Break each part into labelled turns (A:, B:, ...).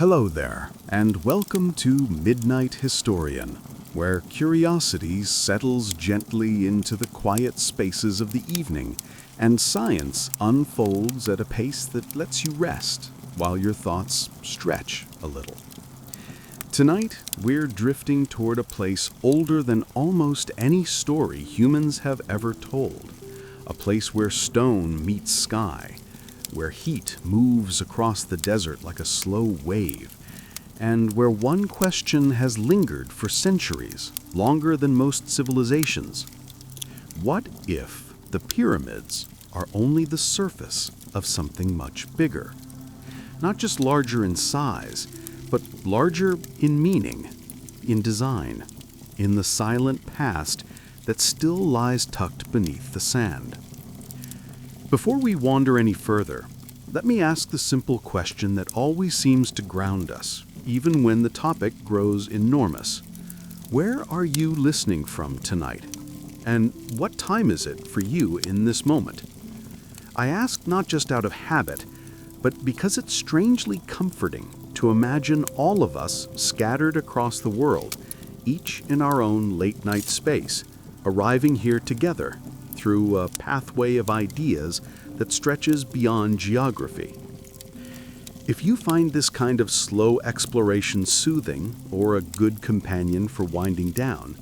A: Hello there, and welcome to Midnight Historian, where curiosity settles gently into the quiet spaces of the evening, and science unfolds at a pace that lets you rest while your thoughts stretch a little. Tonight, we're drifting toward a place older than almost any story humans have ever told, a place where stone meets sky, where heat moves across the desert like a slow wave, and where one question has lingered for centuries, longer than most civilizations. What if the pyramids are only the surface of something much bigger? Not just larger in size, but larger in meaning, in design, in the silent past that still lies tucked beneath the sand. Before we wander any further, let me ask the simple question that always seems to ground us, even when the topic grows enormous. Where are you listening from tonight? And what time is it for you in this moment? I ask not just out of habit, but because it's strangely comforting to imagine all of us scattered across the world, each in our own late-night space, arriving here together through a pathway of ideas that stretches beyond geography. If you find this kind of slow exploration soothing or a good companion for winding down,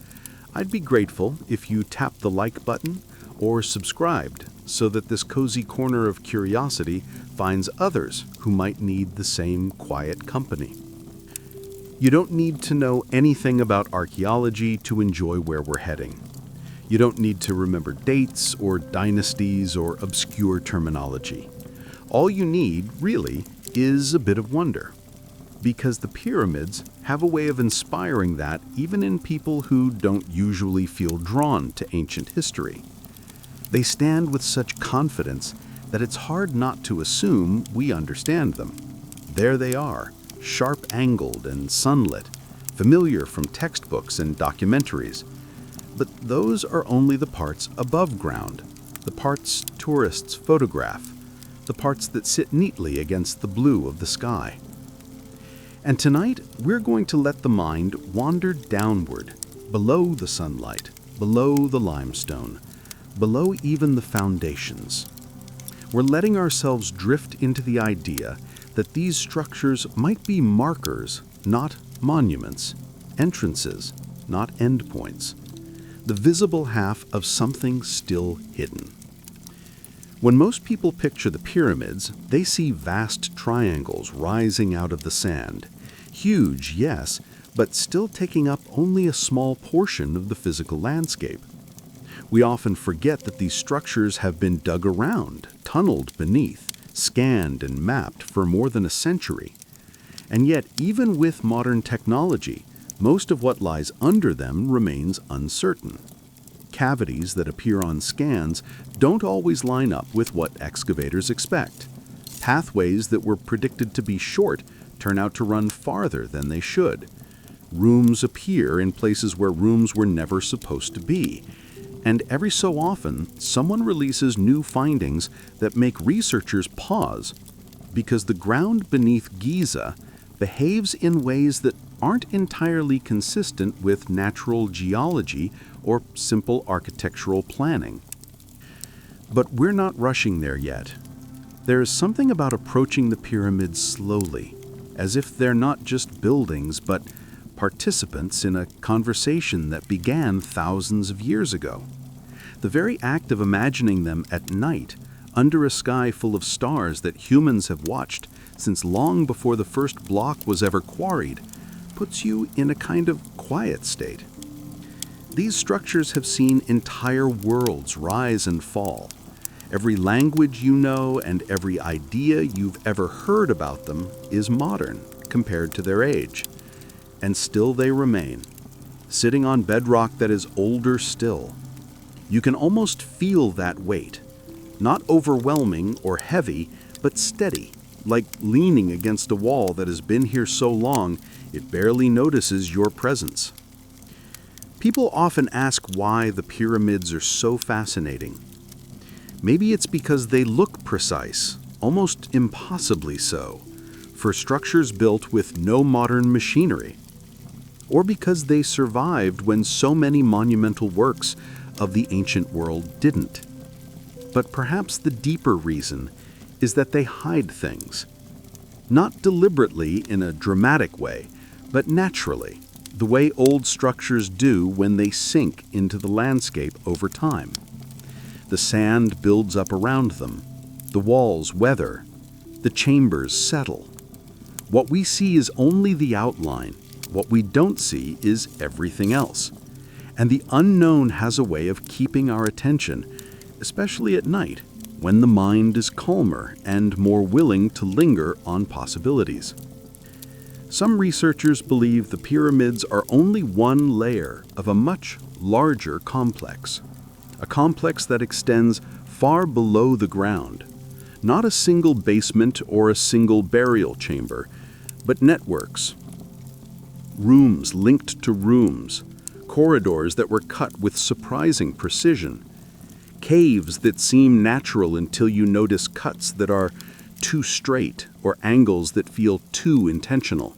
A: I'd be grateful if you tapped the like button or subscribed so that this cozy corner of curiosity finds others who might need the same quiet company. You don't need to know anything about archaeology to enjoy where we're heading. You don't need to remember dates or dynasties or obscure terminology. All you need, really, is a bit of wonder. Because the pyramids have a way of inspiring that even in people who don't usually feel drawn to ancient history. They stand with such confidence that it's hard not to assume we understand them. There they are, sharp-angled and sunlit, familiar from textbooks and documentaries. But those are only the parts above ground, the parts tourists photograph, the parts that sit neatly against the blue of the sky. And tonight, we're going to let the mind wander downward, below the sunlight, below the limestone, below even the foundations. We're letting ourselves drift into the idea that these structures might be markers, not monuments, entrances, not endpoints, the visible half of something still hidden. When most people picture the pyramids, they see vast triangles rising out of the sand. Huge, yes, but still taking up only a small portion of the physical landscape. We often forget that these structures have been dug around, tunneled beneath, scanned and mapped for more than a century. And yet, even with modern technology, most of what lies under them remains uncertain. Cavities that appear on scans don't always line up with what excavators expect. Pathways that were predicted to be short turn out to run farther than they should. Rooms appear in places where rooms were never supposed to be. And every so often, someone releases new findings that make researchers pause, because the ground beneath Giza behaves in ways that aren't entirely consistent with natural geology or simple architectural planning. But we're not rushing there yet. There's something about approaching the pyramids slowly, as if they're not just buildings, but participants in a conversation that began thousands of years ago. The very act of imagining them at night, under a sky full of stars that humans have watched since long before the first block was ever quarried, puts you in a kind of quiet state. These structures have seen entire worlds rise and fall. Every language you know and every idea you've ever heard about them is modern compared to their age. And still they remain, sitting on bedrock that is older still. You can almost feel that weight, not overwhelming or heavy, but steady, like leaning against a wall that has been here so long it barely notices your presence. People often ask why the pyramids are so fascinating. Maybe it's because they look precise, almost impossibly so, for structures built with no modern machinery, or because they survived when so many monumental works of the ancient world didn't. But perhaps the deeper reason is that they hide things. Not deliberately in a dramatic way, but naturally, the way old structures do when they sink into the landscape over time. The sand builds up around them, the walls weather, the chambers settle. What we see is only the outline. What we don't see is everything else. And the unknown has a way of keeping our attention, especially at night, when the mind is calmer and more willing to linger on possibilities. Some researchers believe the pyramids are only one layer of a much larger complex, a complex that extends far below the ground, not a single basement or a single burial chamber, but networks, rooms linked to rooms, corridors that were cut with surprising precision, caves that seem natural until you notice cuts that are too straight or angles that feel too intentional.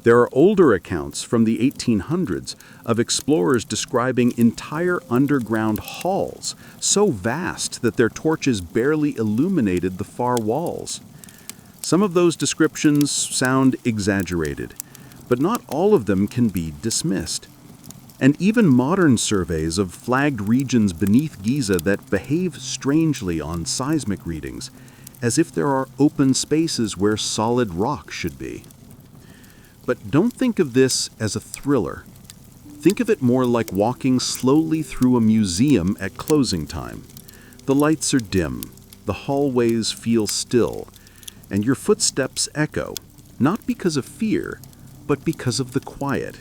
A: There are older accounts from the 1800s of explorers describing entire underground halls, so vast that their torches barely illuminated the far walls. Some of those descriptions sound exaggerated, but not all of them can be dismissed. And even modern surveys of flagged regions beneath Giza that behave strangely on seismic readings, as if there are open spaces where solid rock should be. But don't think of this as a thriller. Think of it more like walking slowly through a museum at closing time. The lights are dim, the hallways feel still, and your footsteps echo, not because of fear, but because of the quiet.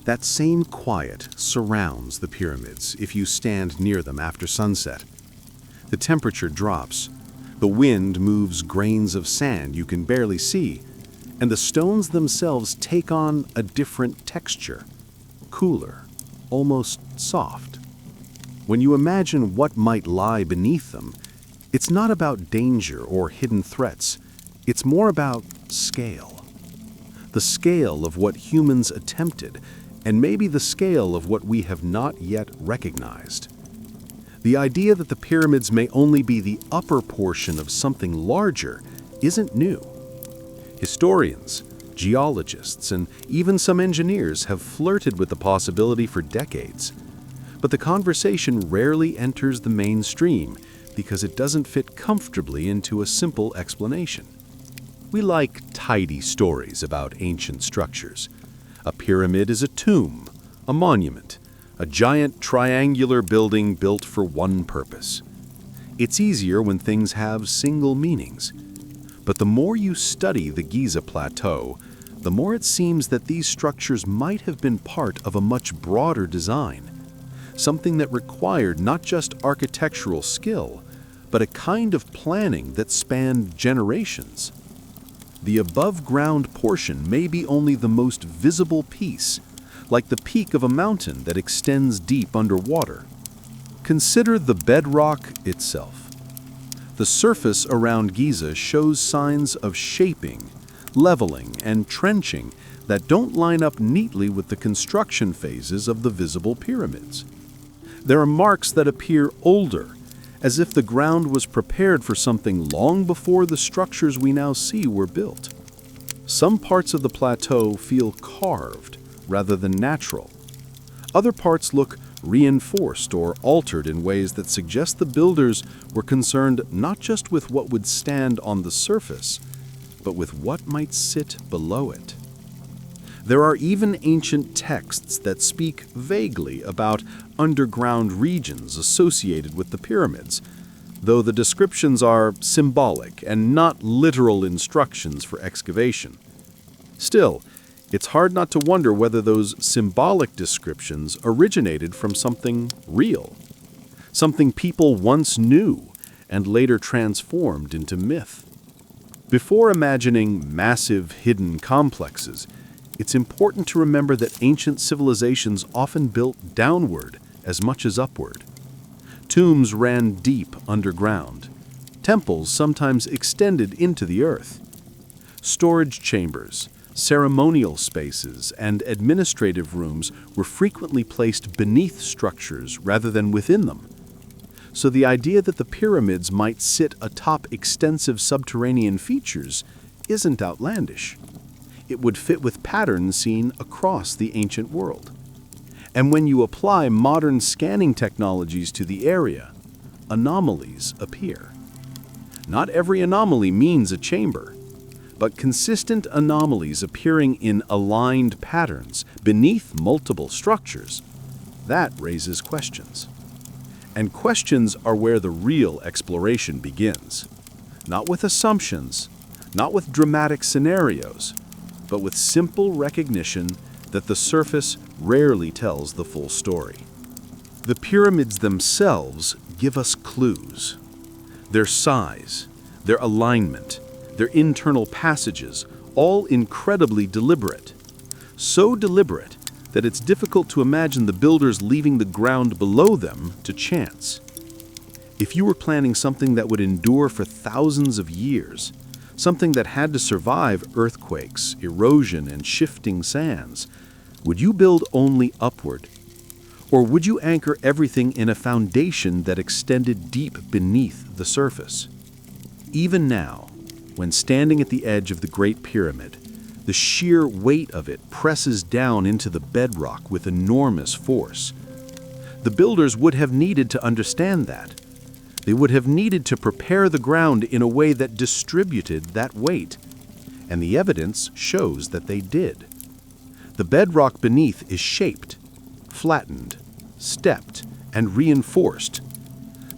A: That same quiet surrounds the pyramids if you stand near them after sunset. The temperature drops, the wind moves grains of sand you can barely see, and the stones themselves take on a different texture, cooler, almost soft. When you imagine what might lie beneath them, it's not about danger or hidden threats, it's more about scale. The scale of what humans attempted, and maybe the scale of what we have not yet recognized. The idea that the pyramids may only be the upper portion of something larger isn't new. Historians, geologists, and even some engineers have flirted with the possibility for decades. But the conversation rarely enters the mainstream because it doesn't fit comfortably into a simple explanation. We like tidy stories about ancient structures. A pyramid is a tomb, a monument, a giant triangular building built for one purpose. It's easier when things have single meanings. But the more you study the Giza Plateau, the more it seems that these structures might have been part of a much broader design, something that required not just architectural skill, but a kind of planning that spanned generations. The above-ground portion may be only the most visible piece, like the peak of a mountain that extends deep underwater. Consider the bedrock itself. The surface around Giza shows signs of shaping, leveling, and trenching that don't line up neatly with the construction phases of the visible pyramids. There are marks that appear older, as if the ground was prepared for something long before the structures we now see were built. Some parts of the plateau feel carved rather than natural. Other parts look reinforced or altered in ways that suggest the builders were concerned not just with what would stand on the surface, but with what might sit below it. There are even ancient texts that speak vaguely about underground regions associated with the pyramids, though the descriptions are symbolic and not literal instructions for excavation. Still, it's hard not to wonder whether those symbolic descriptions originated from something real, something people once knew and later transformed into myth. Before imagining massive hidden complexes, it's important to remember that ancient civilizations often built downward as much as upward. Tombs ran deep underground. Temples sometimes extended into the earth. Storage chambers, ceremonial spaces, and administrative rooms were frequently placed beneath structures rather than within them. So the idea that the pyramids might sit atop extensive subterranean features isn't outlandish. It would fit with patterns seen across the ancient world. And when you apply modern scanning technologies to the area, anomalies appear. Not every anomaly means a chamber, but consistent anomalies appearing in aligned patterns beneath multiple structures, that raises questions. And questions are where the real exploration begins. Not with assumptions, not with dramatic scenarios, but with simple recognition that the surface rarely tells the full story. The pyramids themselves give us clues. Their size, their alignment, their internal passages, all incredibly deliberate. So deliberate that it's difficult to imagine the builders leaving the ground below them to chance. If you were planning something that would endure for thousands of years, something that had to survive earthquakes, erosion, and shifting sands, would you build only upward? Or would you anchor everything in a foundation that extended deep beneath the surface? Even now, when standing at the edge of the Great Pyramid, the sheer weight of it presses down into the bedrock with enormous force. The builders would have needed to understand that. They would have needed to prepare the ground in a way that distributed that weight, and the evidence shows that they did. The bedrock beneath is shaped, flattened, stepped, and reinforced.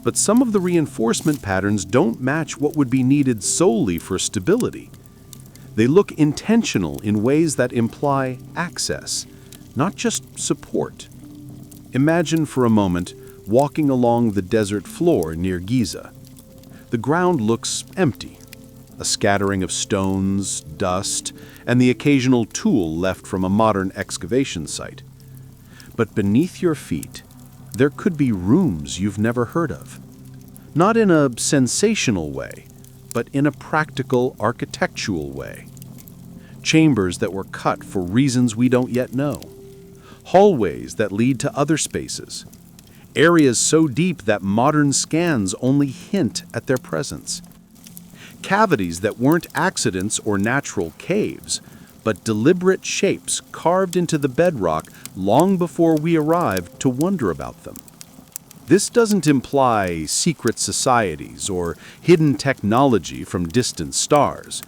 A: But some of the reinforcement patterns don't match what would be needed solely for stability. They look intentional in ways that imply access, not just support. Imagine for a moment walking along the desert floor near Giza. The ground looks empty, a scattering of stones, dust, and the occasional tool left from a modern excavation site. But beneath your feet, there could be rooms you've never heard of. Not in a sensational way, but in a practical, architectural way. Chambers that were cut for reasons we don't yet know. Hallways that lead to other spaces. Areas so deep that modern scans only hint at their presence. Cavities that weren't accidents or natural caves, but deliberate shapes carved into the bedrock long before we arrived to wonder about them. This doesn't imply secret societies or hidden technology from distant stars.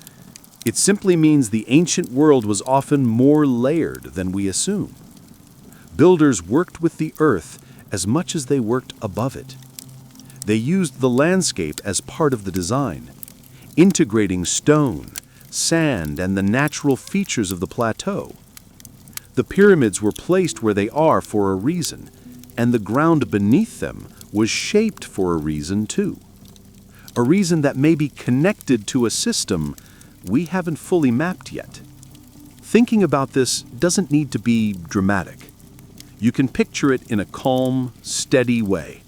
A: It simply means the ancient world was often more layered than we assume. Builders worked with the earth as much as they worked above it. They used the landscape as part of the design, integrating stone, sand, and the natural features of the plateau. The pyramids were placed where they are for a reason, and the ground beneath them was shaped for a reason too. A reason that may be connected to a system we haven't fully mapped yet. Thinking about this doesn't need to be dramatic. You can picture it in a calm, steady way.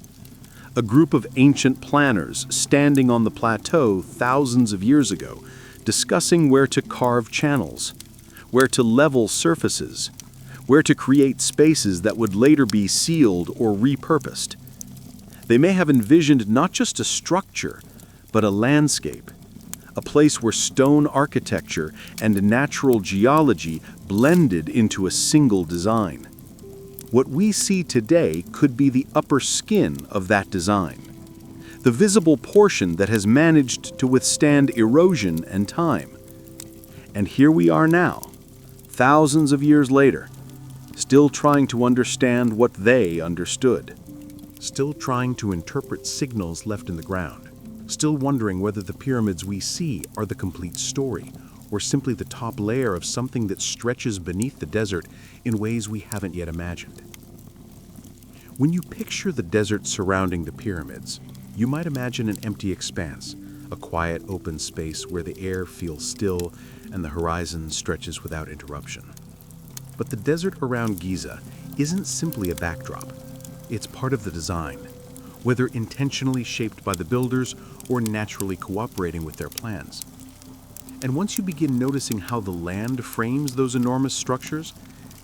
A: A group of ancient planners standing on the plateau thousands of years ago, discussing where to carve channels, where to level surfaces, where to create spaces that would later be sealed or repurposed. They may have envisioned not just a structure, but a landscape, a place where stone architecture and natural geology blended into a single design. What we see today could be the upper skin of that design, the visible portion that has managed to withstand erosion and time. And here we are now, thousands of years later, still trying to understand what they understood, still trying to interpret signals left in the ground, still wondering whether the pyramids we see are the complete story, or simply the top layer of something that stretches beneath the desert in ways we haven't yet imagined. When you picture the desert surrounding the pyramids, you might imagine an empty expanse, a quiet open space where the air feels still and the horizon stretches without interruption. But the desert around Giza isn't simply a backdrop. It's part of the design, whether intentionally shaped by the builders or naturally cooperating with their plans. And once you begin noticing how the land frames those enormous structures,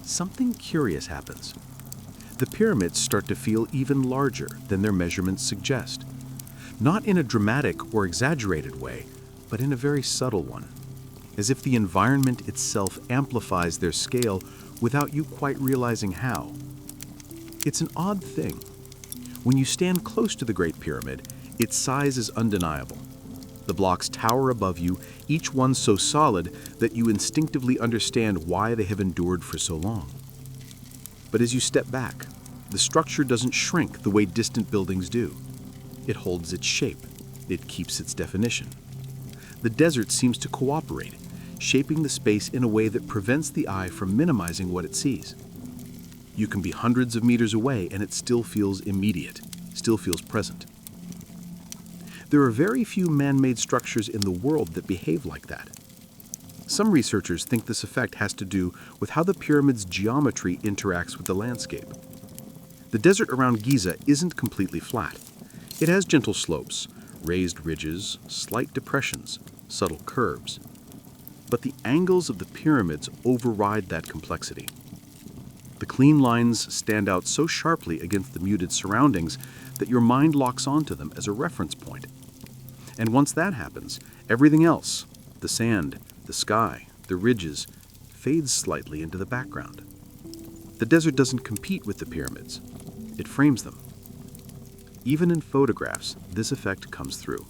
A: something curious happens. The pyramids start to feel even larger than their measurements suggest. Not in a dramatic or exaggerated way, but in a very subtle one, as if the environment itself amplifies their scale without you quite realizing how. It's an odd thing. When you stand close to the Great Pyramid, its size is undeniable. The blocks tower above you, each one so solid that you instinctively understand why they have endured for so long. But as you step back, the structure doesn't shrink the way distant buildings do. It holds its shape. It keeps its definition. The desert seems to cooperate, shaping the space in a way that prevents the eye from minimizing what it sees. You can be hundreds of meters away and it still feels immediate, still feels present. There are very few man-made structures in the world that behave like that. Some researchers think this effect has to do with how the pyramid's geometry interacts with the landscape. The desert around Giza isn't completely flat. It has gentle slopes, raised ridges, slight depressions, subtle curves. But the angles of the pyramids override that complexity. The clean lines stand out so sharply against the muted surroundings that your mind locks onto them as a reference point. And once that happens, everything else, the sand, the sky, the ridges, fades slightly into the background. The desert doesn't compete with the pyramids. It frames them. Even in photographs, this effect comes through.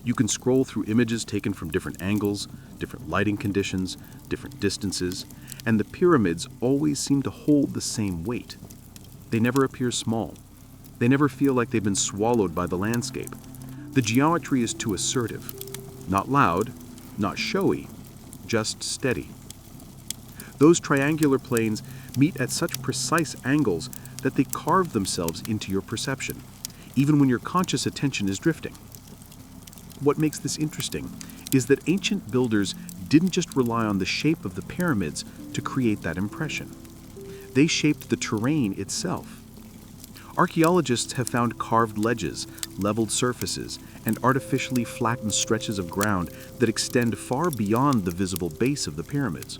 A: You can scroll through images taken from different angles, different lighting conditions, different distances, and the pyramids always seem to hold the same weight. They never appear small. They never feel like they've been swallowed by the landscape. The geometry is too assertive. Not loud, not showy, just steady. Those triangular planes meet at such precise angles that they carve themselves into your perception, even when your conscious attention is drifting. What makes this interesting is that ancient builders didn't just rely on the shape of the pyramids to create that impression. They shaped the terrain itself. Archaeologists have found carved ledges, leveled surfaces, and artificially flattened stretches of ground that extend far beyond the visible base of the pyramids.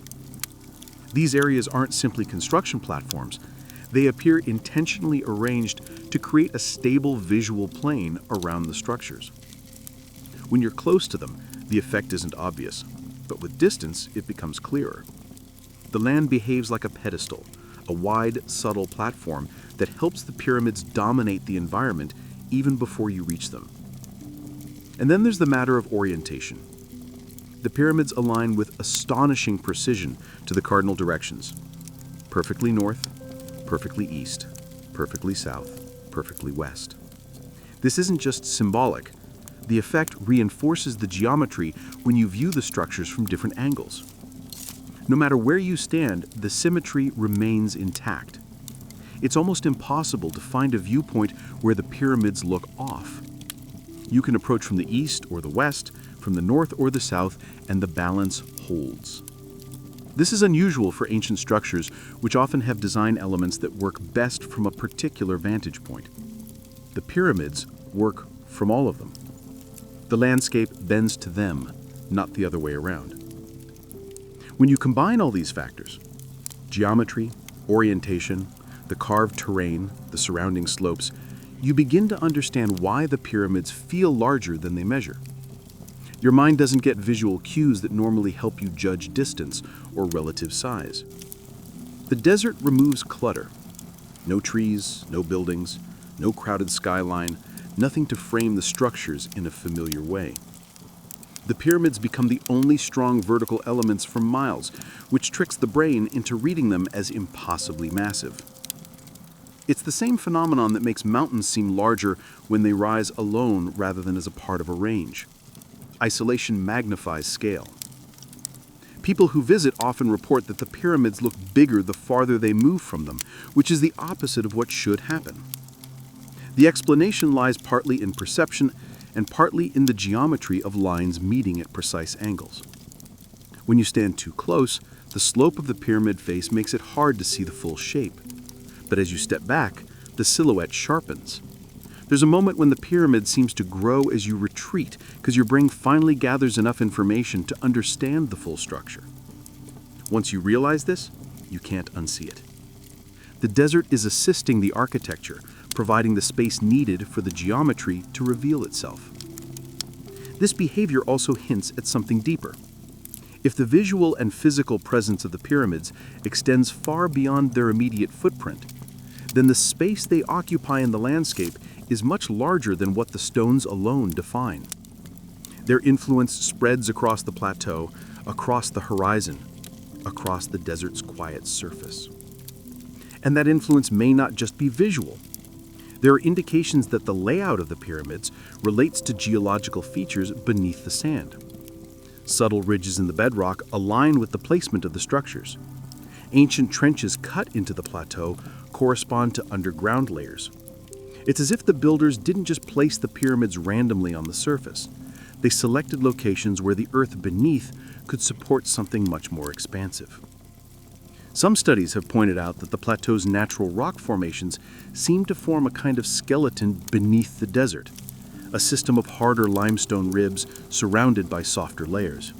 A: These areas aren't simply construction platforms. They appear intentionally arranged to create a stable visual plane around the structures. When you're close to them, the effect isn't obvious, but with distance, it becomes clearer. The land behaves like a pedestal, a wide, subtle platform that helps the pyramids dominate the environment even before you reach them. And then there's the matter of orientation. The pyramids align with astonishing precision to the cardinal directions. Perfectly north, perfectly east, perfectly south, perfectly west. This isn't just symbolic. The effect reinforces the geometry when you view the structures from different angles. No matter where you stand, the symmetry remains intact. It's almost impossible to find a viewpoint where the pyramids look off. You can approach from the east or the west, from the north or the south, and the balance holds. This is unusual for ancient structures, which often have design elements that work best from a particular vantage point. The pyramids work from all of them. The landscape bends to them, not the other way around. When you combine all these factors, geometry, orientation, the carved terrain, the surrounding slopes, you begin to understand why the pyramids feel larger than they measure. Your mind doesn't get visual cues that normally help you judge distance or relative size. The desert removes clutter. No trees, no buildings, no crowded skyline, nothing to frame the structures in a familiar way. The pyramids become the only strong vertical elements for miles, which tricks the brain into reading them as impossibly massive. It's the same phenomenon that makes mountains seem larger when they rise alone rather than as a part of a range. Isolation magnifies scale. People who visit often report that the pyramids look bigger the farther they move from them, which is the opposite of what should happen. The explanation lies partly in perception and partly in the geometry of lines meeting at precise angles. When you stand too close, the slope of the pyramid face makes it hard to see the full shape. But as you step back, the silhouette sharpens. There's a moment when the pyramid seems to grow as you retreat, because your brain finally gathers enough information to understand the full structure. Once you realize this, you can't unsee it. The desert is assisting the architecture, providing the space needed for the geometry to reveal itself. This behavior also hints at something deeper. If the visual and physical presence of the pyramids extends far beyond their immediate footprint, then the space they occupy in the landscape is much larger than what the stones alone define. Their influence spreads across the plateau, across the horizon, across the desert's quiet surface. And that influence may not just be visual. There are indications that the layout of the pyramids relates to geological features beneath the sand. Subtle ridges in the bedrock align with the placement of the structures. Ancient trenches cut into the plateau correspond to underground layers. It's as if the builders didn't just place the pyramids randomly on the surface. They selected locations where the earth beneath could support something much more expansive. Some studies have pointed out that the plateau's natural rock formations seem to form a kind of skeleton beneath the desert, a system of harder limestone ribs surrounded by softer layers.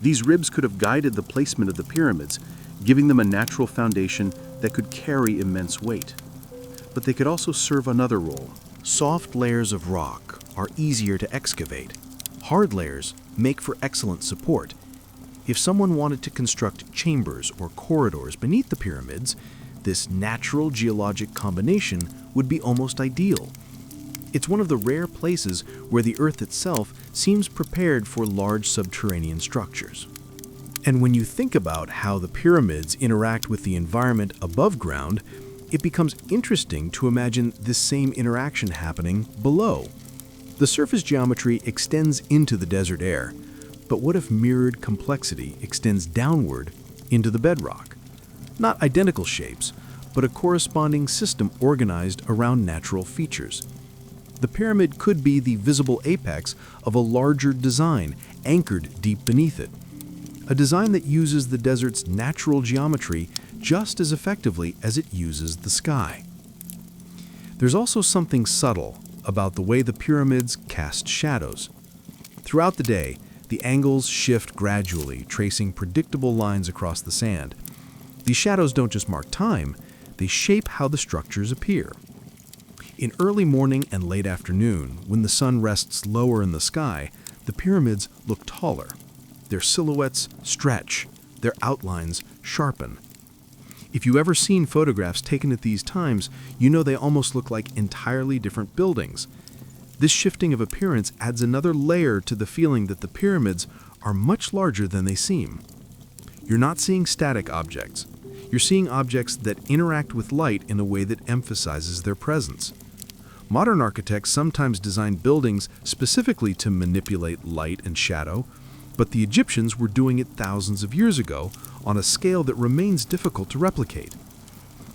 A: These ribs could have guided the placement of the pyramids, giving them a natural foundation that could carry immense weight. But they could also serve another role.
B: Soft layers of rock are easier to excavate. Hard layers make for excellent support. If someone wanted to construct chambers or corridors beneath the pyramids, this natural geologic combination would be almost ideal. It's one of the rare places where the Earth itself seems prepared for large subterranean structures. And when you think about how the pyramids interact with the environment above ground, it becomes interesting to imagine this same interaction happening below. The surface geometry extends into the desert air, but what if mirrored complexity extends downward into the bedrock? Not identical shapes, but a corresponding system organized around natural features. The pyramid could be the visible apex of a larger design anchored deep beneath it. A design that uses the desert's natural geometry just as effectively as it uses the sky. There's also something subtle about the way the pyramids cast shadows. Throughout the day, the angles shift gradually, tracing predictable lines across the sand. These shadows don't just mark time, they shape how the structures appear. In early morning and late afternoon, when the sun rests lower in the sky, the pyramids look taller. Their silhouettes stretch, their outlines sharpen. If you've ever seen photographs taken at these times, you know they almost look like entirely different buildings. This shifting of appearance adds another layer to the feeling that the pyramids are much larger than they seem. You're not seeing static objects. You're seeing objects that interact with light in a way that emphasizes their presence. Modern architects sometimes design buildings specifically to manipulate light and shadow, but the Egyptians were doing it thousands of years ago on a scale that remains difficult to replicate.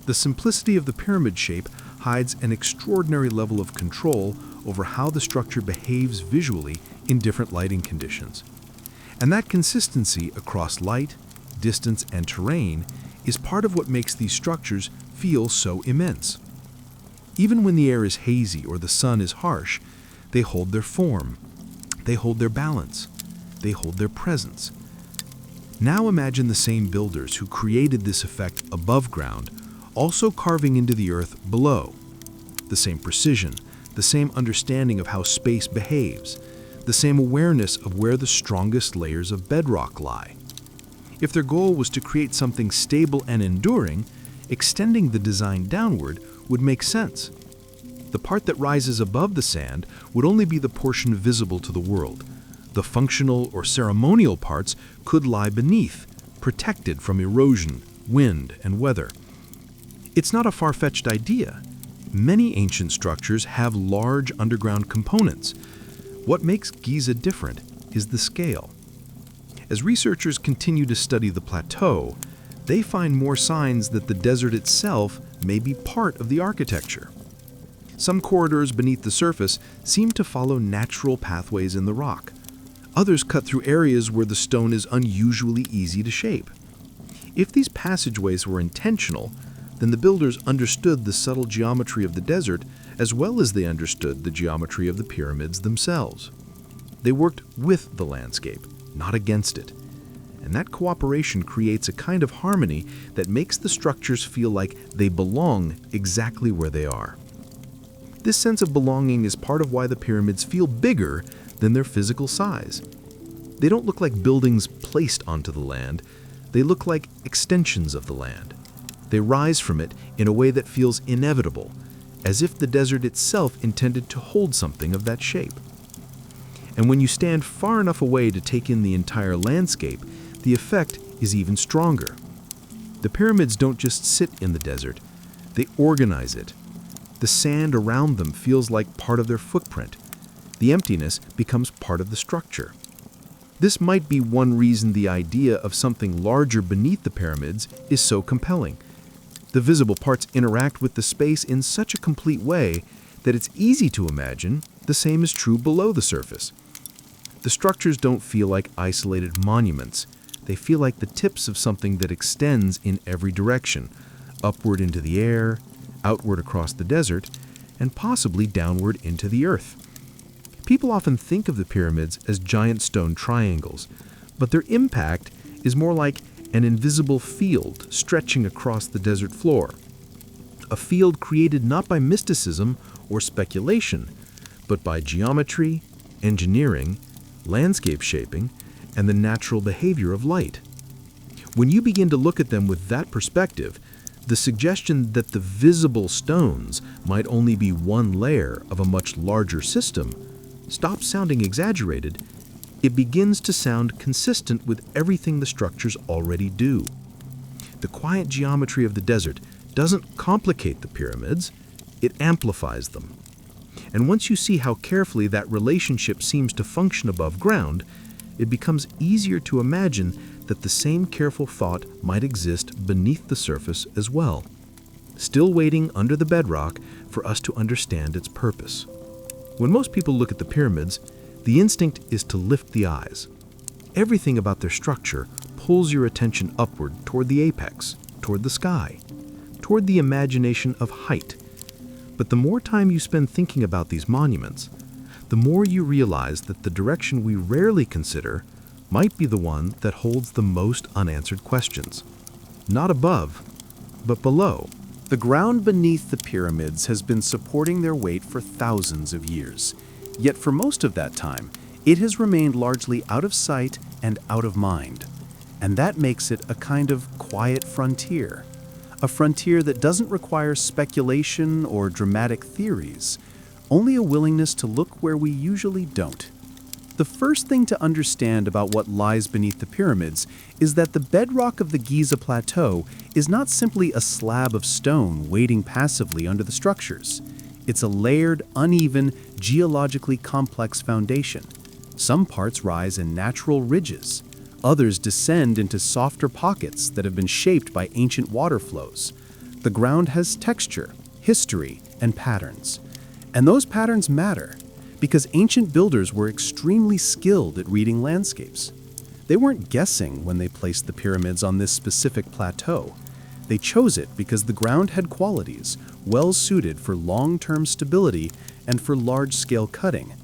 B: The simplicity of the pyramid shape hides an extraordinary level of control over how the structure behaves visually in different lighting conditions. And that consistency across light, distance, and terrain is part of what makes these structures feel so immense. Even when the air is hazy or the sun is harsh, they hold their form, they hold their balance, they hold their presence. Now imagine the same builders who created this effect above ground also carving into the earth below. The same precision, the same understanding of how space behaves, the same awareness of where the strongest layers of bedrock lie. If their goal was to create something stable and enduring, extending the design downward would make sense. The part that rises above the sand would only be the portion visible to the world. The functional or ceremonial parts could lie beneath, protected from erosion, wind, and weather. It's not a far-fetched idea. Many ancient structures have large underground components. What makes Giza different is the scale. As researchers continue to study the plateau, they find more signs that the desert itself may be part of the architecture. Some corridors beneath the surface seem to follow natural pathways in the rock. Others cut through areas where the stone is unusually easy to shape. If these passageways were intentional, then the builders understood the subtle geometry of the desert as well as they understood the geometry of the pyramids themselves. They worked with the landscape, not against it. And that cooperation creates a kind of harmony that makes the structures feel like they belong exactly where they are. This sense of belonging is part of why the pyramids feel bigger than their physical size. They don't look like buildings placed onto the land. They look like extensions of the land. They rise from it in a way that feels inevitable, as if the desert itself intended to hold something of that shape. And when you stand far enough away to take in the entire landscape, the effect is even stronger. The pyramids don't just sit in the desert, they organize it. The sand around them feels like part of their footprint. The emptiness becomes part of the structure. This might be one reason the idea of something larger beneath the pyramids is so compelling. The visible parts interact with the space in such a complete way that it's easy to imagine the same is true below the surface. The structures don't feel like isolated monuments. They feel like the tips of something that extends in every direction, upward into the air, outward across the desert, and possibly downward into the earth. People often think of the pyramids as giant stone triangles, but their impact is more like an invisible field stretching across the desert floor. A field created not by mysticism or speculation, but by geometry, engineering, landscape shaping, and the natural behavior of light. When you begin to look at them with that perspective, the suggestion that the visible stones might only be one layer of a much larger system stops sounding exaggerated. It begins to sound consistent with everything the structures already do. The quiet geometry of the desert doesn't complicate the pyramids, it amplifies them. And once you see how carefully that relationship seems to function above ground, it becomes easier to imagine that the same careful thought might exist beneath the surface as well, still waiting under the bedrock for us to understand its purpose. When most people look at the pyramids, the instinct is to lift the eyes. Everything about their structure pulls your attention upward toward the apex, toward the sky, toward the imagination of height. But the more time you spend thinking about these monuments, the more you realize that the direction we rarely consider might be the one that holds the most unanswered questions. Not above, but below.
A: The ground beneath the pyramids has been supporting their weight for thousands of years. Yet for most of that time, it has remained largely out of sight and out of mind. And that makes it a kind of quiet frontier. A frontier that doesn't require speculation or dramatic theories, only a willingness to look where we usually don't. The first thing to understand about what lies beneath the pyramids is that the bedrock of the Giza Plateau is not simply a slab of stone waiting passively under the structures. It's a layered, uneven, geologically complex foundation. Some parts rise in natural ridges. Others descend into softer pockets that have been shaped by ancient water flows. The ground has texture, history, and patterns. And those patterns matter because ancient builders were extremely skilled at reading landscapes. They weren't guessing when they placed the pyramids on this specific plateau. They chose it because the ground had qualities well suited for long-term stability and for large-scale cutting.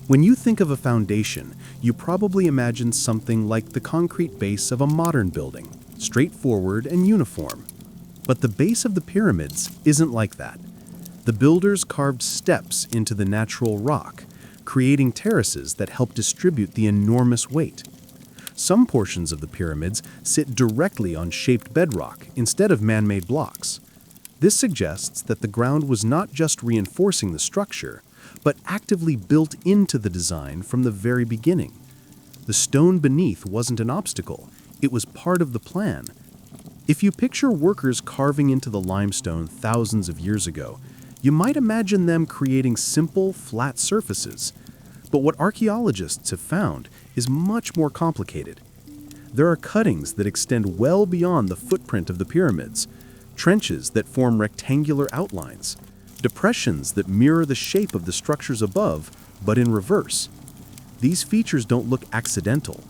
A: When you think of a foundation, you probably imagine something like the concrete base of a modern building, straightforward and uniform. But the base of the pyramids isn't like that. The builders carved steps into the natural rock, creating terraces that help distribute the enormous weight. Some portions of the pyramids sit directly on shaped bedrock instead of man-made blocks. This suggests that the ground was not just reinforcing the structure, but actively built into the design from the very beginning. The stone beneath wasn't an obstacle, it was part of the plan. If you picture workers carving into the limestone thousands of years ago, you might imagine them creating simple, flat surfaces. But what archaeologists have found is much more complicated. There are cuttings that extend well beyond the footprint of the pyramids, trenches that form rectangular outlines, depressions that mirror the shape of the structures above, but in reverse. These features don't look accidental.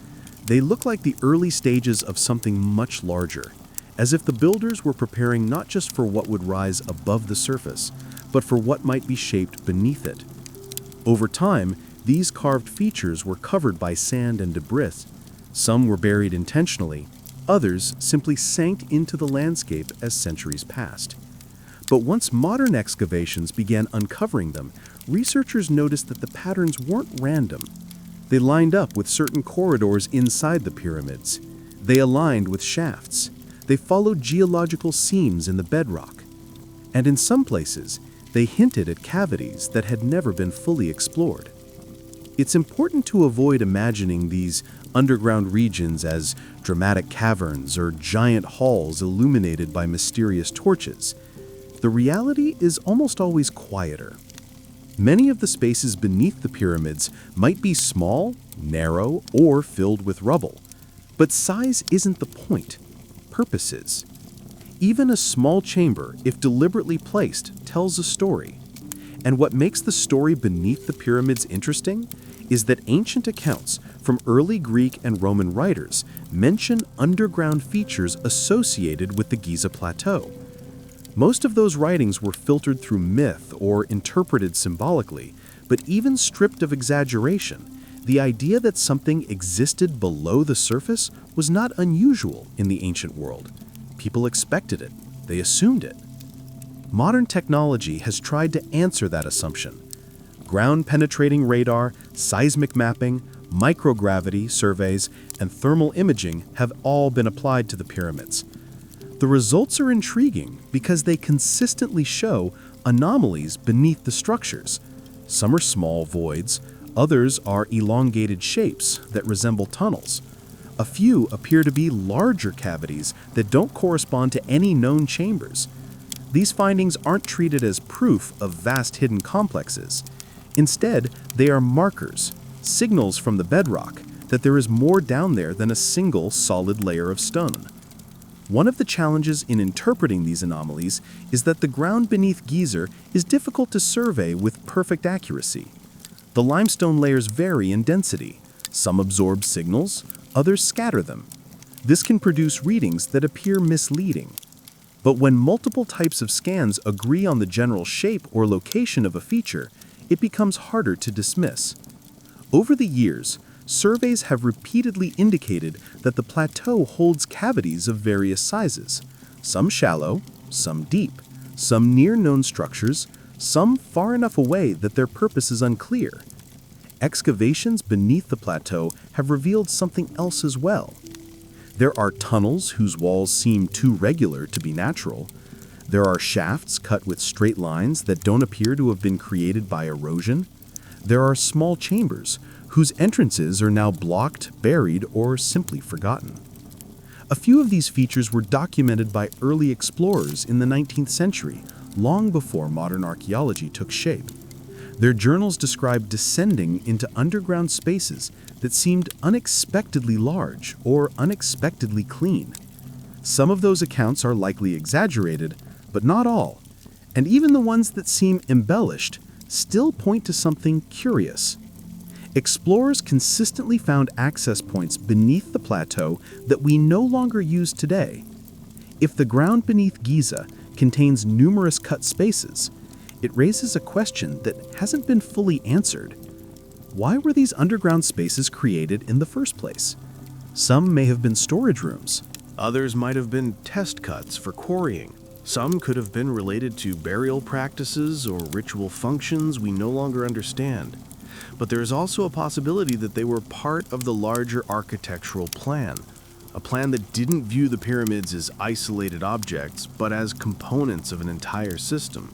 A: They look like the early stages of something much larger,
B: as if the builders were preparing not just for what would rise above the surface, but for what might be shaped beneath it. Over time, these carved features were covered by sand and debris. Some were buried intentionally, others simply sank into the landscape as centuries passed. But once modern excavations began uncovering them, researchers noticed that the patterns weren't random. They lined up with certain corridors inside the pyramids. They aligned with shafts. They followed geological seams in the bedrock. And in some places, they hinted at cavities that had never been fully explored. It's important to avoid imagining these underground regions as dramatic caverns or giant halls illuminated by mysterious torches. The reality is almost always quieter. Many of the spaces beneath the pyramids might be small, narrow, or filled with rubble. But size isn't the point. Purpose is. Even a small chamber, if deliberately placed, tells a story. And what makes the story beneath the pyramids interesting is that ancient accounts from early Greek and Roman writers mention underground features associated with the Giza Plateau. Most of those writings were filtered through myth or interpreted symbolically, but even stripped of exaggeration, the idea that something existed below the surface was not unusual in the ancient world. People expected it. They assumed it. Modern technology has tried to answer that assumption. Ground-penetrating radar, seismic mapping, microgravity surveys, and thermal imaging have all been applied to the pyramids. The results are intriguing because they consistently show anomalies beneath the structures. Some are small voids, others are elongated shapes that resemble tunnels. A few appear to be larger cavities that don't correspond to any known chambers. These findings aren't treated as proof of vast hidden complexes. Instead, they are markers, signals from the bedrock that there is more down there than a single solid layer of stone. One of the challenges in interpreting these anomalies is that the ground beneath Giza is difficult to survey with perfect accuracy. The limestone layers vary in density. Some absorb signals, others scatter them. This can produce readings that appear misleading. But when multiple types of scans agree on the general shape or location of a feature, it becomes harder to dismiss. Over the years, surveys have repeatedly indicated that the plateau holds cavities of various sizes, some shallow, some deep, some near known structures, some far enough away that their purpose is unclear. Excavations beneath the plateau have revealed something else as well. There are tunnels whose walls seem too regular to be natural. There are shafts cut with straight lines that don't appear to have been created by erosion. There are small chambers whose entrances are now blocked, buried, or simply forgotten. A few of these features were documented by early explorers in the 19th century, long before modern archaeology took shape. Their journals described descending into underground spaces that seemed unexpectedly large or unexpectedly clean. Some of those accounts are likely exaggerated, but not all. And even the ones that seem embellished still point to something curious. Explorers consistently found access points beneath the plateau that we no longer use today. If the ground beneath Giza contains numerous cut spaces, it raises a question that hasn't been fully answered. Why were these underground spaces created in the first place? Some may have been storage rooms.
C: Others might have been test cuts for quarrying. Some could have been related to burial practices or ritual functions we no longer understand. But there is also a possibility that they were part of the larger architectural plan, a plan that didn't view the pyramids as isolated objects, but as components of an entire system.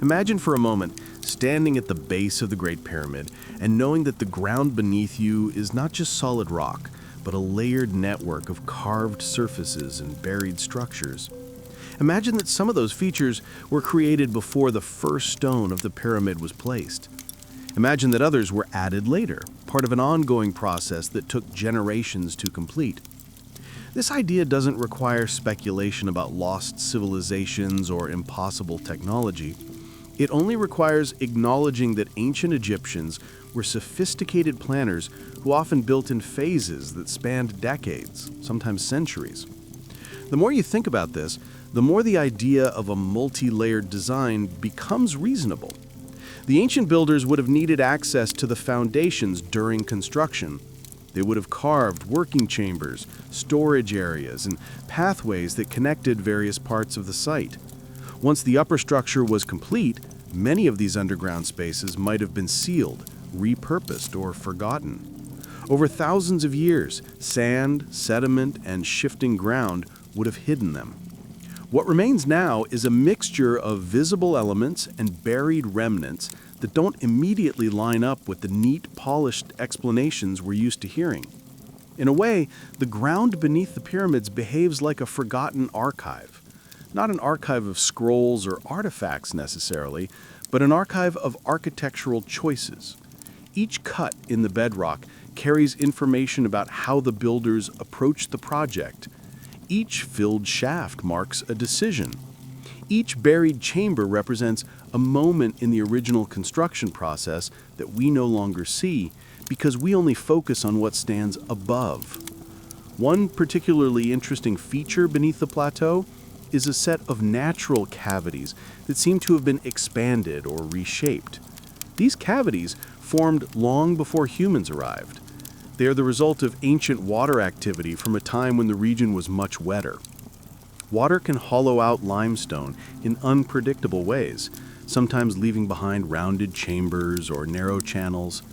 C: Imagine for a moment standing at the base of the Great Pyramid and knowing that the ground beneath you is not just solid rock, but a layered network of carved surfaces and buried structures. Imagine that some of those features were created before the first stone of the pyramid was placed. Imagine that others were added later, part of an ongoing process that took generations to complete. This idea doesn't require speculation about lost civilizations or impossible technology. It only requires acknowledging that ancient Egyptians were sophisticated planners who often built in phases that spanned decades, sometimes centuries. The more you think about this, the more the idea of a multi-layered design becomes reasonable. The ancient builders would have needed access to the foundations during construction. They would have carved working chambers, storage areas, and pathways that connected various parts of the site. Once the upper structure was complete, many of these underground spaces might have been sealed, repurposed, or forgotten. Over thousands of years, sand, sediment, and shifting ground would have hidden them. What remains now is a mixture of visible elements and buried remnants that don't immediately line up with the neat, polished explanations we're used to hearing. In a way, the ground beneath the pyramids behaves like a forgotten archive. Not an archive of scrolls or artifacts necessarily, but an archive of architectural choices. Each cut in the bedrock carries information about how the builders approached the project. Each filled shaft marks a decision. Each buried chamber represents a moment in the original construction process that we no longer see because we only focus on what stands above. One particularly interesting feature beneath the plateau is a set of natural cavities that seem to have been expanded or reshaped. These cavities formed long before humans arrived. They are the result of ancient water activity from a time when the region was much wetter. Water can hollow out limestone in unpredictable ways, sometimes leaving behind rounded chambers or narrow channels.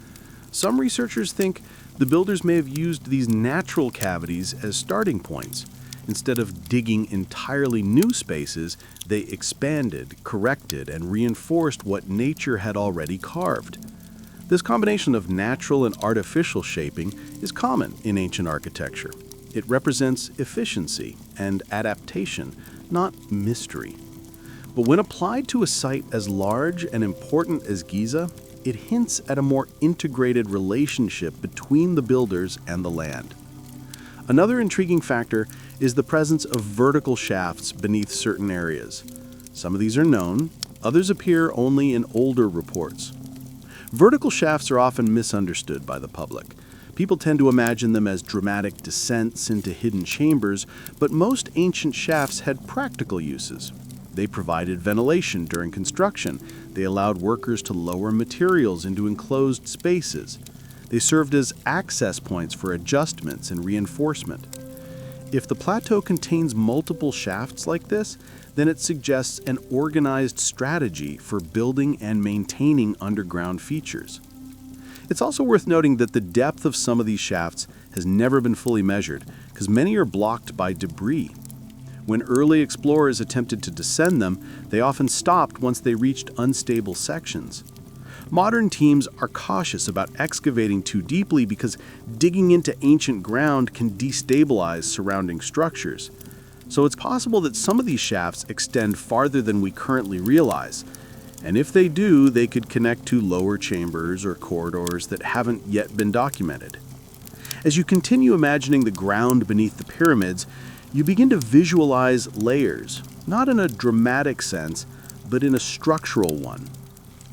C: Some researchers think the builders may have used these natural cavities as starting points. Instead of digging entirely new spaces, they expanded, corrected, and reinforced what nature had already carved. This combination of natural and artificial shaping is common in ancient architecture. It represents efficiency and adaptation, not mystery. But when applied to a site as large and important as Giza, it hints at a more integrated relationship between the builders and the land. Another intriguing factor is the presence of vertical shafts beneath certain areas. Some of these are known, others appear only in older reports. Vertical shafts are often misunderstood by the public. People tend to imagine them as dramatic descents into hidden chambers, but most ancient shafts had practical uses. They provided ventilation during construction. They allowed workers to lower materials into enclosed spaces. They served as access points for adjustments and reinforcement. If the plateau contains multiple shafts like this, then it suggests an organized strategy for building and maintaining underground features. It's also worth noting that the depth of some of these shafts has never been fully measured, because many are blocked by debris. When early explorers attempted to descend them, they often stopped once they reached unstable sections. Modern teams are cautious about excavating too deeply because digging into ancient ground can destabilize surrounding structures. So it's possible that some of these shafts extend farther than we currently realize. And if they do, they could connect to lower chambers or corridors that haven't yet been documented. As you continue imagining the ground beneath the pyramids, you begin to visualize layers, not in a dramatic sense, but in a structural one.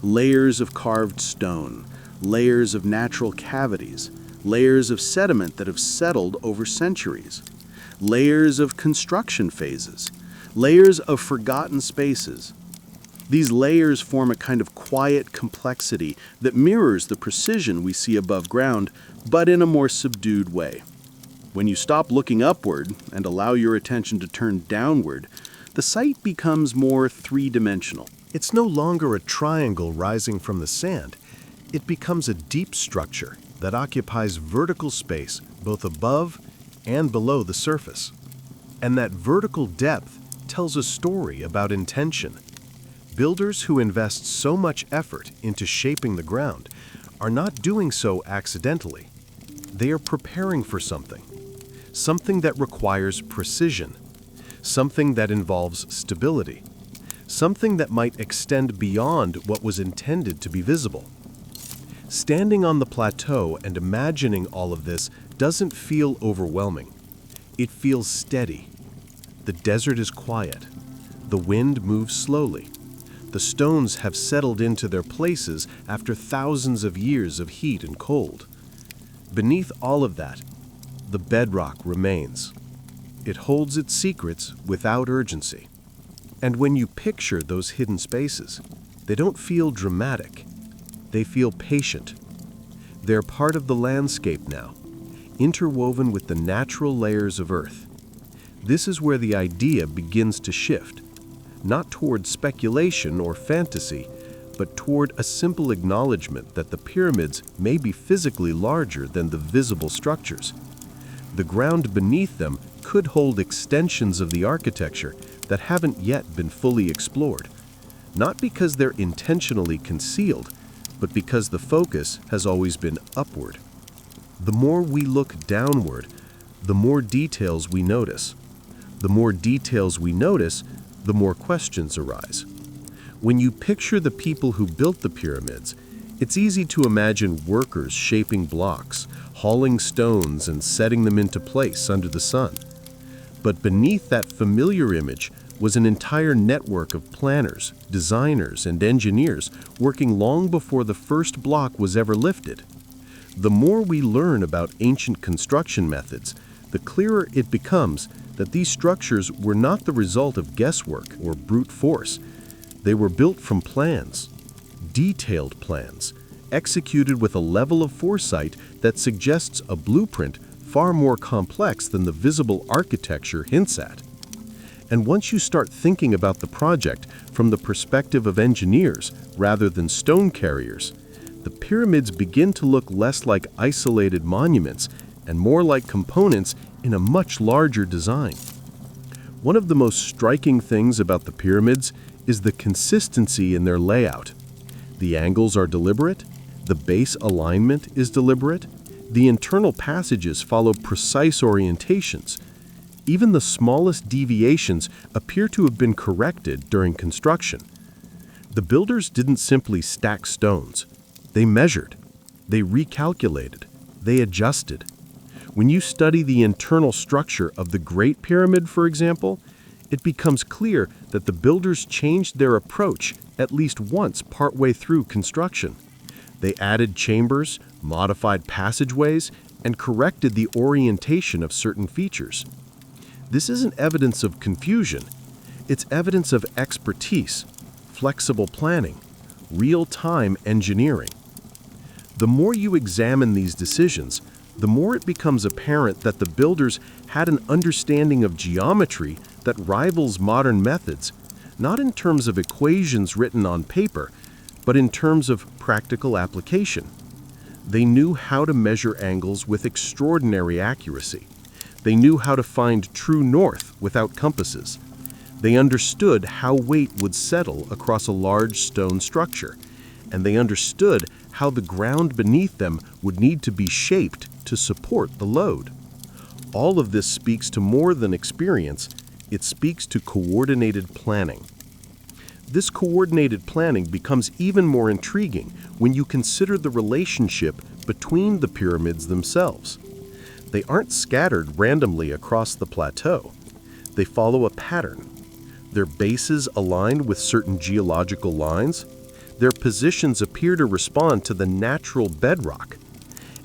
C: Layers of carved stone, layers of natural cavities, layers of sediment that have settled over centuries, layers of construction phases, layers of forgotten spaces. These layers form a kind of quiet complexity that mirrors the precision we see above ground, but in a more subdued way. When you stop looking upward and allow your attention to turn downward, the site becomes more three-dimensional.
B: It's no longer a triangle rising from the sand. It becomes a deep structure that occupies vertical space both above and below the surface. And that vertical depth tells a story about intention. Builders who invest so much effort into shaping the ground are not doing so accidentally. They are preparing for something that requires precision, something that involves stability, something that might extend beyond what was intended to be visible. Standing on the plateau and imagining all of this doesn't feel overwhelming. It feels steady. The desert is quiet. The wind moves slowly. The stones have settled into their places after thousands of years of heat and cold. Beneath all of that, the bedrock remains.
C: it holds its secrets without urgency. And when you picture those hidden spaces, they don't feel dramatic. They feel patient. They're part of the landscape now, interwoven with the natural layers of Earth. This is where the idea begins to shift, not toward speculation or fantasy, but toward a simple acknowledgement that the pyramids may be physically larger than the visible structures. The ground beneath them could hold extensions of the architecture that haven't yet been fully explored, not because they're intentionally concealed, but because the focus has always been upward. The more we look downward, the more details we notice. The more details we notice, the more questions arise. When you picture the people who built the pyramids, it's easy to imagine workers shaping blocks, hauling stones and setting them into place under the sun. But beneath that familiar image was an entire network of planners, designers, and engineers working long before the first block was ever lifted. The more we learn about ancient construction methods, the clearer it becomes that these structures were not the result of guesswork or brute force. They were built from plans, detailed plans, executed with a level of foresight that suggests a blueprint far more complex than the visible architecture hints at. And once you start thinking about the project from the perspective of engineers rather than stone carriers, the pyramids begin to look less like isolated monuments and more like components in a much larger design. One of the most striking things about the pyramids is the consistency in their layout. The angles are deliberate, the base alignment is deliberate, the internal passages follow precise orientations. Even the smallest deviations appear to have been corrected during construction. The builders didn't simply stack stones. They measured, they recalculated, they adjusted. When you study the internal structure of the Great Pyramid, for example, it becomes clear that the builders changed their approach at least once partway through construction. They added chambers, modified passageways, and corrected the orientation of certain features. This isn't evidence of confusion. It's evidence of expertise, flexible planning, real-time engineering. The more you examine these decisions, the more it becomes apparent that the builders had an understanding of geometry that rivals modern methods, not in terms of equations written on paper, but in terms of practical application. They knew how to measure angles with extraordinary accuracy. They knew how to find true north without compasses. They understood how weight would settle across a large stone structure, and they understood how the ground beneath them would need to be shaped to support the load. All of this speaks to more than experience, it speaks to coordinated planning. This coordinated planning becomes even more intriguing when you consider the relationship between the pyramids themselves. They aren't scattered randomly across the plateau. They follow a pattern. Their bases align with certain geological lines. Their positions appear to respond to the natural bedrock.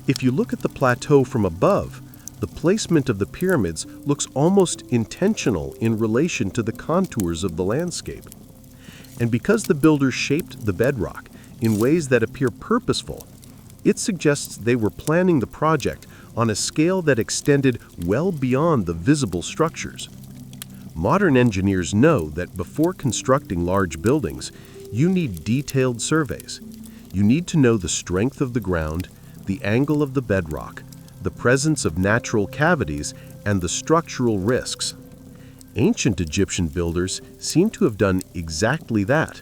C: If you look at the plateau from above, the placement of the pyramids looks almost intentional in relation to the contours of the landscape. And because the builders shaped the bedrock in ways that appear purposeful, it suggests they were planning the project on a scale that extended well beyond the visible structures. Modern engineers know that before constructing large buildings, you need detailed surveys. You need to know the strength of the ground, the angle of the bedrock, the presence of natural cavities, and the structural risks. Ancient Egyptian builders seem to have done exactly that.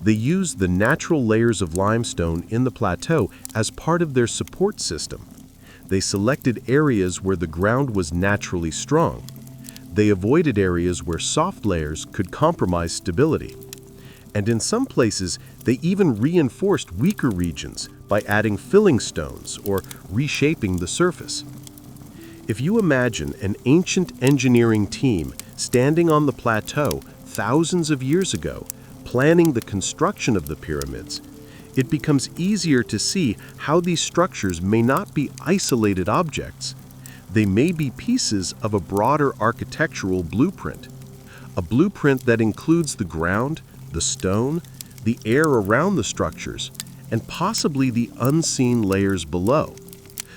C: They used the natural layers of limestone in the plateau as part of their support system. They selected areas where the ground was naturally strong. They avoided areas where soft layers could compromise stability. And in some places, they even reinforced weaker regions by adding filling stones or reshaping the surface. If you imagine an ancient engineering team standing on the plateau thousands of years ago, planning the construction of the pyramids, it becomes easier to see how these structures may not be isolated objects. They may be pieces of a broader architectural blueprint, a blueprint that includes the ground, the stone, the air around the structures, and possibly the unseen layers below.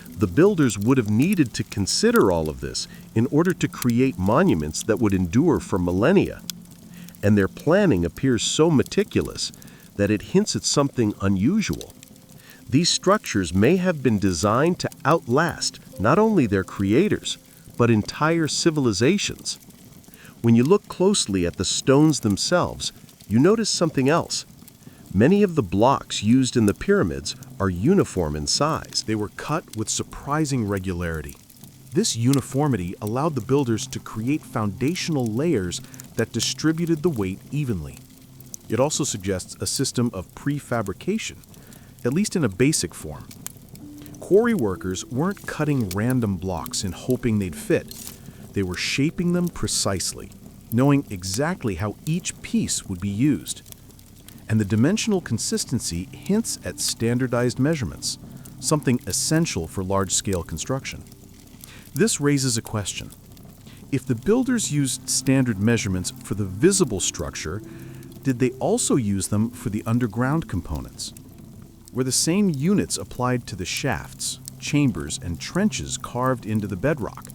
C: The builders would have needed to consider all of this in order to create monuments that would endure for millennia. And their planning appears so meticulous that it hints at something unusual. These structures may have been designed to outlast not only their creators, but entire civilizations. When you look closely at the stones themselves, you notice something else. Many of the blocks used in the pyramids are uniform in size.
B: They were cut with surprising regularity. This uniformity allowed the builders to create foundational layers that distributed the weight evenly. It also suggests a system of prefabrication, at least in a basic form. Quarry workers weren't cutting random blocks and hoping they'd fit. They were shaping them precisely, knowing exactly how each piece would be used. And the dimensional consistency hints at standardized measurements, something essential for large-scale construction. This raises a question. If the builders used standard measurements for the visible structure, did they also use them for the underground components? Were the same units applied to the shafts, chambers, and trenches carved into the bedrock?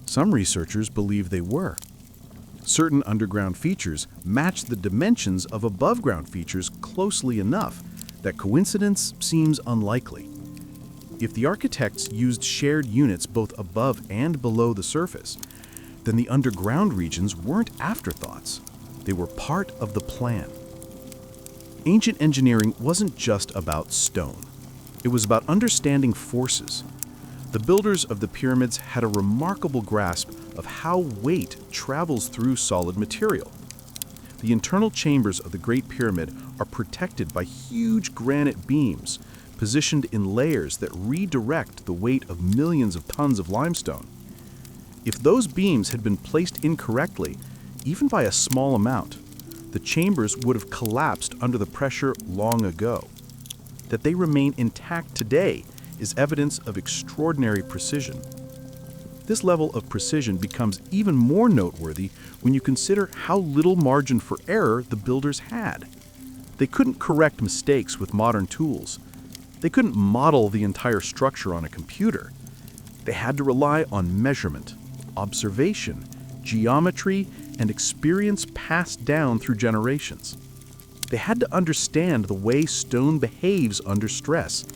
B: Some researchers believe they were. Certain underground features match the dimensions of above-ground features closely enough that coincidence seems unlikely. If the architects used shared units both above and below the surface, then the underground regions weren't afterthoughts. They were part of the plan. Ancient engineering wasn't just about stone. It was about understanding forces. The builders of the pyramids had a remarkable grasp of how weight travels through solid material. The internal chambers of the Great Pyramid are protected by huge granite beams, positioned in layers that redirect the weight of millions of tons of limestone. If those beams had been placed incorrectly, even by a small amount, the chambers would have collapsed under the pressure long ago. That they remain intact today is evidence of extraordinary precision. This level of precision becomes even more noteworthy when you consider how little margin for error the builders had. They couldn't correct mistakes with modern tools. They couldn't model the entire structure on a computer. They had to rely on measurement, observation, geometry, and experience passed down through generations. They had to understand the way stone behaves under stress,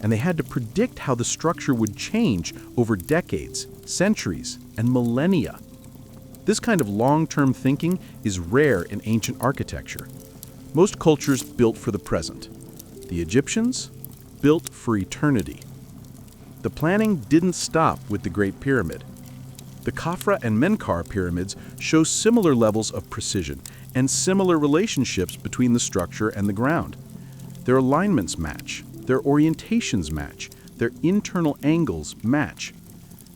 B: and they had to predict how the structure would change over decades, centuries, and millennia. This kind of long-term thinking is rare in ancient architecture. Most cultures built for the present. The Egyptians built for eternity. The planning didn't stop with the Great Pyramid. The Khafra and Menkaure pyramids show similar levels of precision and similar relationships between the structure and the ground. Their alignments match, their orientations match, their internal angles match.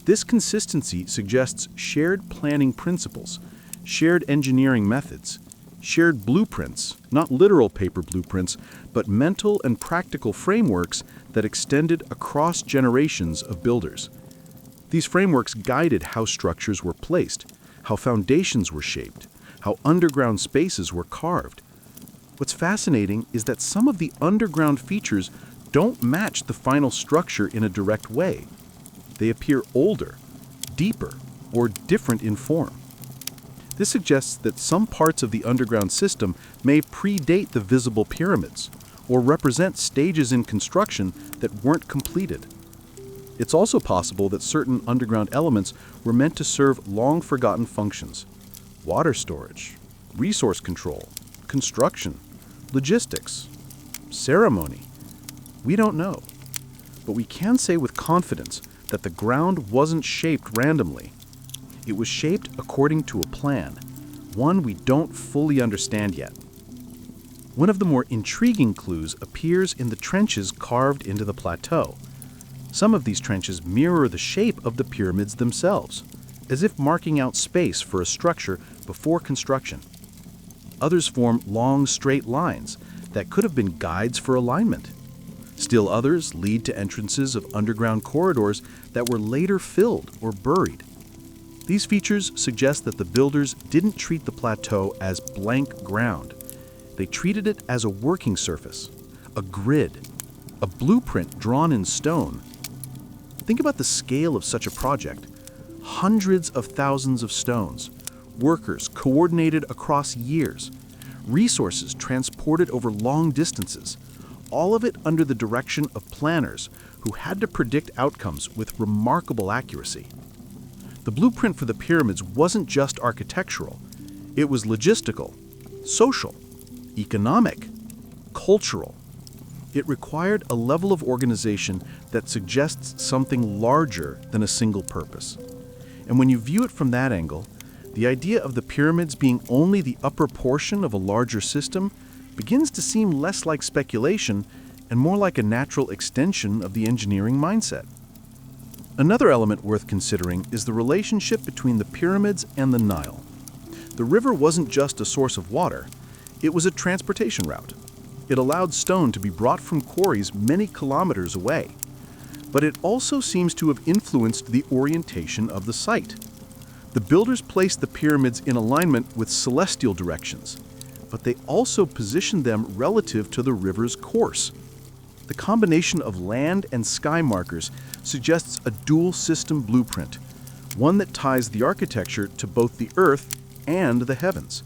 B: This consistency suggests shared planning principles, shared engineering methods, shared blueprints, not literal paper blueprints, but mental and practical frameworks that extended across generations of builders. These frameworks guided how structures were placed, how foundations were shaped, how underground spaces were carved. What's fascinating is that some of the underground features don't match the final structure in a direct way. They appear older, deeper, or different in form. This suggests that some parts of the underground system may predate the visible pyramids, or represent stages in construction that weren't completed. It's also possible that certain underground elements were meant to serve long-forgotten functions: water storage, resource control, construction, logistics, ceremony. We don't know, but we can say with confidence that the ground wasn't shaped randomly. It was shaped according to a plan, one we don't fully understand yet. One of the more intriguing clues appears in the trenches carved into the plateau. Some of these trenches mirror the shape of the pyramids themselves, as if marking out space for a structure before construction. Others form long, straight lines that could have been guides for alignment. Still others lead to entrances of underground corridors that were later filled or buried. These features suggest that the builders didn't treat the plateau as blank ground. They treated it as a working surface, a grid, a blueprint drawn in stone. Think about the scale of such a project. Hundreds of thousands of stones, workers coordinated across years, resources transported over long distances, all of it under the direction of planners who had to predict outcomes with remarkable accuracy. The blueprint for the pyramids wasn't just architectural, it was logistical, social, economic, cultural. It required a level of organization that suggests something larger than a single purpose. And when you view it from that angle, the idea of the pyramids being only the upper portion of a larger system begins to seem less like speculation and more like a natural extension of the engineering mindset. Another element worth considering is the relationship between the pyramids and the Nile. The river wasn't just a source of water, it was a transportation route. It allowed stone to be brought from quarries many kilometers away. But it also seems to have influenced the orientation of the site. The builders placed the pyramids in alignment with celestial directions, but they also positioned them relative to the river's course. The combination of land and sky markers suggests a dual system blueprint, one that ties the architecture to both the earth and the heavens.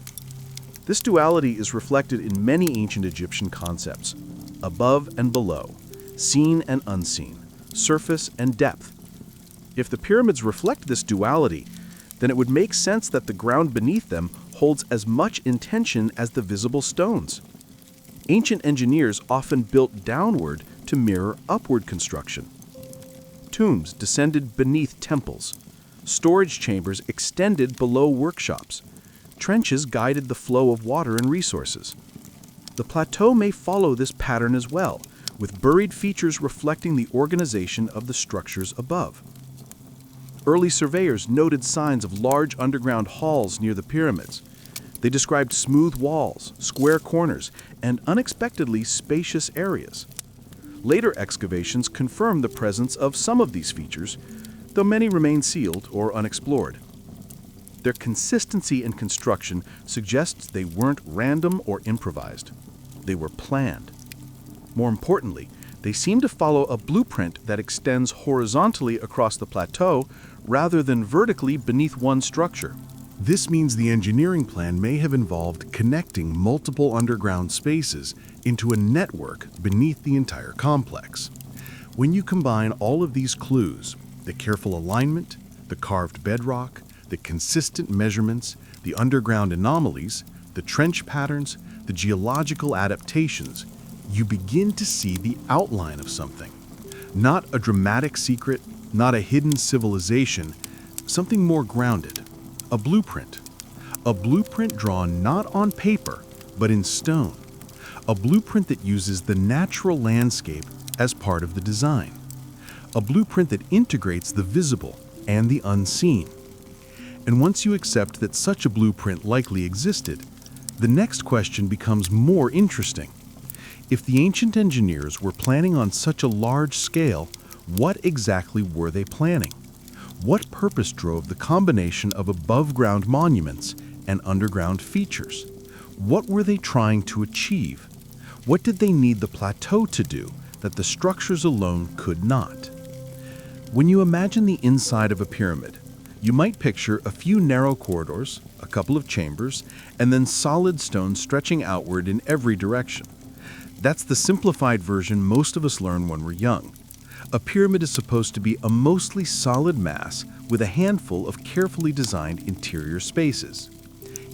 B: This duality is reflected in many ancient Egyptian concepts: above and below, seen and unseen, surface and depth. If the pyramids reflect this duality, then it would make sense that the ground beneath them holds as much intention as the visible stones. Ancient engineers often built downward to mirror upward construction. Tombs descended beneath temples. Storage chambers extended below workshops. Trenches guided the flow of water and resources. The plateau may follow this pattern as well, with buried features reflecting the organization of the structures above. Early surveyors noted signs of large underground halls near the pyramids. They described smooth walls, square corners, and unexpectedly spacious areas. Later excavations confirmed the presence of some of these features, though many remain sealed or unexplored. Their consistency in construction suggests they weren't random or improvised. They were planned. More importantly, they seem to follow a blueprint that extends horizontally across the plateau rather than vertically beneath one structure.
A: This means the engineering plan may have involved connecting multiple underground spaces into a network beneath the entire complex. When you combine all of these clues, the careful alignment, the carved bedrock, the consistent measurements, the underground anomalies, the trench patterns, the geological adaptations, you begin to see the outline of something. Not a dramatic secret, not a hidden civilization, something more grounded. A blueprint. A blueprint drawn not on paper, but in stone. A blueprint that uses the natural landscape as part of the design. A blueprint that integrates the visible and the unseen. And once you accept that such a blueprint likely existed, the next question becomes more interesting. If the ancient engineers were planning on such a large scale, what exactly were they planning? What purpose drove the combination of above-ground monuments and underground features? What were they trying to achieve? What did they need the plateau to do that the structures alone could not? When you imagine the inside of a pyramid, you might picture a few narrow corridors, a couple of chambers, and then solid stone stretching outward in every direction. That's the simplified version most of us learn when we're young. A pyramid is supposed to be a mostly solid mass with a handful of carefully designed interior spaces.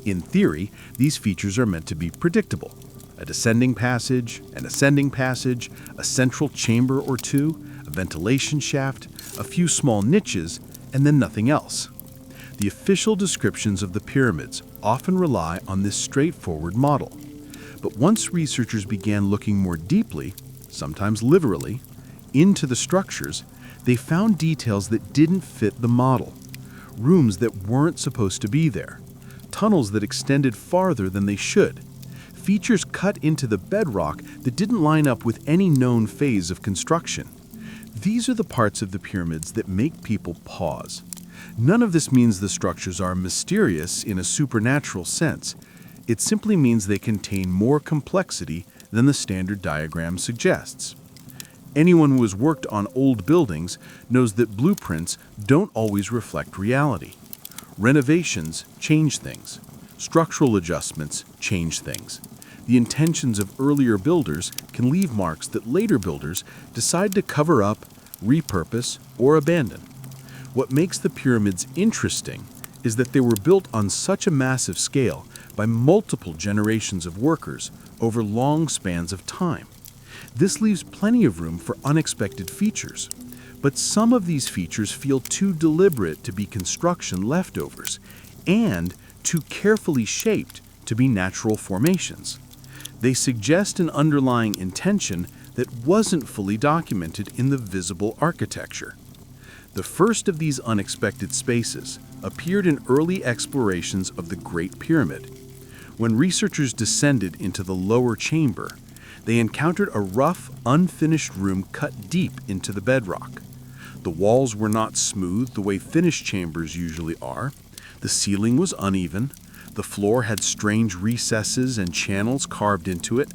A: In theory, these features are meant to be predictable. A descending passage, an ascending passage, a central chamber or two, a ventilation shaft, a few small niches, and then nothing else. The official descriptions of the pyramids often rely on this straightforward model. But once researchers began looking more deeply, sometimes literally, into the structures, they found details that didn't fit the model. Rooms that weren't supposed to be there. Tunnels that extended farther than they should. Features cut into the bedrock that didn't line up with any known phase of construction. These are the parts of the pyramids that make people pause. None of this means the structures are mysterious in a supernatural sense. It simply means they contain more complexity than the standard diagram suggests. Anyone who has worked on old buildings knows that blueprints don't always reflect reality. Renovations change things. Structural adjustments change things. The intentions of earlier builders can leave marks that later builders decide to cover up, repurpose, or abandon. What makes the pyramids interesting is that they were built on such a massive scale by multiple generations of workers over long spans of time. This leaves plenty of room for unexpected features, but some of these features feel too deliberate to be construction leftovers and too carefully shaped to be natural formations. They suggest an underlying intention that wasn't fully documented in the visible architecture. The first of these unexpected spaces appeared in early explorations of the Great Pyramid. When researchers descended into the lower chamber, they encountered a rough, unfinished room cut deep into the bedrock. The walls were not smooth the way finished chambers usually are. The ceiling was uneven. The floor had strange recesses and channels carved into it.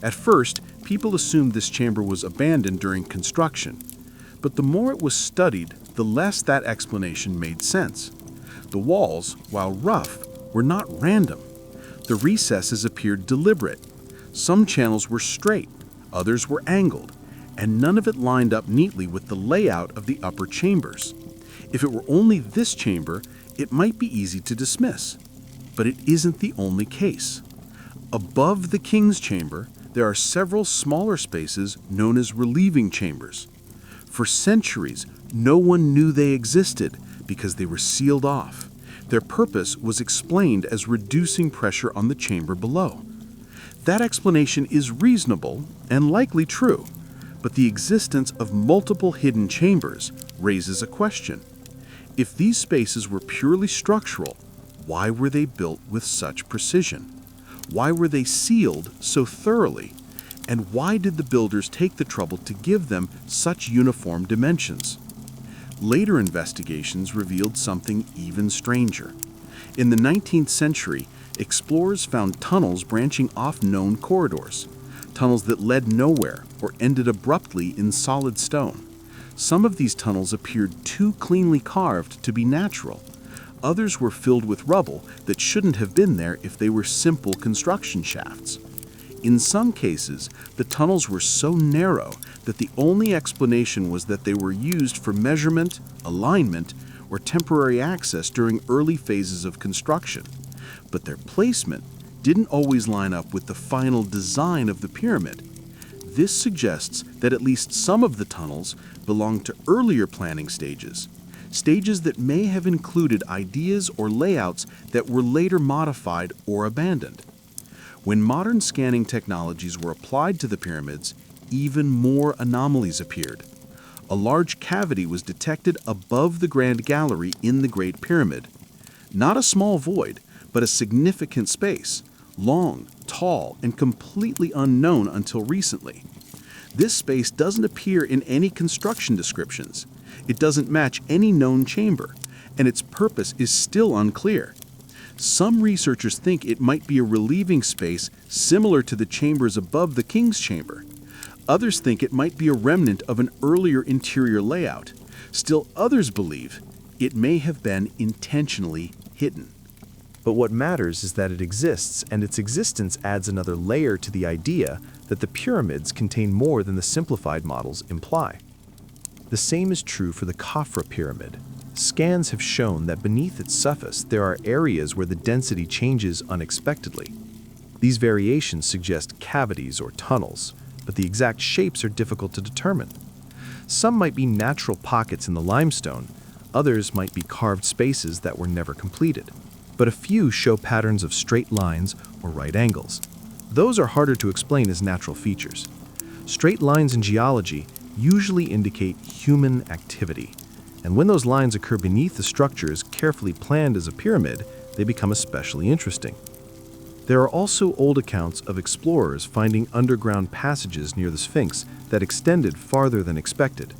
A: At first, people assumed this chamber was abandoned during construction, but the more it was studied, the less that explanation made sense. The walls, while rough, were not random. The recesses appeared deliberate. Some channels were straight, others were angled, and none of it lined up neatly with the layout of the upper chambers. If it were only this chamber, it might be easy to dismiss. But it isn't the only case. Above the king's chamber, there are several smaller spaces known as relieving chambers. For centuries, no one knew they existed because they were sealed off. Their purpose was explained as reducing pressure on the chamber below. That explanation is reasonable and likely true, but the existence of multiple hidden chambers raises a question. If these spaces were purely structural, why were they built with such precision? Why were they sealed so thoroughly? And why did the builders take the trouble to give them such uniform dimensions? Later investigations revealed something even stranger. In the 19th century, explorers found tunnels branching off known corridors, tunnels that led nowhere or ended abruptly in solid stone. Some of these tunnels appeared too cleanly carved to be natural. Others were filled with rubble that shouldn't have been there if they were simple construction shafts. In some cases, the tunnels were so narrow that the only explanation was that they were used for measurement, alignment, or temporary access during early phases of construction. But their placement didn't always line up with the final design of the pyramid. This suggests that at least some of the tunnels belonged to earlier planning stages that may have included ideas or layouts that were later modified or abandoned. When modern scanning technologies were applied to the pyramids, even more anomalies appeared. A large cavity was detected above the Grand Gallery in the Great Pyramid. Not a small void, but a significant space, long, tall, and completely unknown until recently. This space doesn't appear in any construction descriptions. It doesn't match any known chamber, and its purpose is still unclear. Some researchers think it might be a relieving space similar to the chambers above the king's chamber. Others think it might be a remnant of an earlier interior layout. Still others believe it may have been intentionally hidden.
B: But what matters is that it exists, and its existence adds another layer to the idea that the pyramids contain more than the simplified models imply. The same is true for the Khafra pyramid. Scans have shown that beneath its surface there are areas where the density changes unexpectedly. These variations suggest cavities or tunnels, but the exact shapes are difficult to determine. Some might be natural pockets in the limestone, others might be carved spaces that were never completed. But a few show patterns of straight lines or right angles. Those are harder to explain as natural features. Straight lines in geology usually indicate human activity, and when those lines occur beneath the structures carefully planned as a pyramid, they become especially interesting. There are also old accounts of explorers finding underground passages near the Sphinx that extended farther than expected.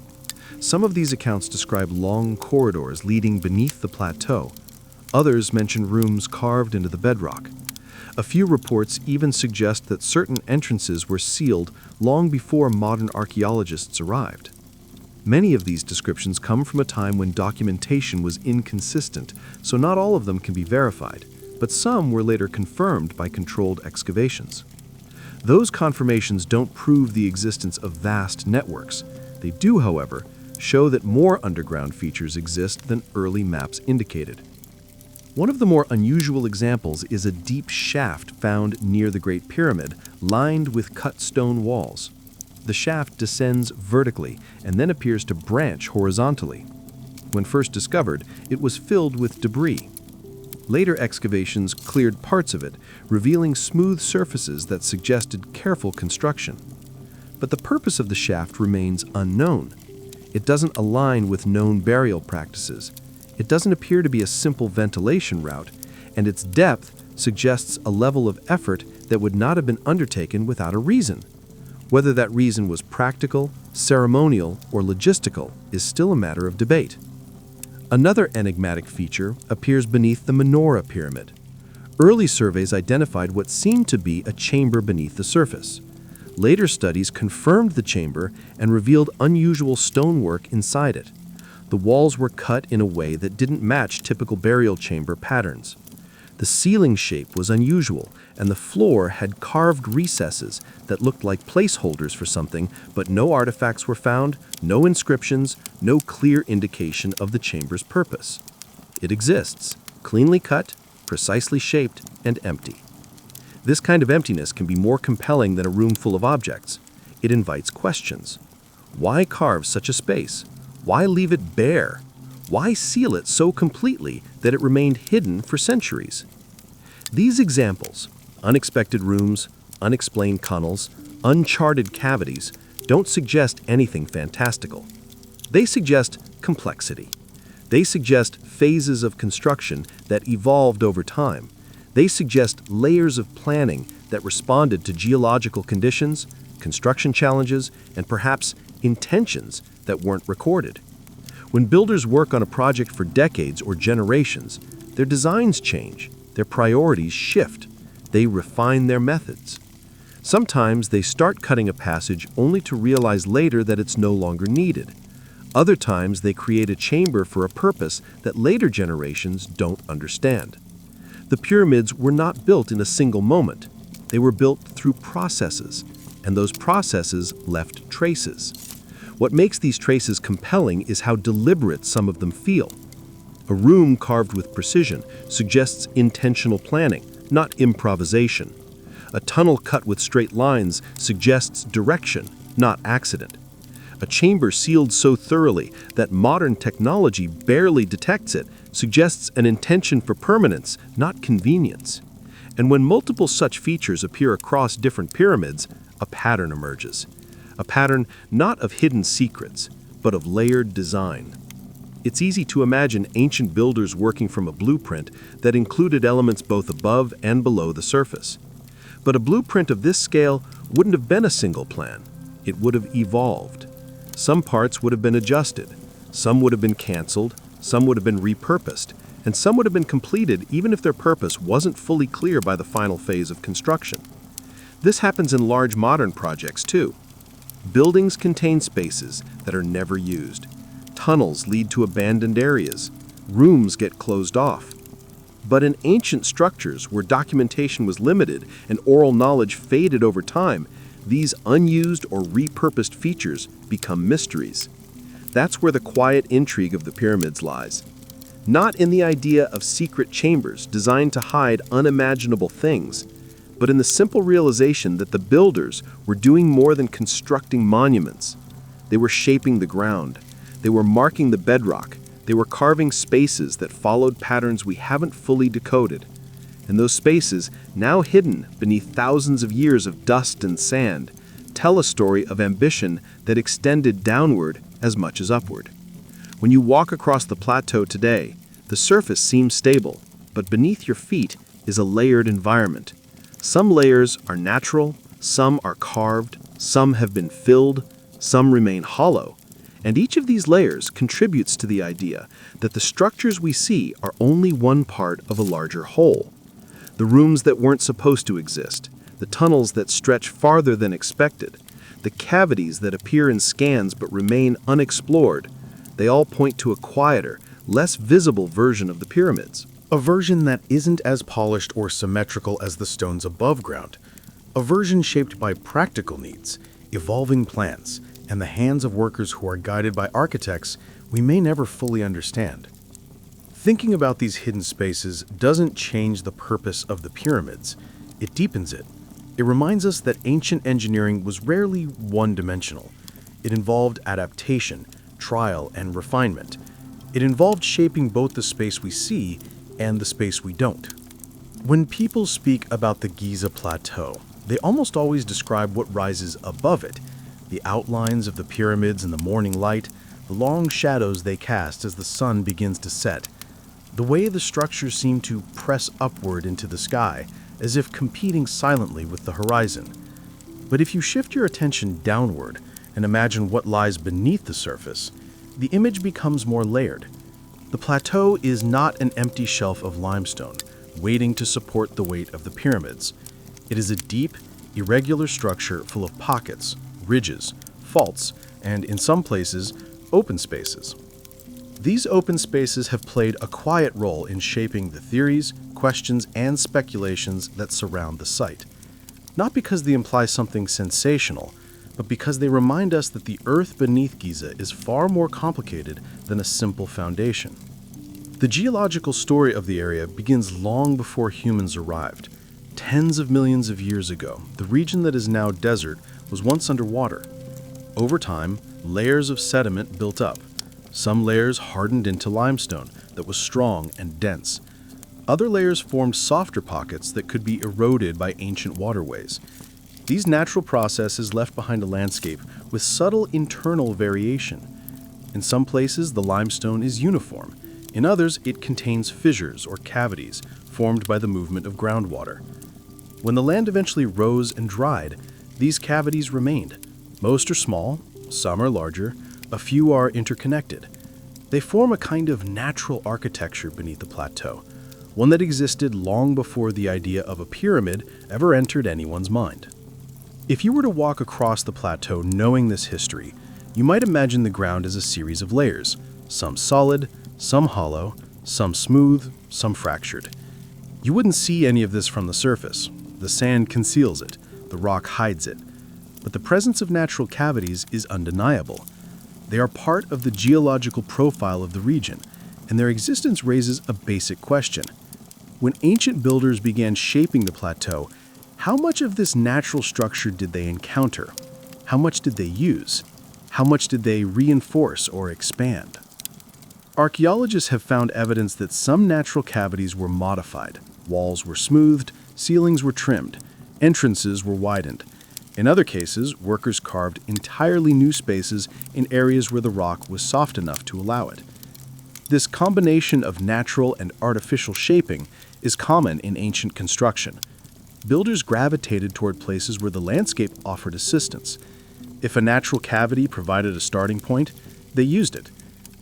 B: Some of these accounts describe long corridors leading beneath the plateau. Others mention rooms carved into the bedrock. A few reports even suggest that certain entrances were sealed long before modern archaeologists arrived. Many of these descriptions come from a time when documentation was inconsistent, so not all of them can be verified, but some were later confirmed by controlled excavations. Those confirmations don't prove the existence of vast networks. They do, however, show that more underground features exist than early maps indicated. One of the more unusual examples is a deep shaft found near the Great Pyramid, lined with cut stone walls. The shaft descends vertically and then appears to branch horizontally. When first discovered, it was filled with debris. Later excavations cleared parts of it, revealing smooth surfaces that suggested careful construction. But the purpose of the shaft remains unknown. It doesn't align with known burial practices. It doesn't appear to be a simple ventilation route, and its depth suggests a level of effort that would not have been undertaken without a reason. Whether that reason was practical, ceremonial, or logistical is still a matter of debate. Another enigmatic feature appears beneath the Menorah pyramid. Early surveys identified what seemed to be a chamber beneath the surface. Later studies confirmed the chamber and revealed unusual stonework inside it. The walls were cut in a way that didn't match typical burial chamber patterns. The ceiling shape was unusual, and the floor had carved recesses that looked like placeholders for something, but no artifacts were found, no inscriptions, no clear indication of the chamber's purpose. It exists, cleanly cut, precisely shaped, and empty. This kind of emptiness can be more compelling than a room full of objects. It invites questions. Why carve such a space? Why leave it bare? Why seal it so completely that it remained hidden for centuries? These examples, unexpected rooms, unexplained tunnels, uncharted cavities, don't suggest anything fantastical. They suggest complexity. They suggest phases of construction that evolved over time. They suggest layers of planning that responded to geological conditions, construction challenges, and perhaps intentions that weren't recorded. When builders work on a project for decades or generations, their designs change, their priorities shift, they refine their methods. Sometimes they start cutting a passage only to realize later that it's no longer needed. Other times they create a chamber for a purpose that later generations don't understand. The pyramids were not built in a single moment. They were built through processes, and those processes left traces. What makes these traces compelling is how deliberate some of them feel. A room carved with precision suggests intentional planning, not improvisation. A tunnel cut with straight lines suggests direction, not accident. A chamber sealed so thoroughly that modern technology barely detects it suggests an intention for permanence, not convenience. And when multiple such features appear across different pyramids, a pattern emerges. A pattern not of hidden secrets, but of layered design. It's easy to imagine ancient builders working from a blueprint that included elements both above and below the surface. But a blueprint of this scale wouldn't have been a single plan. It would have evolved. Some parts would have been adjusted, some would have been canceled, some would have been repurposed, and some would have been completed even if their purpose wasn't fully clear by the final phase of construction. This happens in large modern projects too. Buildings contain spaces that are never used. Tunnels lead to abandoned areas. Rooms get closed off. But in ancient structures where documentation was limited and oral knowledge faded over time, these unused or repurposed features become mysteries. That's where the quiet intrigue of the pyramids lies. Not in the idea of secret chambers designed to hide unimaginable things, but in the simple realization that the builders were doing more than constructing monuments. They were shaping the ground. They were marking the bedrock. They were carving spaces that followed patterns we haven't fully decoded. And those spaces, now hidden beneath thousands of years of dust and sand, tell a story of ambition that extended downward as much as upward. When you walk across the plateau today, the surface seems stable, but beneath your feet is a layered environment. Some layers are natural, some are carved, some have been filled, some remain hollow, And each of these layers contributes to the idea that the structures we see are only one part of a larger whole. The rooms that weren't supposed to exist, the tunnels that stretch farther than expected, the cavities that appear in scans but remain unexplored, they all point to a quieter, less visible version of the pyramids.
C: A version that isn't as polished or symmetrical as the stones above ground. A version shaped by practical needs, evolving plans, and the hands of workers who are guided by architects we may never fully understand. Thinking about these hidden spaces doesn't change the purpose of the pyramids, it deepens it. It reminds us that ancient engineering was rarely one-dimensional. It involved adaptation, trial, and refinement. It involved shaping both the space we see and the space we don't. When people speak about the Giza Plateau, they almost always describe what rises above it, the outlines of the pyramids in the morning light, the long shadows they cast as the sun begins to set, the way the structures seem to press upward into the sky, as if competing silently with the horizon. But if you shift your attention downward and imagine what lies beneath the surface, the image becomes more layered. The plateau is not an empty shelf of limestone, waiting to support the weight of the pyramids. It is a deep, irregular structure full of pockets, ridges, faults, and in some places, open spaces. These open spaces have played a quiet role in shaping the theories, questions, and speculations that surround the site. Not because they imply something sensational, but because they remind us that the earth beneath Giza is far more complicated than a simple foundation. The geological story of the area begins long before humans arrived. Tens of millions of years ago, the region that is now desert was once underwater. Over time, layers of sediment built up. Some layers hardened into limestone that was strong and dense. Other layers formed softer pockets that could be eroded by ancient waterways. These natural processes left behind a landscape with subtle internal variation. In some places, the limestone is uniform. In others, it contains fissures or cavities formed by the movement of groundwater. When the land eventually rose and dried, these cavities remained. Most are small, some are larger, a few are interconnected. They form a kind of natural architecture beneath the plateau, one that existed long before the idea of a pyramid ever entered anyone's mind. If you were to walk across the plateau knowing this history, you might imagine the ground as a series of layers, some solid, some hollow, some smooth, some fractured. You wouldn't see any of this from the surface. The sand conceals it, the rock hides it. But the presence of natural cavities is undeniable. They are part of the geological profile of the region, and their existence raises a basic question. When ancient builders began shaping the plateau, how much of this natural structure did they encounter? How much did they use? How much did they reinforce or expand? Archaeologists have found evidence that some natural cavities were modified. Walls were smoothed, ceilings were trimmed, entrances were widened. In other cases, workers carved entirely new spaces in areas where the rock was soft enough to allow it. This combination of natural and artificial shaping is common in ancient construction. Builders gravitated toward places where the landscape offered assistance. If a natural cavity provided a starting point, they used it.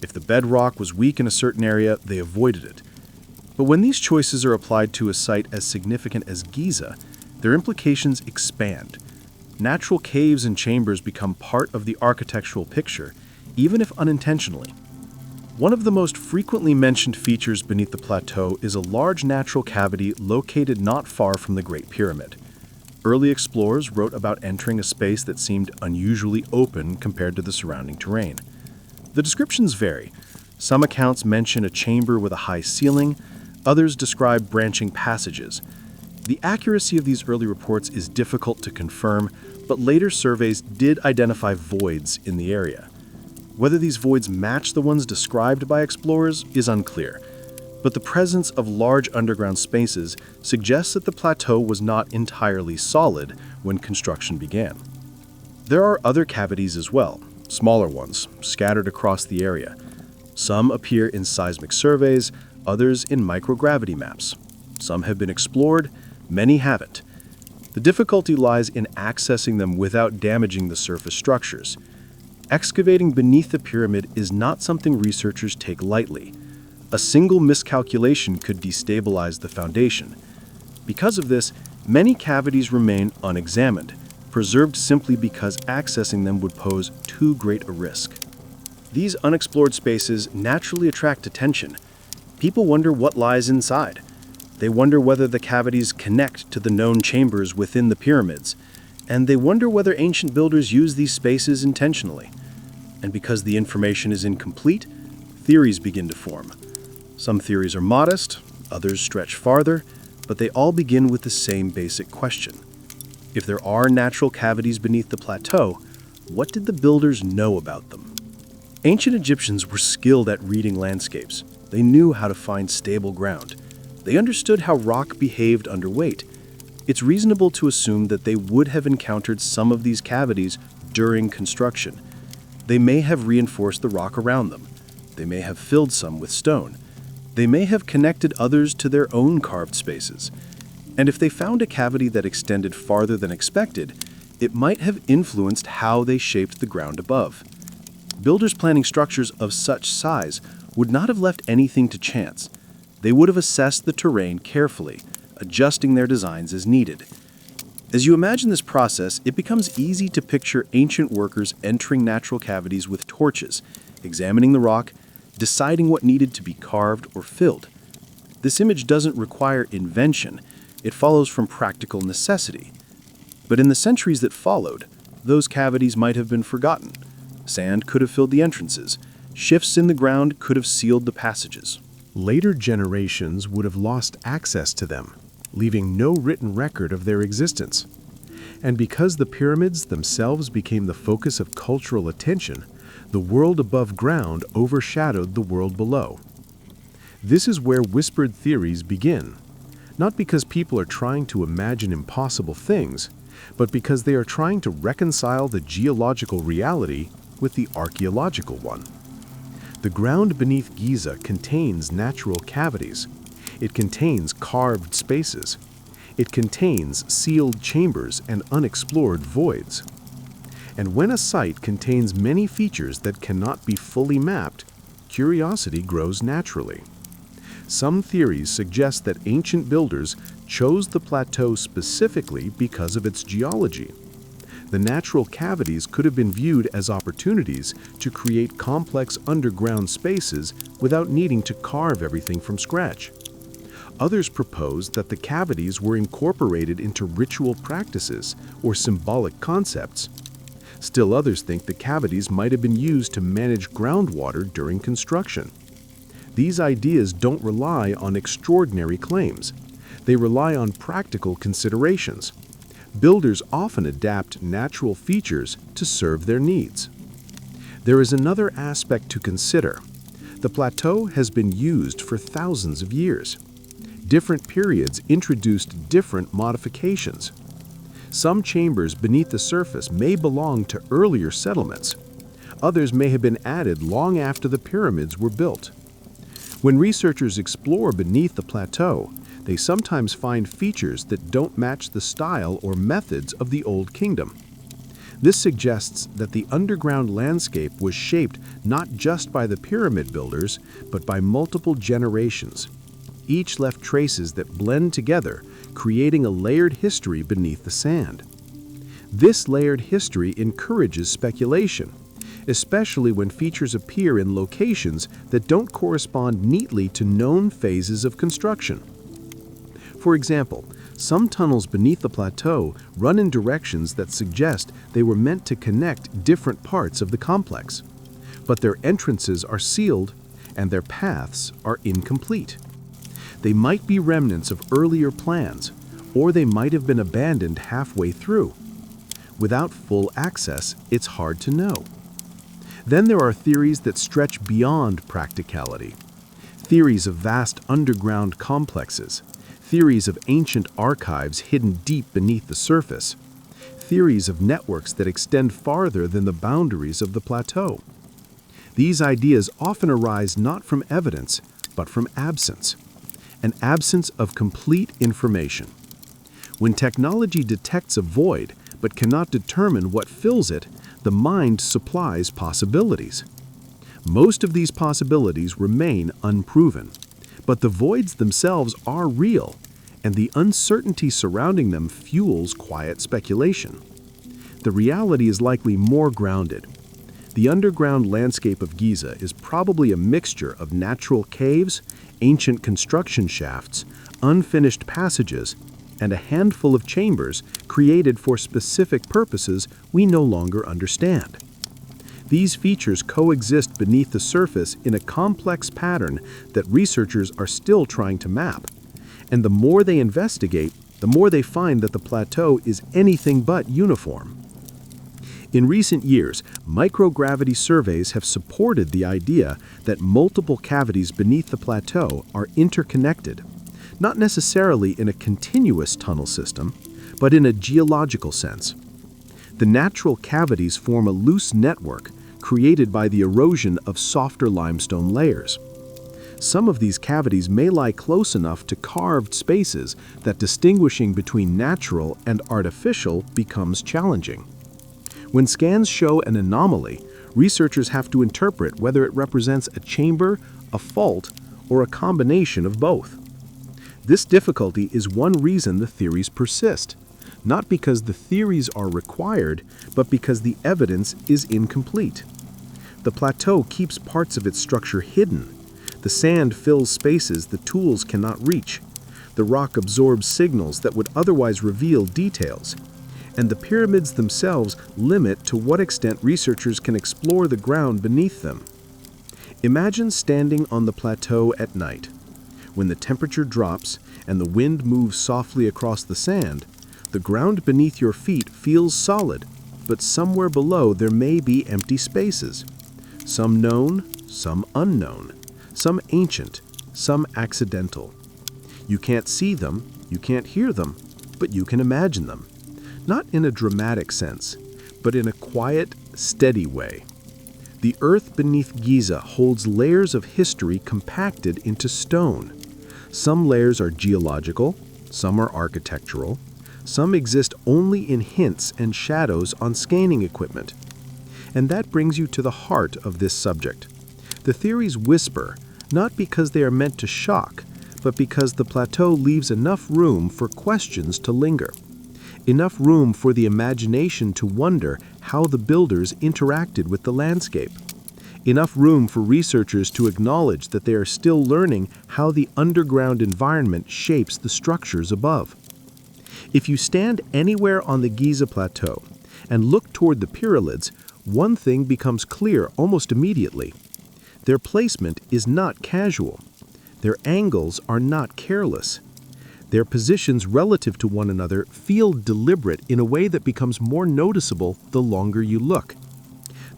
C: If the bedrock was weak in a certain area, they avoided it. But when these choices are applied to a site as significant as Giza, their implications expand. Natural caves and chambers become part of the architectural picture, even if unintentionally. One of the most frequently mentioned features beneath the plateau is a large natural cavity located not far from the Great Pyramid. Early explorers wrote about entering a space that seemed unusually open compared to the surrounding terrain. The descriptions vary. Some accounts mention a chamber with a high ceiling, others describe branching passages. The accuracy of these early reports is difficult to confirm, but later surveys did identify voids in the area. Whether these voids match the ones described by explorers is unclear, but the presence of large underground spaces suggests that the plateau was not entirely solid when construction began. There are other cavities as well, smaller ones, scattered across the area. Some appear in seismic surveys, others in microgravity maps. Some have been explored, many haven't. The difficulty lies in accessing them without damaging the surface structures. Excavating beneath the pyramid is not something researchers take lightly. A single miscalculation could destabilize the foundation. Because of this, many cavities remain unexamined, preserved simply because accessing them would pose too great a risk. These unexplored spaces naturally attract attention. People wonder what lies inside. They wonder whether the cavities connect to the known chambers within the pyramids, and they wonder whether ancient builders use these spaces intentionally. And because the information is incomplete, theories begin to form. Some theories are modest, others stretch farther, but they all begin with the same basic question. If there are natural cavities beneath the plateau, what did the builders know about them? Ancient Egyptians were skilled at reading landscapes. They knew how to find stable ground. They understood how rock behaved under weight. It's reasonable to assume that they would have encountered some of these cavities during construction. They may have reinforced the rock around them. They may have filled some with stone. They may have connected others to their own carved spaces. And if they found a cavity that extended farther than expected, it might have influenced how they shaped the ground above. Builders planning structures of such size would not have left anything to chance. They would have assessed the terrain carefully, adjusting their designs as needed. As you imagine this process, it becomes easy to picture ancient workers entering natural cavities with torches, examining the rock, deciding what needed to be carved or filled. This image doesn't require invention. It follows from practical necessity. But in the centuries that followed, those cavities might have been forgotten. Sand could have filled the entrances. Shifts in the ground could have sealed the passages.
B: Later generations would have lost access to them, leaving no written record of their existence. And because the pyramids themselves became the focus of cultural attention, the world above ground overshadowed the world below. This is where whispered theories begin, not because people are trying to imagine impossible things, but because they are trying to reconcile the geological reality with the archaeological one. The ground beneath Giza contains natural cavities. It contains carved spaces. It contains sealed chambers and unexplored voids. And when a site contains many features that cannot be fully mapped, curiosity grows naturally. Some theories suggest that ancient builders chose the plateau specifically because of its geology. The natural cavities could have been viewed as opportunities to create complex underground spaces without needing to carve everything from scratch. Others propose that the cavities were incorporated into ritual practices or symbolic concepts. Still others think the cavities might have been used to manage groundwater during construction. These ideas don't rely on extraordinary claims. They rely on practical considerations. Builders often adapt natural features to serve their needs. There is another aspect to consider. The plateau has been used for thousands of years. Different periods introduced different modifications. Some chambers beneath the surface may belong to earlier settlements. Others may have been added long after the pyramids were built. When researchers explore beneath the plateau, they sometimes find features that don't match the style or methods of the Old Kingdom. This suggests that the underground landscape was shaped not just by the pyramid builders, but by multiple generations. Each left traces that blend together, creating a layered history beneath the sand. This layered history encourages speculation, especially when features appear in locations that don't correspond neatly to known phases of construction. For example, some tunnels beneath the plateau run in directions that suggest they were meant to connect different parts of the complex, but their entrances are sealed and their paths are incomplete. They might be remnants of earlier plans, or they might have been abandoned halfway through. Without full access, it's hard to know. Then there are theories that stretch beyond practicality. Theories of vast underground complexes, theories of ancient archives hidden deep beneath the surface, theories of networks that extend farther than the boundaries of the plateau. These ideas often arise not from evidence, but from absence, an absence of complete information. When technology detects a void but cannot determine what fills it,
A: the mind supplies possibilities. Most of these possibilities remain unproven, but the voids themselves are real, and the uncertainty surrounding them fuels quiet speculation. The reality is likely more grounded. The underground landscape of Giza is probably a mixture of natural caves, ancient construction shafts, unfinished passages, and a handful of chambers created for specific purposes we no longer understand. These features coexist beneath the surface in a complex pattern that researchers are still trying to map. And the more they investigate, the more they find that the plateau is anything but uniform. In recent years, microgravity surveys have supported the idea that multiple cavities beneath the plateau are interconnected, not necessarily in a continuous tunnel system, but in a geological sense. The natural cavities form a loose network created by the erosion of softer limestone layers. Some of these cavities may lie close enough to carved spaces that distinguishing between natural and artificial becomes challenging. When scans show an anomaly, researchers have to interpret whether it represents a chamber, a fault, or a combination of both. This difficulty is one reason the theories persist, not because the theories are required, but because the evidence is incomplete. The plateau keeps parts of its structure hidden. The sand fills spaces the tools cannot reach. The rock absorbs signals that would otherwise reveal details. And the pyramids themselves limit to what extent researchers can explore the ground beneath them. Imagine standing on the plateau at night. When the temperature drops and the wind moves softly across the sand, the ground beneath your feet feels solid, but somewhere below there may be empty spaces. Some known, some unknown, some ancient, some accidental. You can't see them, you can't hear them, but you can imagine them. Not in a dramatic sense, but in a quiet, steady way. The earth beneath Giza holds layers of history compacted into stone. Some layers are geological, some are architectural, some exist only in hints and shadows on scanning equipment. And that brings you to the heart of this subject. The theories whisper, not because they are meant to shock, but because the plateau leaves enough room for questions to linger. Enough room for the imagination to wonder how the builders interacted with the landscape. Enough room for researchers to acknowledge that they are still learning how the underground environment shapes the structures above. If you stand anywhere on the Giza Plateau and look toward the pyramids, one thing becomes clear almost immediately. Their placement is not casual. Their angles are not careless. Their positions relative to one another feel deliberate in a way that becomes more noticeable the longer you look.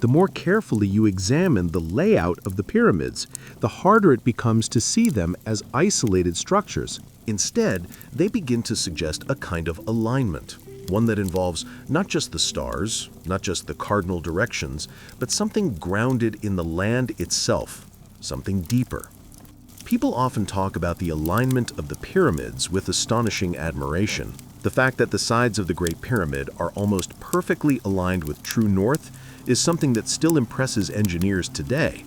A: The more carefully you examine the layout of the pyramids, the harder it becomes to see them as isolated structures.
C: Instead, they begin to suggest a kind of alignment, one that involves not just the stars, not just the cardinal directions, but something grounded in the land itself, something deeper. People often talk about the alignment of the pyramids with astonishing admiration. The fact that the sides of the Great Pyramid are almost perfectly aligned with true north is something that still impresses engineers today.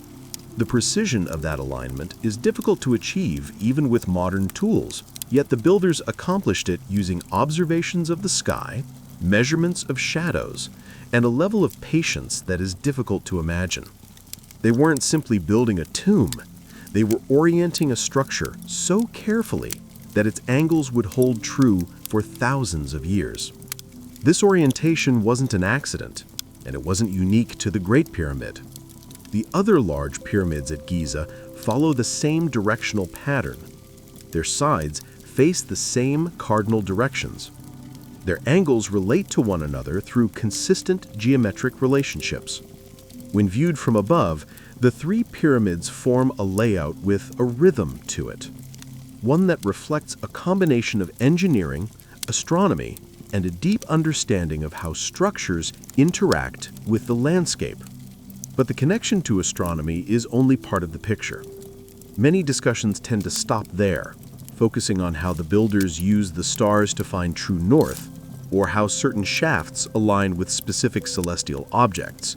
C: The precision of that alignment is difficult to achieve even with modern tools, yet the builders accomplished it using observations of the sky, measurements of shadows, and a level of patience that is difficult to imagine. They weren't simply building a tomb. They were orienting a structure so carefully that its angles would hold true for thousands of years. This orientation wasn't an accident, and it wasn't unique to the Great Pyramid. The other large pyramids at Giza follow the same directional pattern. Their sides face the same cardinal directions. Their angles relate to one another through consistent geometric relationships. When viewed from above, the three pyramids form a layout with a rhythm to it, one that reflects a combination of engineering, astronomy, and a deep understanding of how structures interact with the landscape. But the connection to astronomy is only part of the picture. Many discussions tend to stop there, focusing on how the builders used the stars to find true north, or how certain shafts aligned with specific celestial objects.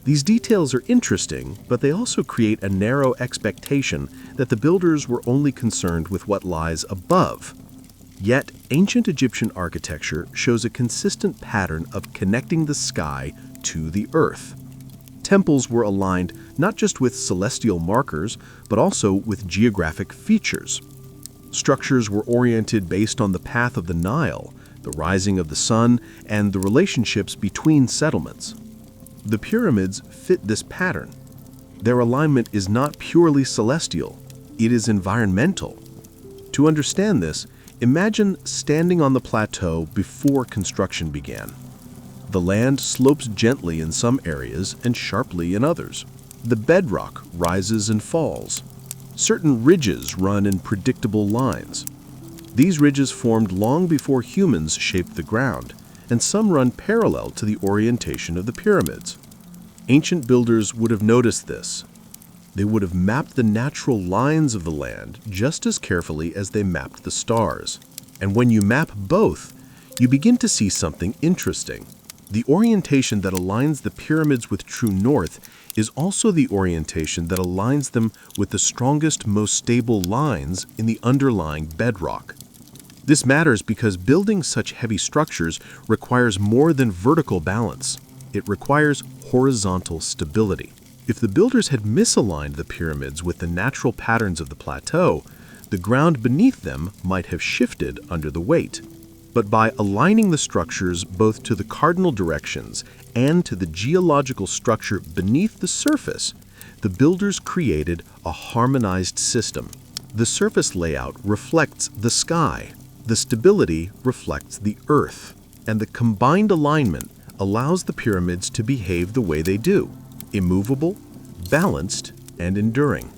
C: These details are interesting, but they also create a narrow expectation that the builders were only concerned with what lies above. Yet, ancient Egyptian architecture shows a consistent pattern of connecting the sky to the earth. Temples were aligned not just with celestial markers, but also with geographic features. Structures were oriented based on the path of the Nile, the rising of the sun, and the relationships between settlements. The pyramids fit this pattern. Their alignment is not purely celestial, it is environmental. To understand this, imagine standing on the plateau before construction began. The land slopes gently in some areas and sharply in others. The bedrock rises and falls. Certain ridges run in predictable lines. These ridges formed long before humans shaped the ground, and some run parallel to the orientation of the pyramids. Ancient builders would have noticed this. They would have mapped the natural lines of the land just as carefully as they mapped the stars. And when you map both, you begin to see something interesting. The orientation that aligns the pyramids with true north is also the orientation that aligns them with the strongest, most stable lines in the underlying bedrock. This matters because building such heavy structures requires more than vertical balance. It requires horizontal stability. If the builders had misaligned the pyramids with the natural patterns of the plateau, the ground beneath them might have shifted under the weight. But by aligning the structures both to the cardinal directions and to the geological structure beneath the surface, the builders created a harmonized system. The surface layout reflects the sky, the stability reflects the earth, and the combined alignment allows the pyramids to behave the way they do: immovable, balanced, and enduring.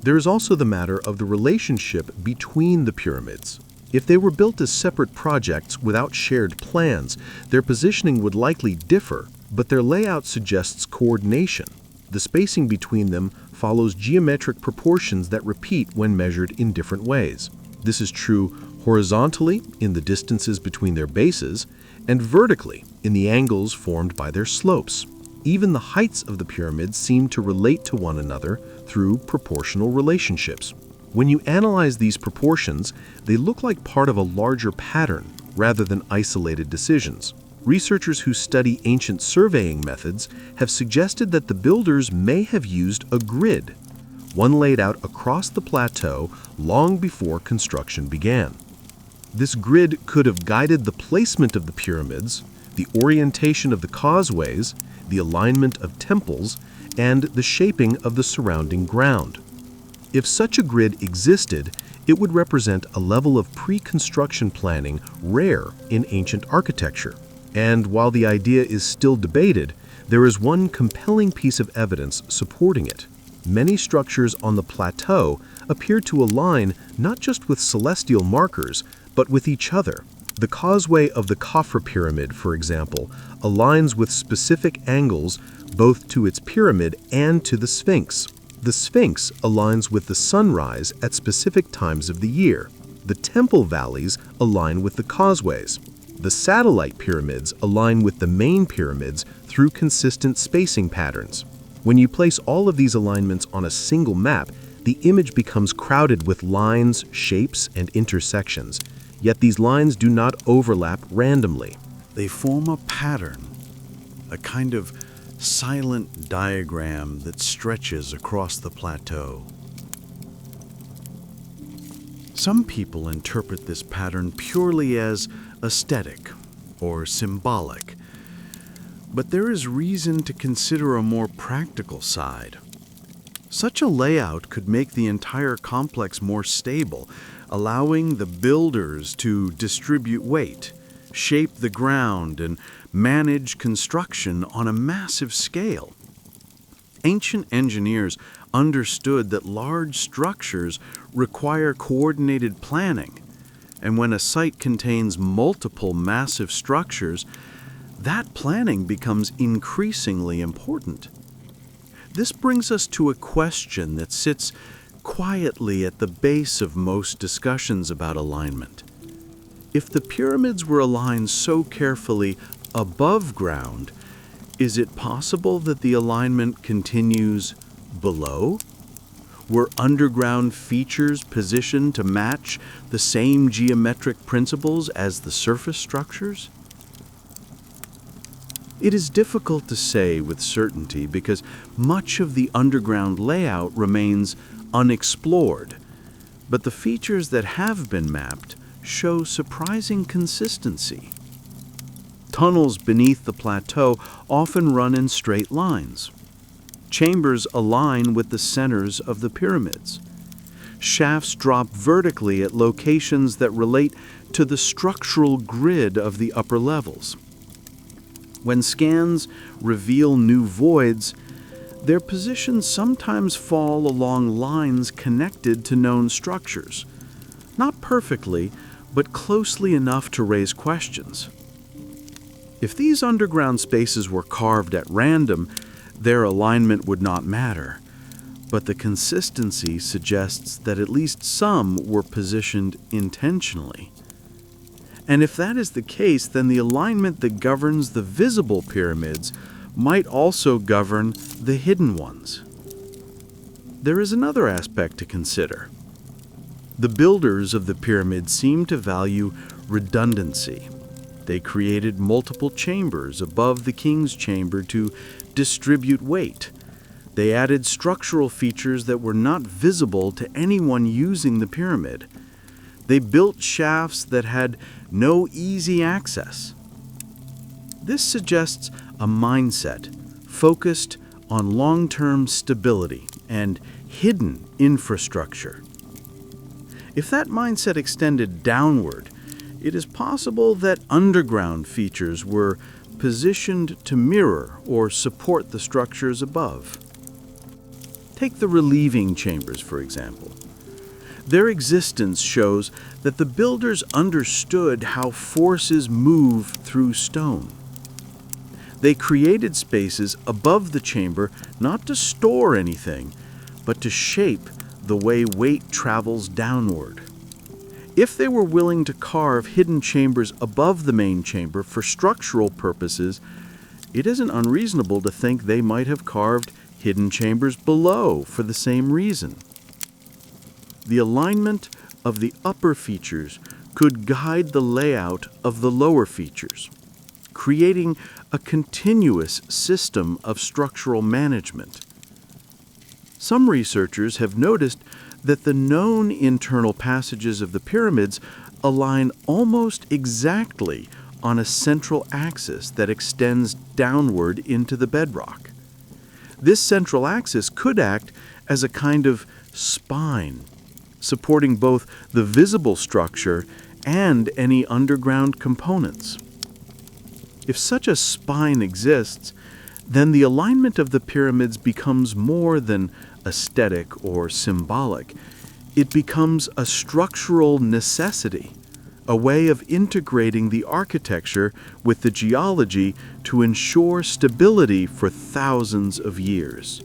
C: There is also the matter of the relationship between the pyramids. If they were built as separate projects without shared plans, their positioning would likely differ, but their layout suggests coordination. The spacing between them follows geometric proportions that repeat when measured in different ways. This is true horizontally in the distances between their bases, and vertically in the angles formed by their slopes. Even the heights of the pyramids seem to relate to one another through proportional relationships. When you analyze these proportions, they look like part of a larger pattern rather than isolated decisions. Researchers who study ancient surveying methods have suggested that the builders may have used a grid, one laid out across the plateau long before construction began. This grid could have guided the placement of the pyramids, the orientation of the causeways, the alignment of temples, and the shaping of the surrounding ground. If such a grid existed, it would represent a level of pre-construction planning rare in ancient architecture. And while the idea is still debated, there is one compelling piece of evidence supporting it. Many structures on the plateau appear to align not just with celestial markers, but with each other. The causeway of the Khafra pyramid, for example, aligns with specific angles both to its pyramid and to the Sphinx. The Sphinx aligns with the sunrise at specific times of the year. The temple valleys align with the causeways. The satellite pyramids align with the main pyramids through consistent spacing patterns. When you place all of these alignments on a single map, the image becomes crowded with lines, shapes, and intersections. Yet these lines do not overlap randomly.
A: They form a pattern, a kind of silent diagram that stretches across the plateau. Some people interpret this pattern purely as aesthetic or symbolic, but there is reason to consider a more practical side. Such a layout could make the entire complex more stable, allowing the builders to distribute weight, shape the ground, and manage construction on a massive scale. Ancient engineers understood that large structures require coordinated planning, and when a site contains multiple massive structures, that planning becomes increasingly important. This brings us to a question that sits quietly at the base of most discussions about alignment. If the pyramids were aligned so carefully above ground, is it possible that the alignment continues below? Were underground features positioned to match the same geometric principles as the surface structures? It is difficult to say with certainty because much of the underground layout remains unexplored, but the features that have been mapped show surprising consistency. Tunnels beneath the plateau often run in straight lines. Chambers align with the centers of the pyramids. Shafts drop vertically at locations that relate to the structural grid of the upper levels. When scans reveal new voids, their positions sometimes fall along lines connected to known structures. Not perfectly, but closely enough to raise questions. If these underground spaces were carved at random, their alignment would not matter. But the consistency suggests that at least some were positioned intentionally. And if that is the case, then the alignment that governs the visible pyramids might also govern the hidden ones. There is another aspect to consider. The builders of the pyramids seem to value redundancy. They created multiple chambers above the king's chamber to distribute weight. They added structural features that were not visible to anyone using the pyramid. They built shafts that had no easy access. This suggests a mindset focused on long-term stability and hidden infrastructure. If that mindset extended downward, it is possible that underground features were positioned to mirror or support the structures above. Take the relieving chambers, for example. Their existence shows that the builders understood how forces move through stone. They created spaces above the chamber not to store anything, but to shape the way weight travels downward. If they were willing to carve hidden chambers above the main chamber for structural purposes, it isn't unreasonable to think they might have carved hidden chambers below for the same reason. The alignment of the upper features could guide the layout of the lower features, creating a continuous system of structural management. Some researchers have noticed that the known internal passages of the pyramids align almost exactly on a central axis that extends downward into the bedrock. This central axis could act as a kind of spine, supporting both the visible structure and any underground components. If such a spine exists, then the alignment of the pyramids becomes more than aesthetic or symbolic. It becomes a structural necessity, a way of integrating the architecture with the geology to ensure stability for thousands of years.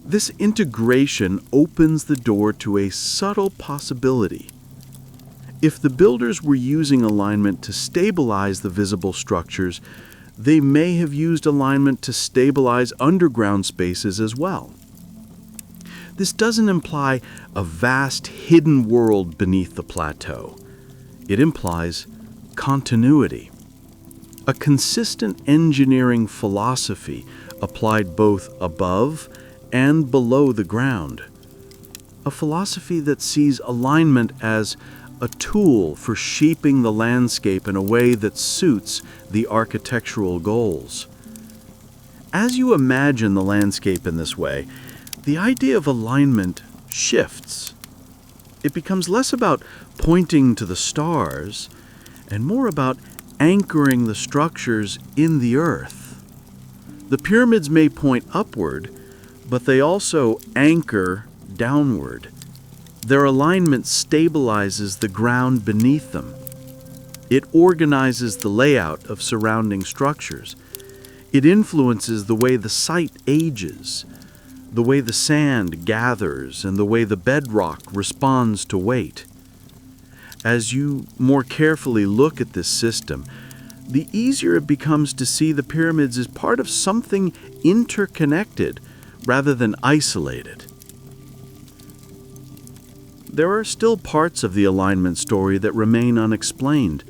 A: This integration opens the door to a subtle possibility. If the builders were using alignment to stabilize the visible structures, they may have used alignment to stabilize underground spaces as well. This doesn't imply a vast hidden world beneath the plateau. It implies continuity, a consistent engineering philosophy applied both above and below the ground, a philosophy that sees alignment as a tool for shaping the landscape in a way that suits the architectural goals. As you imagine the landscape in this way, the idea of alignment shifts. It becomes less about pointing to the stars and more about anchoring the structures in the earth. The pyramids may point upward, but they also anchor downward. Their alignment stabilizes the ground beneath them. It organizes the layout of surrounding structures. It influences the way the site ages, the way the sand gathers, and the way the bedrock responds to weight. As you more carefully look at this system, the easier it becomes to see the pyramids as part of something interconnected rather than isolated. There are still parts of the alignment story that remain unexplained.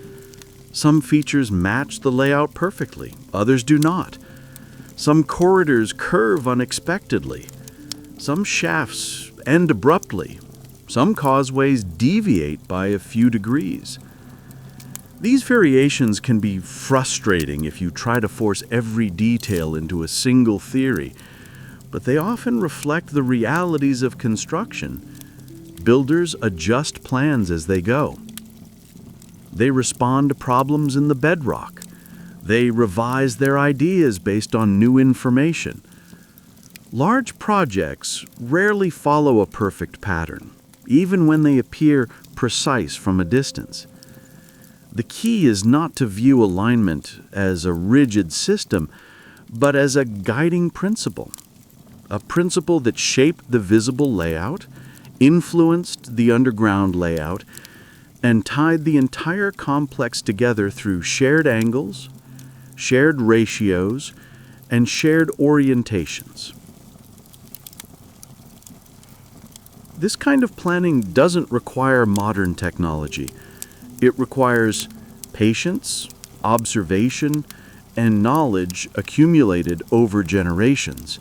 A: Some features match the layout perfectly, others do not. Some corridors curve unexpectedly. Some shafts end abruptly. Some causeways deviate by a few degrees. These variations can be frustrating if you try to force every detail into a single theory, but they often reflect the realities of construction. Builders adjust plans as they go. They respond to problems in the bedrock. They revise their ideas based on new information. Large projects rarely follow a perfect pattern, even when they appear precise from a distance. The key is not to view alignment as a rigid system, but as a guiding principle. A principle that shaped the visible layout, influenced the underground layout, and tied the entire complex together through shared angles, shared ratios, and shared orientations. This kind of planning doesn't require modern technology. It requires patience, observation, and knowledge accumulated over generations.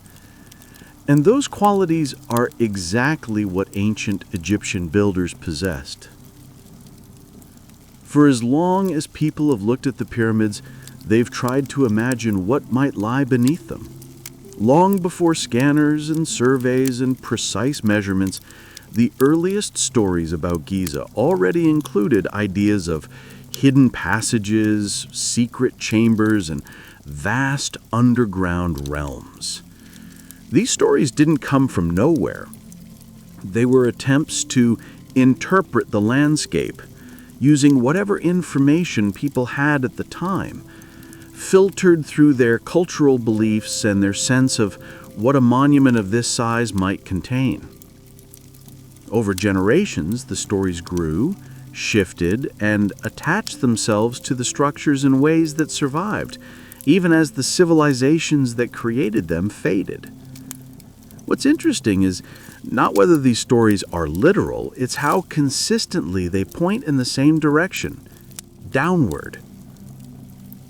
A: And those qualities are exactly what ancient Egyptian builders possessed. For as long as people have looked at the pyramids, they've tried to imagine what might lie beneath them. Long before scanners and surveys and precise measurements, the earliest stories about Giza already included ideas of hidden passages, secret chambers, and vast underground realms. These stories didn't come from nowhere. They were attempts to interpret the landscape using whatever information people had at the time, filtered through their cultural beliefs and their sense of what a monument of this size might contain. Over generations, the stories grew, shifted, and attached themselves to the structures in ways that survived, even as the civilizations that created them faded. What's interesting is not whether these stories are literal, it's how consistently they point in the same direction, downward.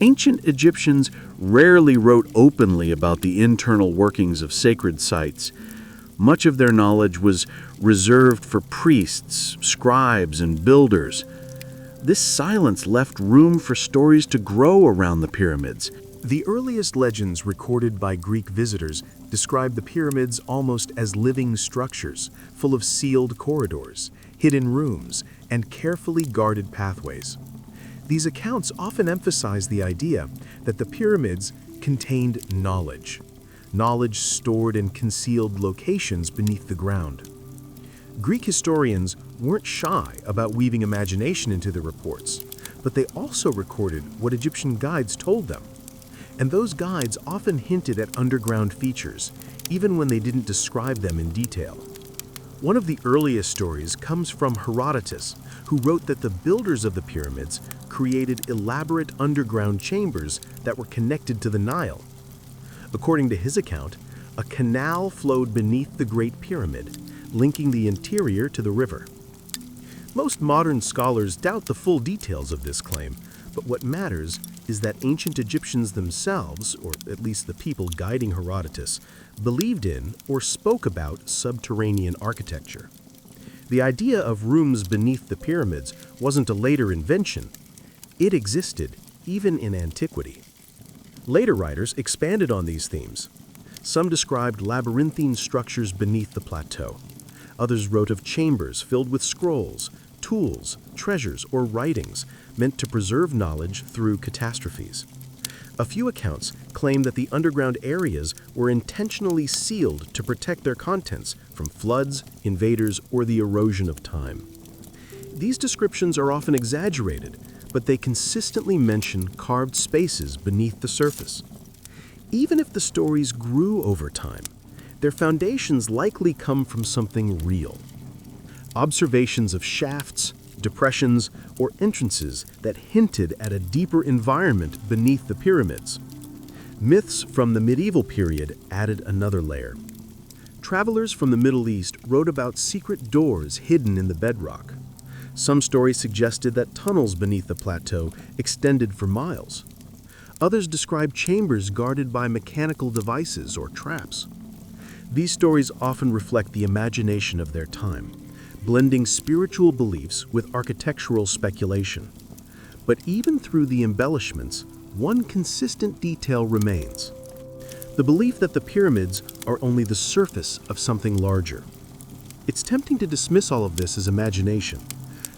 A: Ancient Egyptians rarely wrote openly about the internal workings of sacred sites. Much of their knowledge was reserved for priests, scribes, and builders. This silence left room for stories to grow around the pyramids.
B: The earliest legends recorded by Greek visitors describe the pyramids almost as living structures, full of sealed corridors, hidden rooms, and carefully guarded pathways. These accounts often emphasize the idea that the pyramids contained knowledge stored in concealed locations beneath the ground. Greek historians weren't shy about weaving imagination into their reports, but they also recorded what Egyptian guides told them. And those guides often hinted at underground features, even when they didn't describe them in detail. One of the earliest stories comes from Herodotus, who wrote that the builders of the pyramids created elaborate underground chambers that were connected to the Nile. According to his account, a canal flowed beneath the Great Pyramid, linking the interior to the river. Most modern scholars doubt the full details of this claim, but what matters is that ancient Egyptians themselves, or at least the people guiding Herodotus, believed in or spoke about subterranean architecture. The idea of rooms beneath the pyramids wasn't a later invention. It existed even in antiquity. Later writers expanded on these themes. Some described labyrinthine structures beneath the plateau. Others wrote of chambers filled with scrolls, tools, treasures, or writings meant to preserve knowledge through catastrophes. A few accounts claim that the underground areas were intentionally sealed to protect their contents from floods, invaders, or the erosion of time. These descriptions are often exaggerated, but they consistently mention carved spaces beneath the surface. Even if the stories grew over time, their foundations likely come from something real. Observations of shafts,
C: depressions, or entrances that hinted at a deeper environment beneath the pyramids. Myths from the medieval period added another layer. Travelers from the Middle East wrote about secret doors hidden in the bedrock. Some stories suggested that tunnels beneath the plateau extended for miles. Others described chambers guarded by mechanical devices or traps. These stories often reflect the imagination of their time, blending spiritual beliefs with architectural speculation. But even through the embellishments, one consistent detail remains: the belief that the pyramids are only the surface of something larger. It's tempting to dismiss all of this as imagination,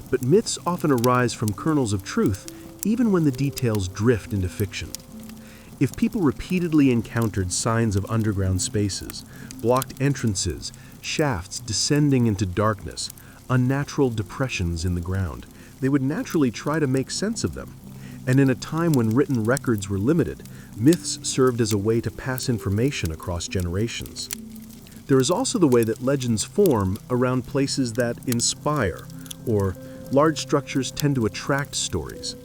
C: but myths often arise from kernels of truth even when the details drift into fiction. If people repeatedly encountered signs of underground spaces, blocked entrances, shafts descending into darkness, unnatural depressions in the ground, they would naturally try to make sense of them. And in a time when written records were limited, myths served as a way to pass information across generations. There is also the way that legends form around places that inspire, or large structures tend to attract stories.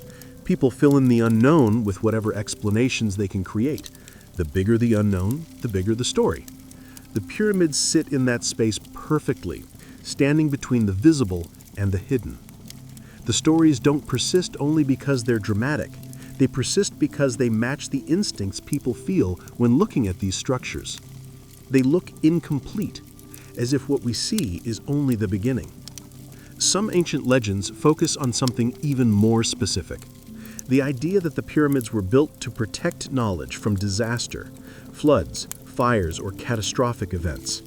C: People fill in the unknown with whatever explanations they can create. The bigger the unknown, the bigger the story. The pyramids sit in that space perfectly, standing between the visible and the hidden. The stories don't persist only because they're dramatic. They persist because they match the instincts people feel when looking at these structures. They look incomplete, as if what we see is only the beginning. Some ancient legends focus on something even more specific: the idea that the pyramids were built to protect knowledge from disaster, floods, fires, or catastrophic events.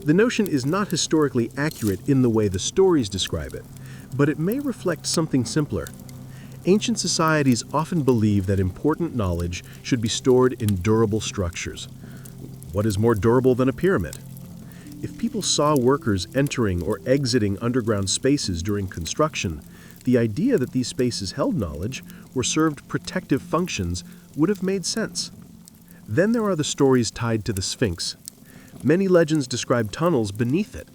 C: The notion is not historically accurate in the way the stories describe it, but it may reflect something simpler. Ancient societies often believe that important knowledge should be stored in durable structures. What is more durable than a pyramid? If people saw workers entering or exiting underground spaces during construction, the idea that these spaces held knowledge or served protective functions would have made sense. Then there are the stories tied to the Sphinx. Many legends describe tunnels beneath it.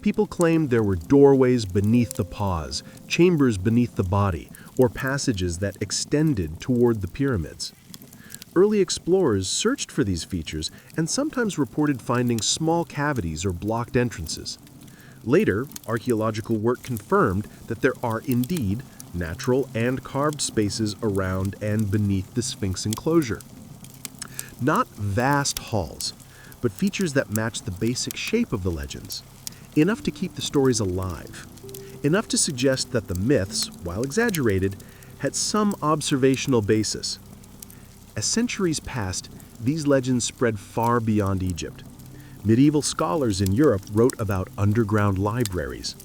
C: People claimed there were doorways beneath the paws, chambers beneath the body, or passages that extended toward the pyramids. Early explorers searched for these features and sometimes reported finding small cavities or blocked entrances. Later, archaeological work confirmed that there are indeed natural and carved spaces around and beneath the Sphinx enclosure. Not vast halls, but features that match the basic shape of the legends. Enough to keep the stories alive. Enough to suggest that the myths, while exaggerated, had some observational basis. As centuries passed, these legends spread far beyond Egypt. Medieval scholars in Europe wrote about underground libraries.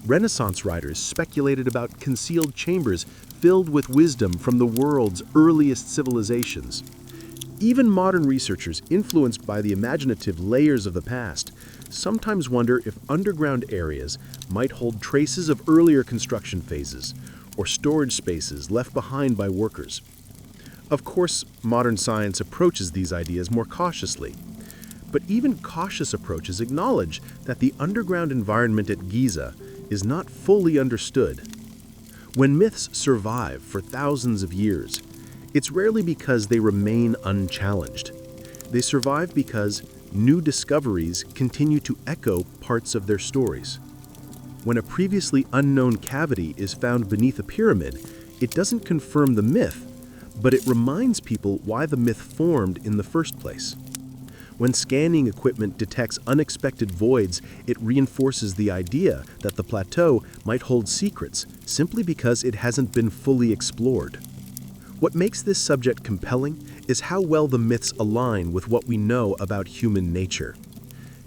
C: Renaissance writers speculated about concealed chambers filled with wisdom from the world's earliest civilizations. Even modern researchers, influenced by the imaginative layers of the past, sometimes wonder if underground areas might hold traces of earlier construction phases or storage spaces left behind by workers. Of course, modern science approaches these ideas more cautiously. But even cautious approaches acknowledge that the underground environment at Giza is not fully understood. When myths survive for thousands of years, it's rarely because they remain unchallenged. They survive because new discoveries continue to echo parts of their stories. When a previously unknown cavity is found beneath a pyramid, it doesn't confirm the myth, but it reminds people why the myth formed in the first place. When scanning equipment detects unexpected voids, it reinforces the idea that the plateau might hold secrets simply because it hasn't been fully explored. What makes this subject compelling is how well the myths align with what we know about human nature.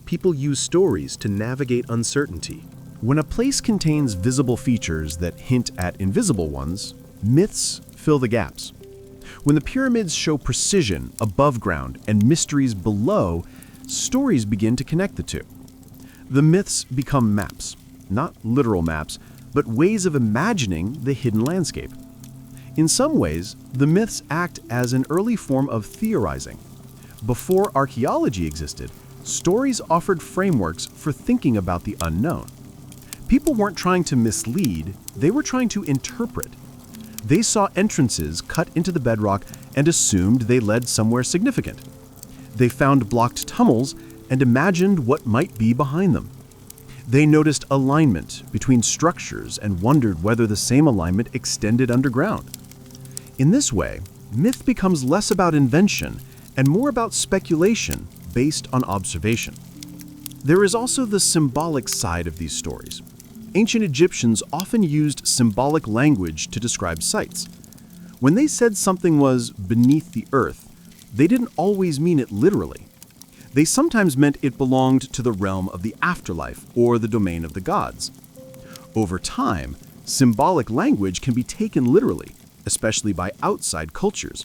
C: People use stories to navigate uncertainty.
B: When a place contains visible features that hint at invisible ones, myths fill the gaps. When the pyramids show precision above ground and mysteries below, stories begin to connect the two. The myths become maps, not literal maps, but ways of imagining the hidden landscape. In some ways, the myths act as an early form of theorizing. Before archaeology existed, stories offered frameworks for thinking about the unknown.
D: People weren't trying to mislead, they were trying to interpret. They saw entrances cut into the bedrock and assumed they led somewhere significant. They found blocked tunnels and imagined what might be behind them. They noticed alignment between structures and wondered whether the same alignment extended underground. In this way, myth becomes less about invention and more about speculation based on observation. There is also the symbolic side of these stories. Ancient Egyptians often used symbolic language to describe sites. When they said something was beneath the earth, they didn't always mean it literally. They sometimes meant it belonged to the realm of the afterlife or the domain of the gods. Over time, symbolic language can be taken literally, especially by outside cultures.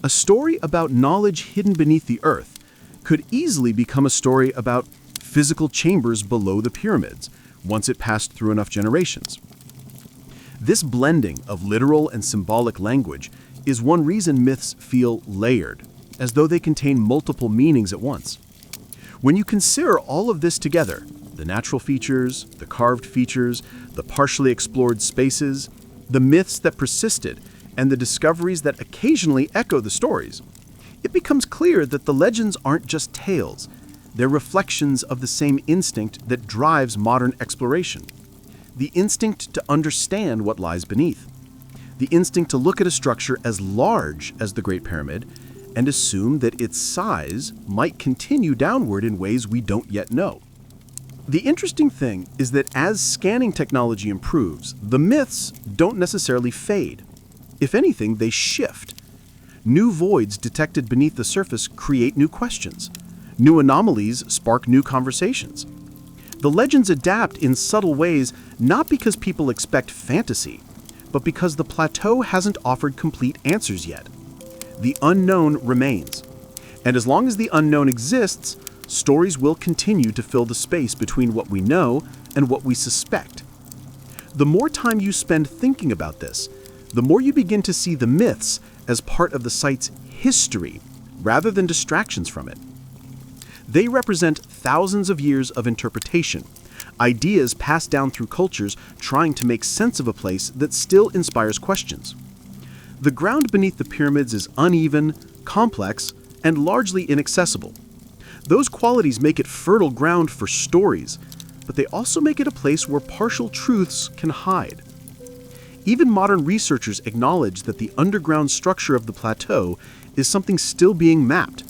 D: A story about knowledge hidden beneath the earth could easily become a story about physical chambers below the pyramids once it passed through enough generations. This blending of literal and symbolic language is one reason myths feel layered, as though they contain multiple meanings at once. When you consider all of this together, the natural features, the carved features, the partially explored spaces, the myths that persisted, and the discoveries that occasionally echo the stories, it becomes clear that the legends aren't just tales. They're reflections of the same instinct that drives modern exploration. The instinct to understand what lies beneath. The instinct to look at a structure as large as the Great Pyramid and assume that its size might continue downward in ways we don't yet know. The interesting thing is that as scanning technology improves, the myths don't necessarily fade. If anything, they shift. New voids detected beneath the surface create new questions. New anomalies spark new conversations. The legends adapt in subtle ways not because people expect fantasy, but because the plateau hasn't offered complete answers yet. The unknown remains. And as long as the unknown exists, stories will continue to fill the space between what we know and what we suspect. The more time you spend thinking about this, the more you begin to see the myths as part of the site's history rather than distractions from it. They represent thousands of years of interpretation, ideas passed down through cultures trying to make sense of a place that still inspires questions. The ground beneath the pyramids is uneven, complex, and largely inaccessible. Those qualities make it fertile ground for stories, but they also make it a place where partial truths can hide. Even modern researchers acknowledge that the underground structure of the plateau is something still being mapped.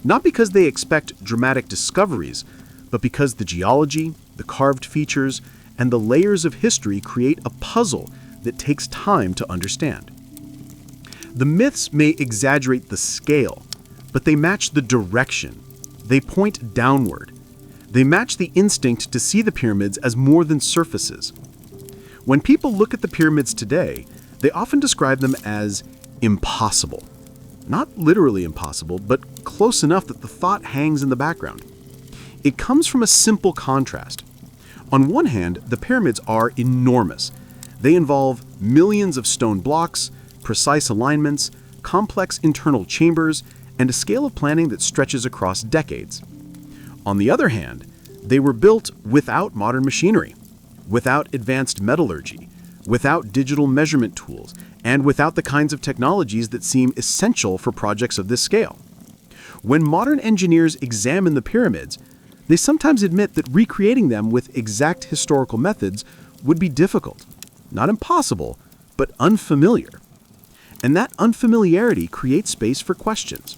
D: Not because they expect dramatic discoveries, but because the geology, the carved features, and the layers of history create a puzzle that takes time to understand. The myths may exaggerate the scale, but they match the direction. They point downward. They match the instinct to see the pyramids as more than surfaces. When people look at the pyramids today, they often describe them as impossible. Not literally impossible, but close enough that the thought hangs in the background. It comes from a simple contrast. On one hand, the pyramids are enormous. They involve millions of stone blocks, precise alignments, complex internal chambers, and a scale of planning that stretches across decades. On the other hand, they were built without modern machinery, without advanced metallurgy, without digital measurement tools, and without the kinds of technologies that seem essential for projects of this scale. When modern engineers examine the pyramids, they sometimes admit that recreating them with exact historical methods would be difficult, not impossible, but unfamiliar. And that unfamiliarity creates space for questions.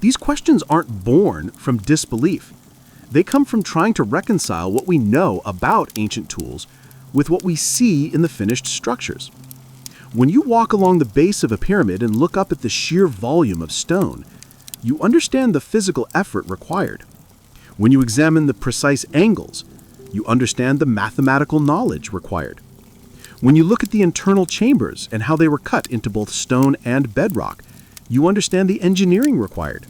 D: These questions aren't born from disbelief. They come from trying to reconcile what we know about ancient tools with what we see in the finished structures. When you walk along the base of a pyramid and look up at the sheer volume of stone, you understand the physical effort required. When you examine the precise angles, you understand the mathematical knowledge required. When you look at the internal chambers and how they were cut into both stone and bedrock, you understand the engineering required.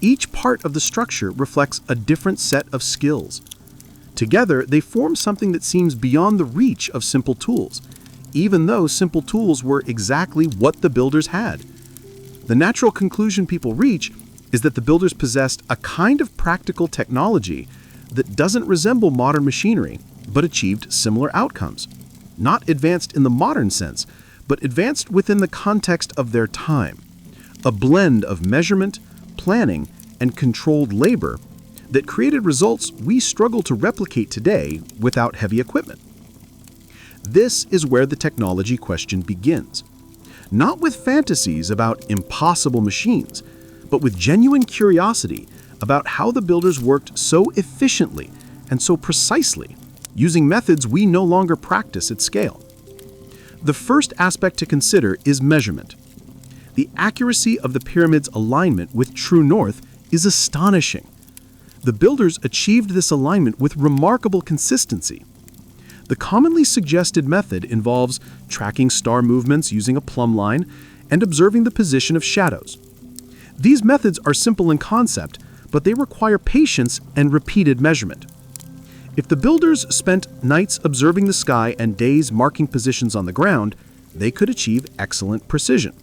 D: Each part of the structure reflects a different set of skills. Together, they form something that seems beyond the reach of simple tools, even though simple tools were exactly what the builders had. The natural conclusion people reach is that the builders possessed a kind of practical technology that doesn't resemble modern machinery, but achieved similar outcomes. Not advanced in the modern sense, but advanced within the context of their time. A blend of measurement, planning, and controlled labor that created results we struggle to replicate today without heavy equipment. This is where the technology question begins. Not with fantasies about impossible machines, but with genuine curiosity about how the builders worked so efficiently and so precisely, using methods we no longer practice at scale. The first aspect to consider is measurement. The accuracy of the pyramid's alignment with true north is astonishing. The builders achieved this alignment with remarkable consistency. The commonly suggested method involves tracking star movements using a plumb line and observing the position of shadows. These methods are simple in concept, but they require patience and repeated measurement. If the builders spent nights observing the sky and days marking positions on the ground, they could achieve excellent precision.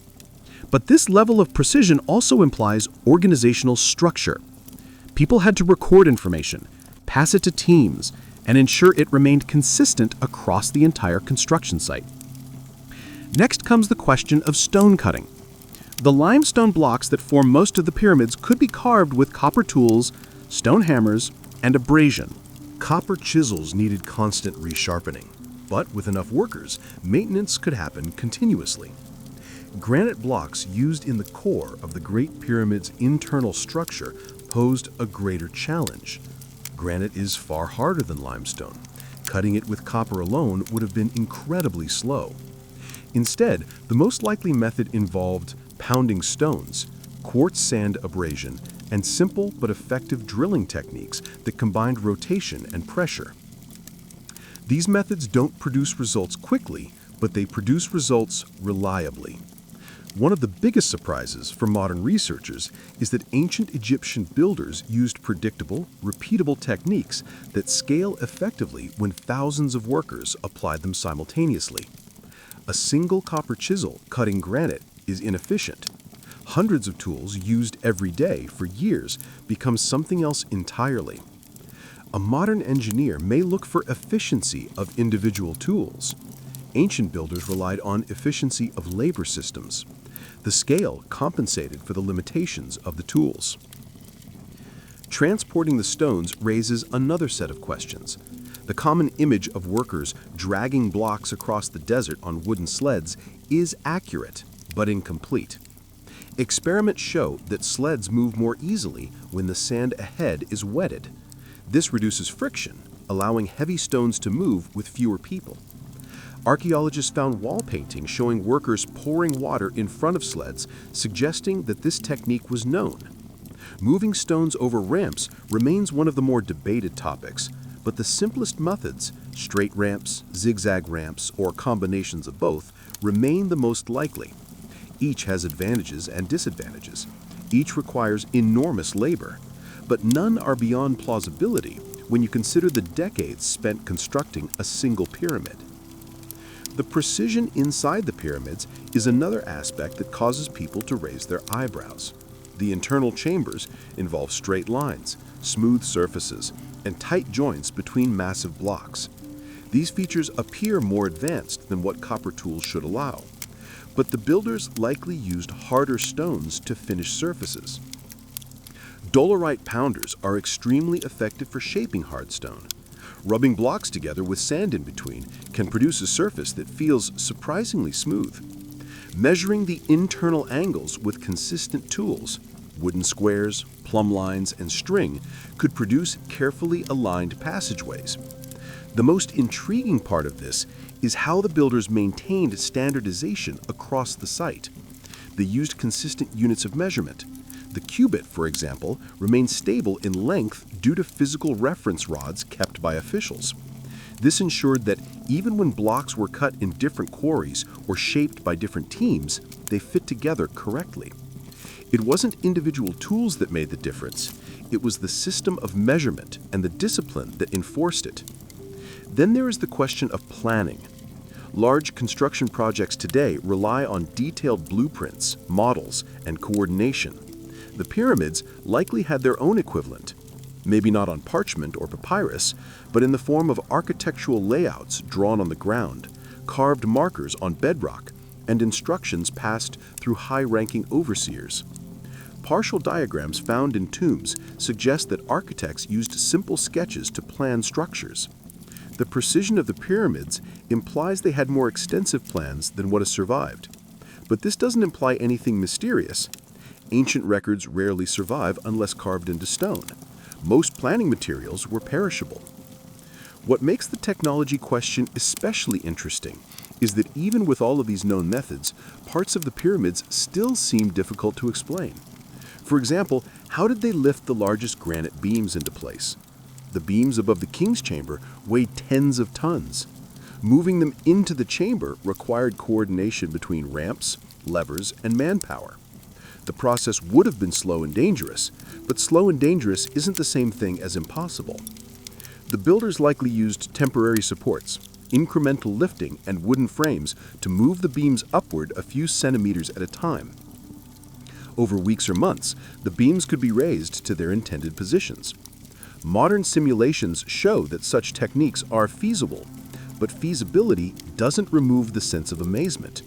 D: But this level of precision also implies organizational structure. People had to record information, pass it to teams, and ensure it remained consistent across the entire construction site. Next comes the question of stone cutting. The limestone blocks that form most of the pyramids could be carved with copper tools, stone hammers, and abrasion.
B: Copper chisels needed constant resharpening, but with enough workers, maintenance could happen continuously. Granite blocks used in the core of the Great Pyramid's internal structure posed a greater challenge. Granite is far harder than limestone. Cutting it with copper alone would have been incredibly slow. Instead, the most likely method involved pounding stones, quartz sand abrasion, and simple but effective drilling techniques that combined rotation and pressure. These methods don't produce results quickly, but they produce results reliably. One of the biggest surprises for modern researchers is that ancient Egyptian builders used predictable, repeatable techniques that scale effectively when thousands of workers applied them simultaneously. A single copper chisel cutting granite is inefficient. Hundreds of tools used every day for years become something else entirely. A modern engineer may look for efficiency of individual tools. Ancient builders relied on efficiency of labor systems. The scale compensated for the limitations of the tools. Transporting the stones raises another set of questions. The common image of workers dragging blocks across the desert on wooden sleds is accurate, but incomplete. Experiments show that sleds move more easily when the sand ahead is wetted. This reduces friction, allowing heavy stones to move with fewer people. Archaeologists found wall paintings showing workers pouring water in front of sleds, suggesting that this technique was known. Moving stones over ramps remains one of the more debated topics, but the simplest methods, straight ramps, zigzag ramps, or combinations of both, remain the most likely. Each has advantages and disadvantages. Each requires enormous labor, but none are beyond plausibility when you consider the decades spent constructing a single pyramid. The precision inside the pyramids is another aspect that causes people to raise their eyebrows. The internal chambers involve straight lines, smooth surfaces, and tight joints between massive blocks. These features appear more advanced than what copper tools should allow, but the builders likely used harder stones to finish surfaces. Dolerite pounders are extremely effective for shaping hard stone. Rubbing blocks together with sand in between can produce a surface that feels surprisingly smooth. Measuring the internal angles with consistent tools, wooden squares, plumb lines, and string, could produce carefully aligned passageways. The most intriguing part of this is how the builders maintained standardization across the site. They used consistent units of measurement. The cubit, for example, remained stable in length due to physical reference rods kept by officials. This ensured that even when blocks were cut in different quarries or shaped by different teams, they fit together correctly. It wasn't individual tools that made the difference. It was the system of measurement and the discipline that enforced it. Then there is the question of planning. Large construction projects today rely on detailed blueprints, models, and coordination. The pyramids likely had their own equivalent.
C: maybe not on parchment or papyrus, but in the form of architectural layouts drawn on the ground, carved markers on bedrock, and instructions passed through high-ranking overseers. Partial diagrams found in tombs suggest that architects used simple sketches to plan structures. The precision of the pyramids implies they had more extensive plans than what has survived. But this doesn't imply anything mysterious. Ancient records rarely survive unless carved into stone. Most planning materials were perishable. What makes the technology question especially interesting is that even with all of these known methods, parts of the pyramids still seem difficult to explain. For example, how did they lift the largest granite beams into place? The beams above the king's chamber weighed tens of tons. Moving them into the chamber required coordination between ramps, levers, and manpower. The process would have been slow and dangerous, but slow and dangerous isn't the same thing as impossible. The builders likely used temporary supports, incremental lifting, and wooden frames to move the beams upward a few centimeters at a time. Over weeks or months, the beams could be raised to their intended positions. Modern simulations show that such techniques are feasible, but feasibility doesn't remove the sense of amazement.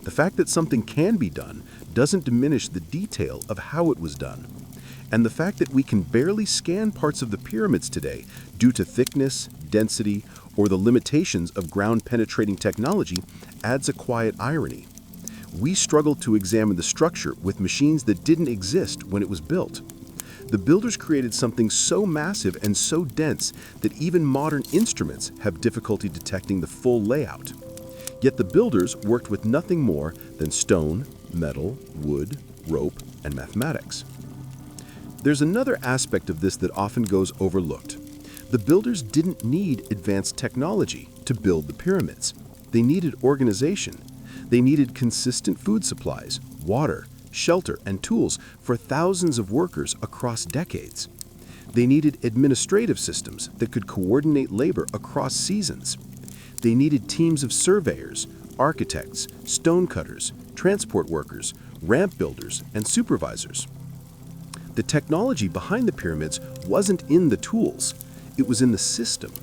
C: The fact that something can be done doesn't diminish the detail of how it was done. And the fact that we can barely scan parts of the pyramids today due to thickness, density, or the limitations of ground-penetrating technology adds a quiet irony. We struggle to examine the structure with machines that didn't exist when it was built. The builders created something so massive and so dense that even modern instruments have difficulty detecting the full layout. Yet the builders worked with nothing more than stone, metal, wood, rope, and mathematics. There's another aspect of this that often goes overlooked. The builders didn't need advanced technology to build the pyramids. They needed organization. They needed consistent food supplies, water, shelter, and tools for thousands of workers across decades. They needed administrative systems that could coordinate labor across seasons. They needed teams of surveyors, architects, stonecutters, transport workers, ramp builders, and supervisors. The technology behind the pyramids wasn't in the tools. It was in the system.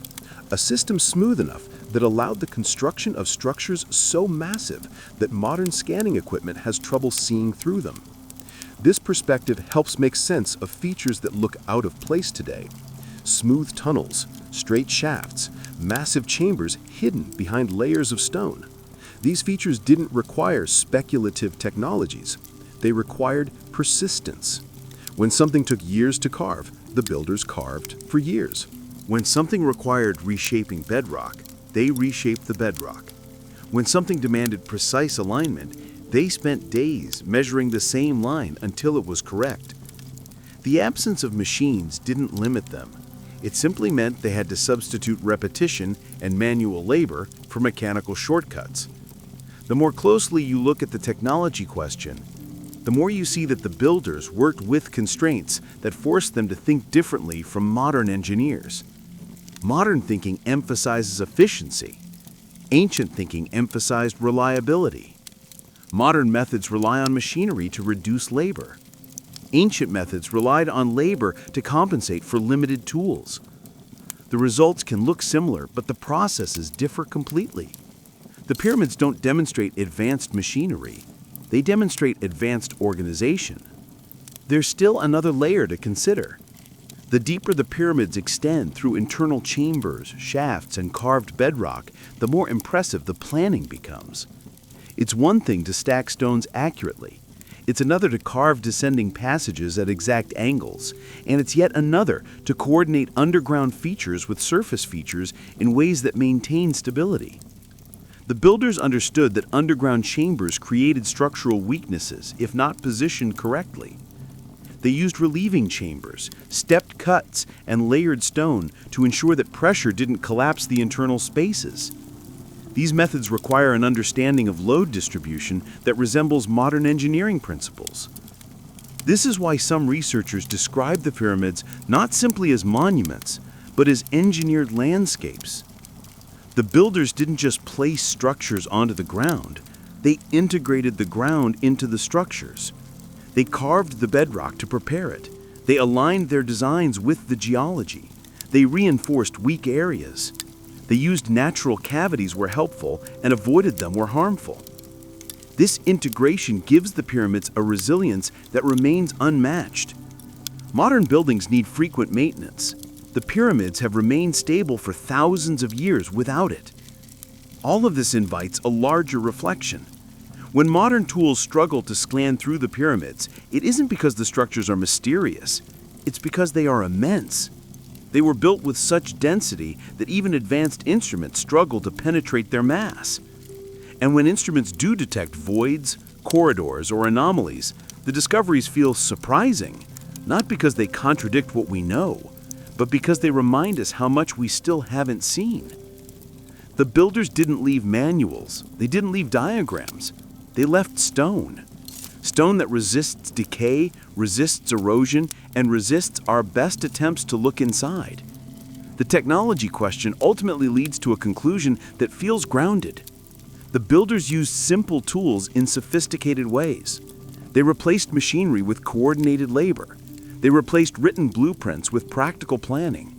C: A system smooth enough that allowed the construction of structures so massive that modern scanning equipment has trouble seeing through them. This perspective helps make sense of features that look out of place today. Smooth tunnels, straight shafts, massive chambers hidden behind layers of stone. These features didn't require speculative technologies. They required persistence. When something took years to carve, the builders carved for years. When something required reshaping bedrock, they reshaped the bedrock. When something demanded precise alignment, they spent days measuring the same line until it was correct. The absence of machines didn't limit them. It simply meant they had to substitute repetition and manual labor for mechanical shortcuts. The more closely you look at the technology question, the more you see that the builders worked with constraints that forced them to think differently from modern engineers. Modern thinking emphasizes efficiency. Ancient thinking emphasized reliability. Modern methods rely on machinery to reduce labor. Ancient methods relied on labor to compensate for limited tools. The results can look similar, but the processes differ completely. The pyramids don't demonstrate advanced machinery. They demonstrate advanced organization. There's still another layer to consider. The deeper the pyramids extend through internal chambers, shafts, and carved bedrock, the more impressive the planning becomes. It's one thing to stack stones accurately. It's another to carve descending passages at exact angles, and it's yet another to coordinate underground features with surface features in ways that maintain stability. The builders understood that underground chambers created structural weaknesses if not positioned correctly. They used relieving chambers, stepped cuts, and layered stone to ensure that pressure didn't collapse the internal spaces. These methods require an understanding of load distribution that resembles modern engineering principles. This is why some researchers describe the pyramids not simply as monuments, but as engineered landscapes. The builders didn't just place structures onto the ground, they integrated the ground into the structures. They carved the bedrock to prepare it,
B: They aligned their designs with the geology. They reinforced weak areas. They used natural cavities where helpful and avoided them where harmful. This integration gives the pyramids a resilience that remains unmatched. Modern buildings need frequent maintenance. The pyramids have remained stable for thousands of years without it. All of this invites a larger reflection. When modern tools struggle to scan through the pyramids, it isn't because the structures are mysterious. It's because they are immense. They were built with such density that even advanced instruments struggle to penetrate their mass. And when instruments do detect voids, corridors, or anomalies, the discoveries feel surprising, not because they contradict what we know, but because they remind us how much we still haven't seen. The builders didn't leave manuals, they didn't leave diagrams, they left stone. Stone that resists decay, resists erosion, and resists our best attempts to look inside. The technology question ultimately leads to a conclusion that feels grounded. The builders used simple tools in sophisticated ways. They replaced machinery with coordinated labor. They replaced written blueprints with practical planning.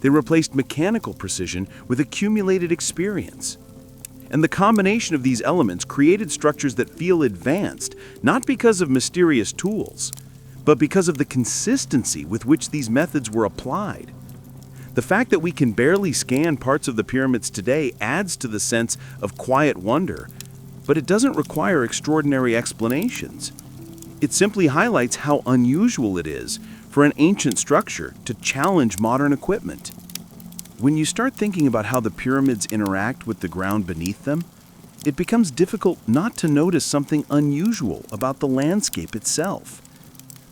B: They replaced mechanical precision with accumulated experience. And the combination of these elements created structures that feel advanced, not because of mysterious tools, but because of the consistency with which these methods were applied. The fact that we can barely scan parts of the pyramids today adds to the sense of quiet wonder, but it doesn't require extraordinary explanations. It simply highlights how unusual it is for an ancient structure to challenge modern equipment. When you start thinking about how the pyramids interact with the ground beneath them, it becomes difficult not to notice something unusual about the landscape itself.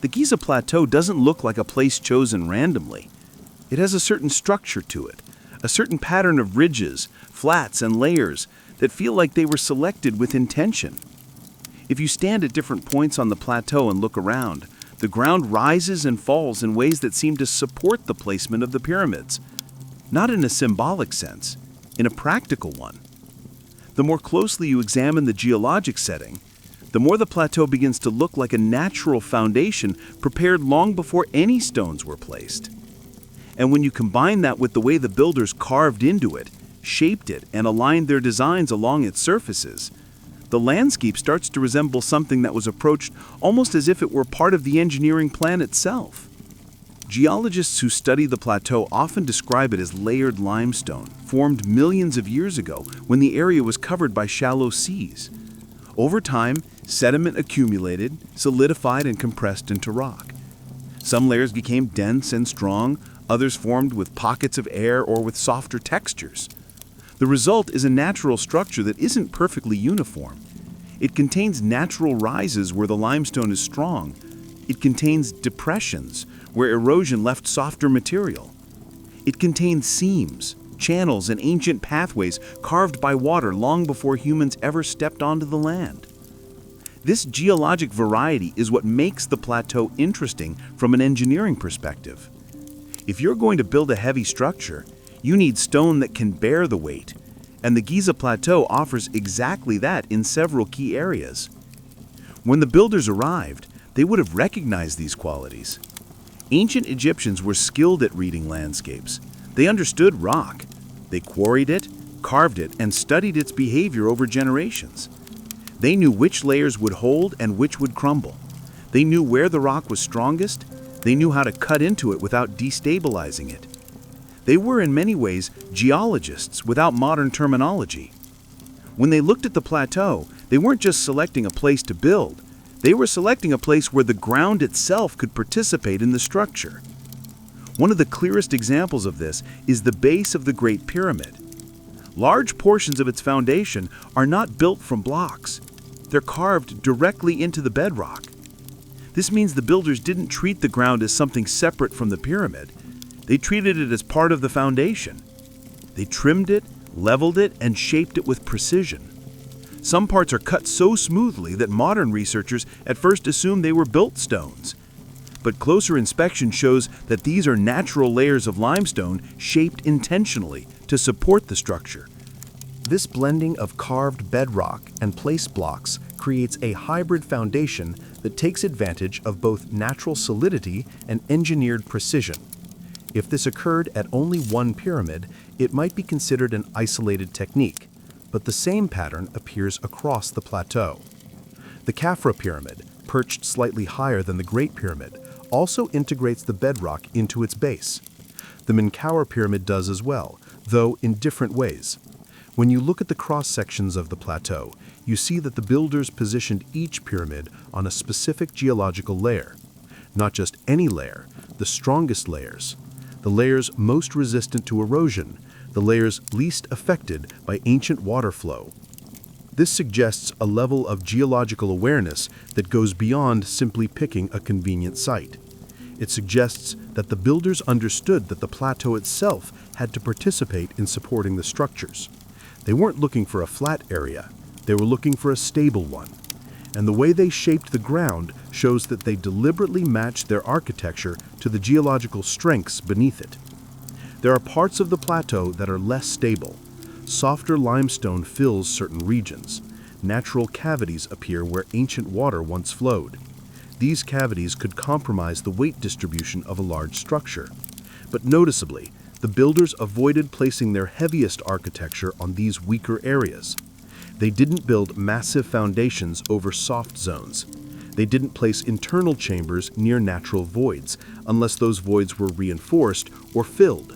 B: The Giza Plateau doesn't look like a place chosen randomly. It has a certain structure to it, a certain pattern of ridges, flats, and layers that feel like they were selected with intention. If you stand at different points on the plateau and look around, the ground rises and falls in ways that seem to support the placement of the pyramids. Not in a symbolic sense, in a practical one. The more closely you examine the geologic setting, the more the plateau begins to look like a natural foundation prepared long before any stones were placed. And when you combine that with the way the builders carved into it, shaped it, and aligned their designs along its surfaces, the landscape starts to resemble something that was approached almost as if it were part of the engineering plan itself. Geologists who study the plateau often describe it as layered limestone, formed millions of years ago when the area was covered by shallow seas. Over time, sediment accumulated, solidified, and compressed into rock. Some layers became dense and strong, others formed with pockets of air or with softer textures. The result is a natural structure that isn't perfectly uniform. It contains natural rises where the limestone is strong. It contains depressions where erosion left softer material. It contains seams, channels, and ancient pathways carved by water long before humans ever stepped onto the land. This geologic variety is what makes the plateau interesting from an engineering perspective. If you're going to build a heavy structure, you need stone that can bear the weight, and the Giza Plateau offers exactly that in several key areas. When the builders arrived, they would have recognized these qualities. Ancient Egyptians were skilled at reading landscapes. They understood rock. They quarried it, carved it, and studied its behavior over generations. They knew which layers would hold and which would crumble. They knew where the rock was strongest. They knew how to cut into it without destabilizing it. They were in many ways geologists without modern terminology. When they looked at the plateau, they weren't just selecting a place to build. They were selecting a place where the ground itself could participate in the structure. One of the clearest examples of this is the base of the Great Pyramid. Large portions of its foundation are not built from blocks. They're carved directly into the bedrock. This means the builders didn't treat the ground as something separate from the pyramid. They treated it as part of the foundation. They trimmed it, leveled it, and shaped it with precision. Some parts are cut so smoothly that modern researchers at first assumed they were built stones. But closer inspection shows that these are natural layers of limestone shaped intentionally to support the structure.
D: This blending of carved bedrock and place blocks creates a hybrid foundation that takes advantage of both natural solidity and engineered precision. If this occurred at only one pyramid, it might be considered an isolated technique, but the same pattern appears across the plateau. The Khafra pyramid, perched slightly higher than the Great Pyramid, also integrates the bedrock into its base. The Menkaure pyramid does as well, though in different ways. When you look at the cross-sections of the plateau, you see that the builders positioned each pyramid on a specific geological layer. Not just any layer, the strongest layers. The layers most resistant to erosion, the layers least affected by ancient water flow. This suggests a level of geological awareness that goes beyond simply picking a convenient site. It suggests that the builders understood that the plateau itself had to participate in supporting the structures. They weren't looking for a flat area, they were looking for a stable one. And the way they shaped the ground shows that they deliberately matched their architecture to the geological strengths beneath it. There are parts of the plateau that are less stable. Softer limestone fills certain regions. Natural cavities appear where ancient water once flowed. These cavities could compromise the weight distribution of a large structure. But noticeably, the builders avoided placing their heaviest architecture on these weaker areas. They didn't build massive foundations over soft zones. They didn't place internal chambers near natural voids, unless those voids were reinforced or filled.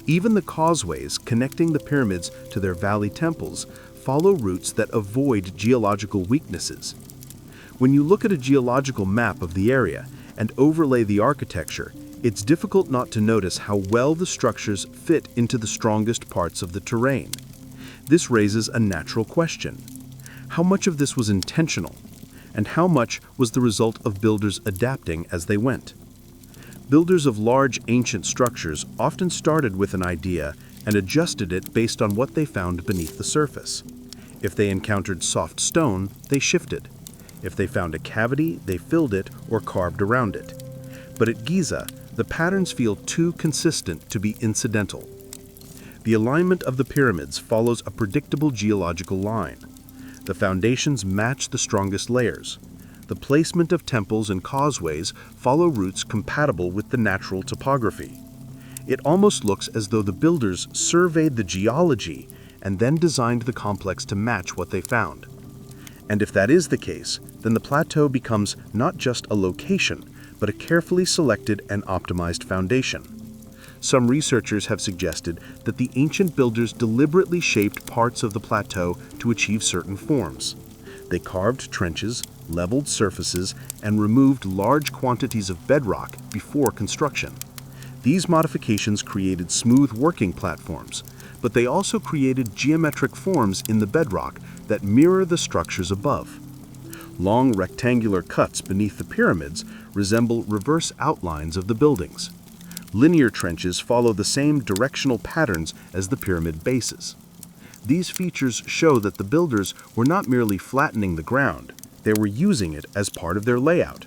D: Even the causeways connecting the pyramids to their valley temples follow routes that avoid geological weaknesses. When you look at a geological map of the area and overlay the architecture, it's difficult not to notice how well the structures fit into the strongest parts of the terrain. This raises a natural question. How much of this was intentional? And how much was the result of builders adapting as they went? Builders of large ancient structures often started with an idea and adjusted it based on what they found beneath the surface. If they encountered soft stone, they shifted. If they found a cavity, they filled it or carved around it. But at Giza, the patterns feel too consistent to be incidental. The alignment of the pyramids follows a predictable geological line. The foundations match the strongest layers. The placement of temples and causeways follow routes compatible with the natural topography. It almost looks as though the builders surveyed the geology and then designed the complex to match what they found. And if that is the case, then the plateau becomes not just a location, but a carefully selected and optimized foundation. Some researchers have suggested that the ancient builders deliberately shaped parts of the plateau to achieve certain forms. They carved trenches, leveled surfaces, and removed large quantities of bedrock before construction. These modifications created smooth working platforms, but they also created geometric forms in the bedrock that mirror the structures above. Long rectangular cuts beneath the pyramids resemble reverse outlines of the buildings. Linear trenches follow the same directional patterns as the pyramid bases. These features show that the builders were not merely flattening the ground, they were using it as part of their layout.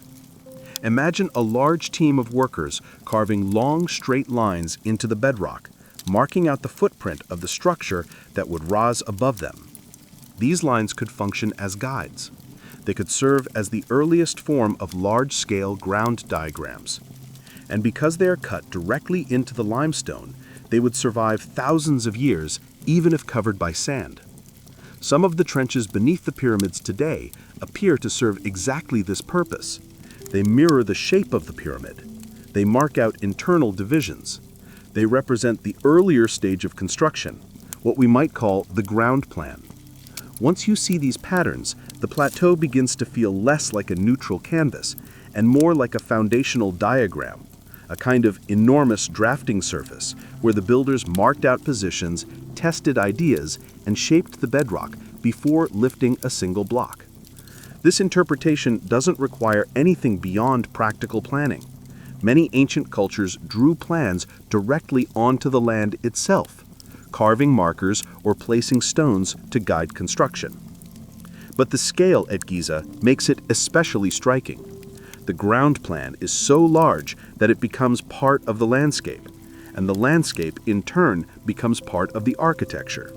D: Imagine a large team of workers carving long, straight lines into the bedrock, marking out the footprint of the structure that would rise above them. These lines could function as guides. They could serve as the earliest form of large-scale ground diagrams. And because they are cut directly into the limestone, they would survive thousands of years, even if covered by sand. Some of the trenches beneath the pyramids today appear to serve exactly this purpose. They mirror the shape of the pyramid. They mark out internal divisions. They represent the earlier stage of construction, what we might call the ground plan. Once you see these patterns, the plateau begins to feel less like a neutral canvas and more like a foundational diagram, a kind of enormous drafting surface where the builders marked out positions, tested ideas, and shaped the bedrock before lifting a single block. This interpretation doesn't require anything beyond practical planning. Many ancient cultures drew plans directly onto the land itself, carving markers or placing stones to guide construction. But the scale at Giza makes it especially striking. The ground plan is so large that it becomes part of the landscape, and the landscape, in turn, becomes part of the architecture.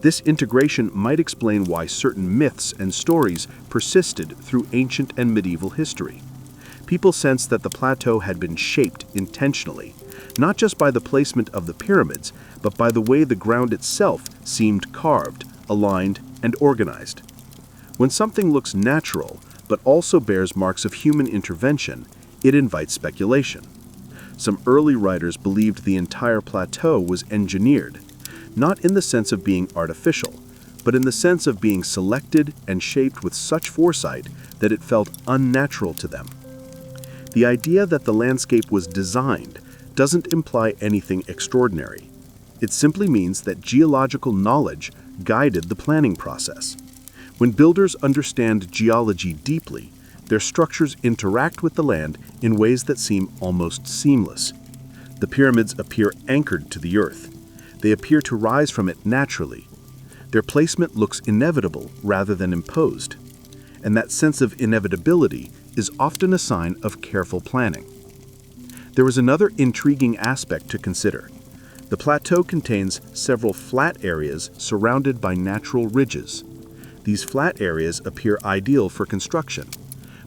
C: This integration might explain why certain myths and stories persisted through ancient and medieval history. People sensed that the plateau had been shaped intentionally, not just by the placement of the pyramids, but by the way the ground itself seemed carved, aligned, and organized. When something looks natural, but also bears marks of human intervention, it invites speculation. Some early writers believed the entire plateau was engineered, not in the sense of being artificial, but in the sense of being selected and shaped with such foresight that it felt unnatural to them. The idea that the landscape was designed doesn't imply anything extraordinary. It simply means that geological knowledge guided the planning process. When builders understand geology deeply, their structures interact with the land in ways that seem almost seamless. The pyramids appear anchored to the earth. They appear to rise from it naturally. Their placement looks inevitable rather than imposed. And that sense of inevitability is often a sign of careful planning. There is another intriguing aspect to consider. The plateau contains several flat areas surrounded by natural ridges. These flat areas appear ideal for construction,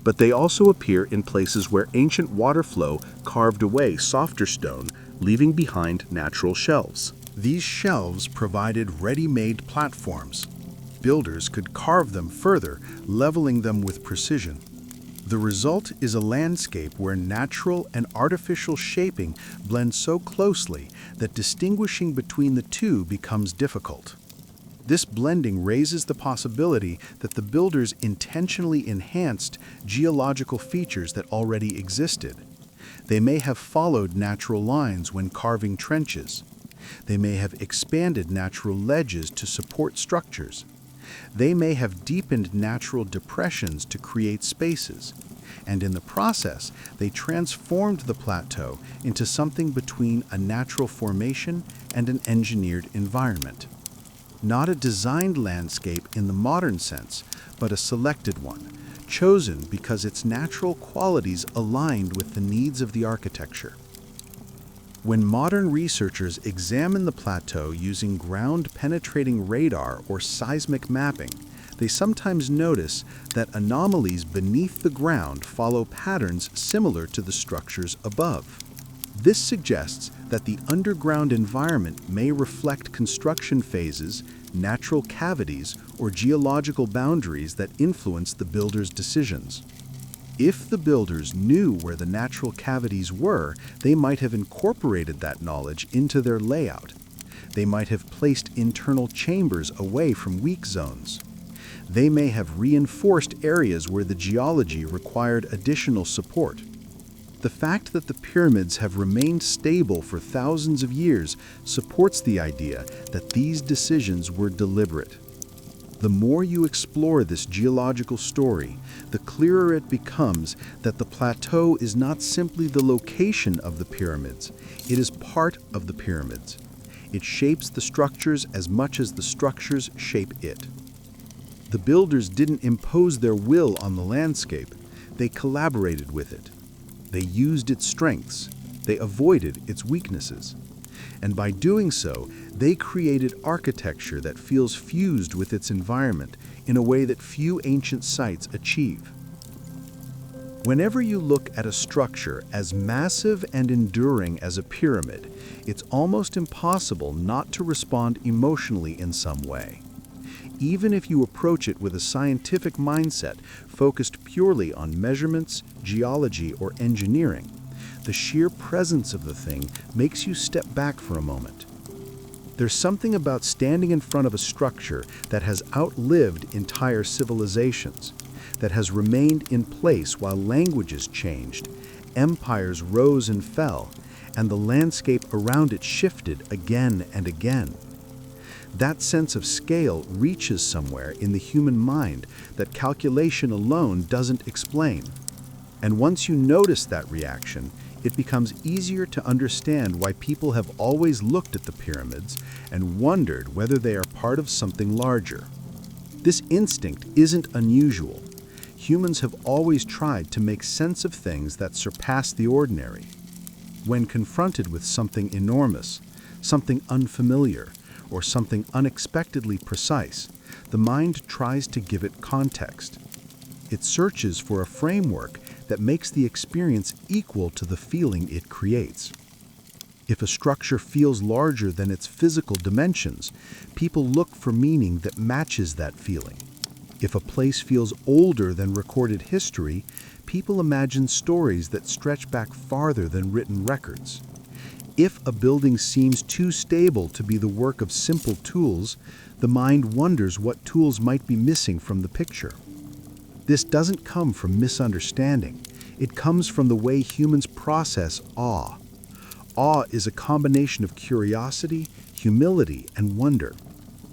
C: but they also appear in places where ancient water flow carved away softer stone, leaving behind natural shelves.
B: These shelves provided ready-made platforms. Builders could carve them further, leveling them with precision. The result is a landscape where natural and artificial shaping blend so closely that distinguishing between the two becomes difficult. This blending raises the possibility that the builders intentionally enhanced geological features that already existed. They may have followed natural lines when carving trenches. They may have expanded natural ledges to support structures. They may have deepened natural depressions to create spaces. And in the process, they transformed the plateau into something between a natural formation and an engineered environment. Not a designed landscape in the modern sense, but a selected one, chosen because its natural qualities aligned with the needs of the architecture. When modern researchers examine the plateau using ground-penetrating radar or seismic mapping, they sometimes notice that anomalies beneath the ground follow patterns similar to the structures above. This suggests that the underground environment may reflect construction phases, natural cavities, or geological boundaries that influence the builder's decisions. If the builders knew where the natural cavities were, they might have incorporated that knowledge into their layout. They might have placed internal chambers away from weak zones. They may have reinforced areas where the geology required additional support. The fact that the pyramids have remained stable for thousands of years supports the idea that these decisions were deliberate. The more you explore this geological story, the clearer it becomes that the plateau is not simply the location of the pyramids, it is part of the pyramids. It shapes the structures as much as the structures shape it. The builders didn't impose their will on the landscape, they collaborated with it. They used its strengths, they avoided its weaknesses. And by doing so, they created architecture that feels fused with its environment in a way that few ancient sites achieve. Whenever you look at a structure as massive and enduring as a pyramid, it's almost impossible not to respond emotionally in some way. Even if you approach it with a scientific mindset focused purely on measurements, geology, or engineering, the sheer presence of the thing makes you step back for a moment. There's something about standing in front of a structure that has outlived entire civilizations, that has remained in place while languages changed, empires rose and fell, and the landscape around it shifted again and again. That sense of scale reaches somewhere in the human mind that calculation alone doesn't explain. And once you notice that reaction, it becomes easier to understand why people have always looked at the pyramids and wondered whether they are part of something larger. This instinct isn't unusual. Humans have always tried to make sense of things that surpass the ordinary. When confronted with something enormous, something unfamiliar,
A: or something unexpectedly precise, the mind tries to give it context. It searches for a framework that makes the experience equal to the feeling it creates. If a structure feels larger than its physical dimensions, people look for meaning that matches that feeling. If a place feels older than recorded history, people imagine stories that stretch back farther than written records. If a building seems too stable to be the work of simple tools, the mind wonders what tools might be missing from the picture. This doesn't come from misunderstanding. It comes from the way humans process awe. Awe is a combination of curiosity, humility, and wonder.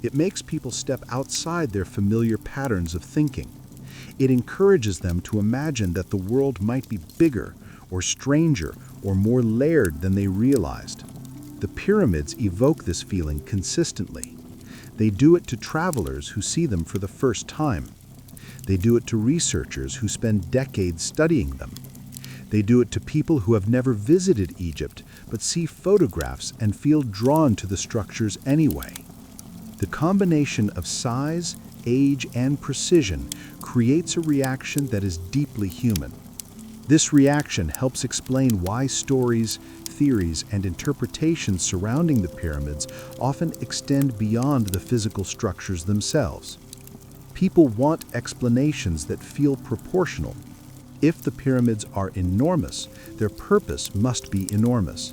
A: It makes people step outside their familiar patterns of thinking. It encourages them to imagine that the world might be bigger, or stranger, or more layered than they realized. The pyramids evoke this feeling consistently. They do it to travelers who see them for the first time. They do it to researchers who spend decades studying them. They do it to people who have never visited Egypt but see photographs and feel drawn to the structures anyway. The combination of size, age, and precision creates a reaction that is deeply human. This reaction helps explain why stories, theories, and interpretations surrounding the pyramids often extend beyond the physical structures themselves. People want explanations that feel proportional. If the pyramids are enormous, their purpose must be enormous.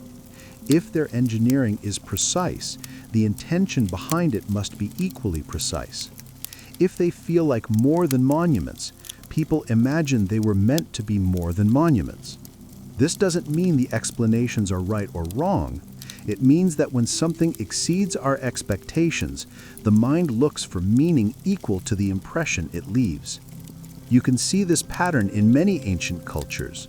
A: If their engineering is precise, the intention behind it must be equally precise. If they feel like more than monuments, people imagine they were meant to be more than monuments. This doesn't mean the explanations are right or wrong. It means that when something exceeds our expectations, the mind looks for meaning equal to the impression it leaves. You can see this pattern in many ancient cultures.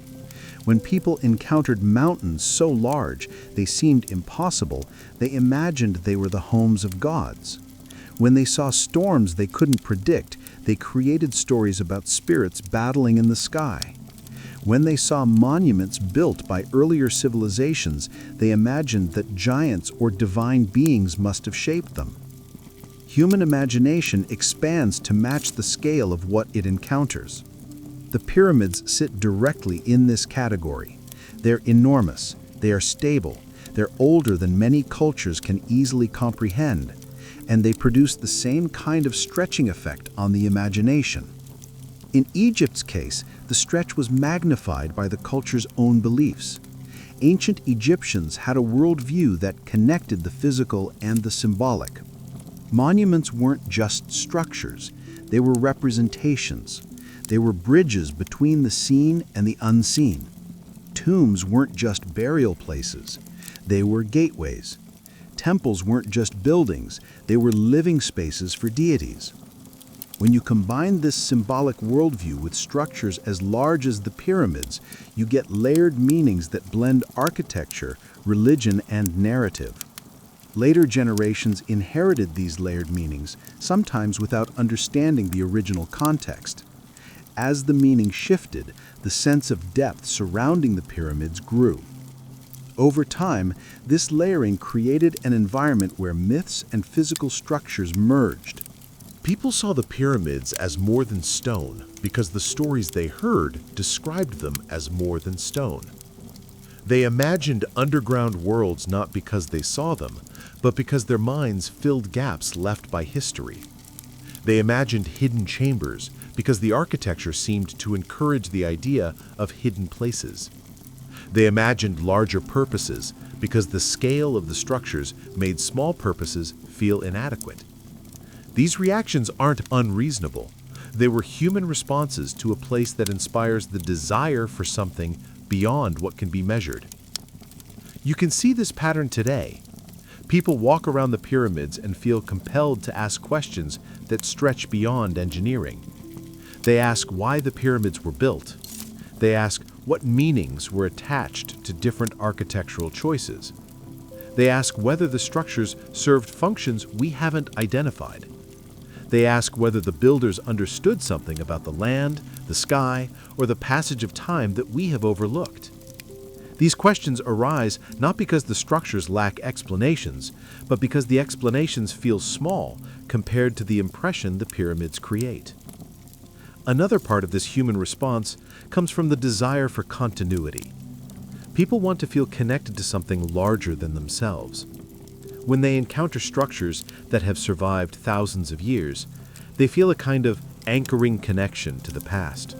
A: When people encountered mountains so large they seemed impossible, they imagined they were the homes of gods. When they saw storms they couldn't predict, they created stories about spirits battling in the sky. When they saw monuments built by earlier civilizations, they imagined that giants or divine beings must have shaped them. Human imagination expands to match the scale of what it encounters. The pyramids sit directly in this category. They're enormous, they are stable, they're older than many cultures can easily comprehend, and they produce the same kind of stretching effect on the imagination. In Egypt's case, the stretch was magnified by the culture's own beliefs. Ancient Egyptians had a worldview that connected the physical and the symbolic. Monuments weren't just structures, they were representations. They were bridges between the seen and the unseen. Tombs weren't just burial places, they were gateways. Temples weren't just buildings, they were living spaces for deities. When you combine this symbolic worldview with structures as large as the pyramids, you get layered meanings that blend architecture, religion, and narrative. Later generations inherited these layered meanings, sometimes without understanding the original context. As the meaning shifted, the sense of depth surrounding the pyramids grew. Over time, this layering created an environment where myths and physical structures merged.
C: People saw the pyramids as more than stone because the stories they heard described them as more than stone. They imagined underground worlds not because they saw them, but because their minds filled gaps left by history. They imagined hidden chambers because the architecture seemed to encourage the idea of hidden places. They imagined larger purposes because the scale of the structures made small purposes feel inadequate. These reactions aren't unreasonable. They were human responses to a place that inspires the desire for something beyond what can be measured. You can see this pattern today. People walk around the pyramids and feel compelled to ask questions that stretch beyond engineering. They ask why the pyramids were built. They ask what meanings were attached to different architectural choices. They ask whether the structures served functions we haven't identified. They ask whether the builders understood something about the land, the sky, or the passage of time that we have overlooked.
B: These questions arise not because the structures lack explanations, but because the explanations feel small compared to the impression the pyramids create. Another part of this human response comes from the desire for continuity. People want to feel connected to something larger than themselves. When they encounter structures that have survived thousands of years, they feel a kind of anchoring connection to the past.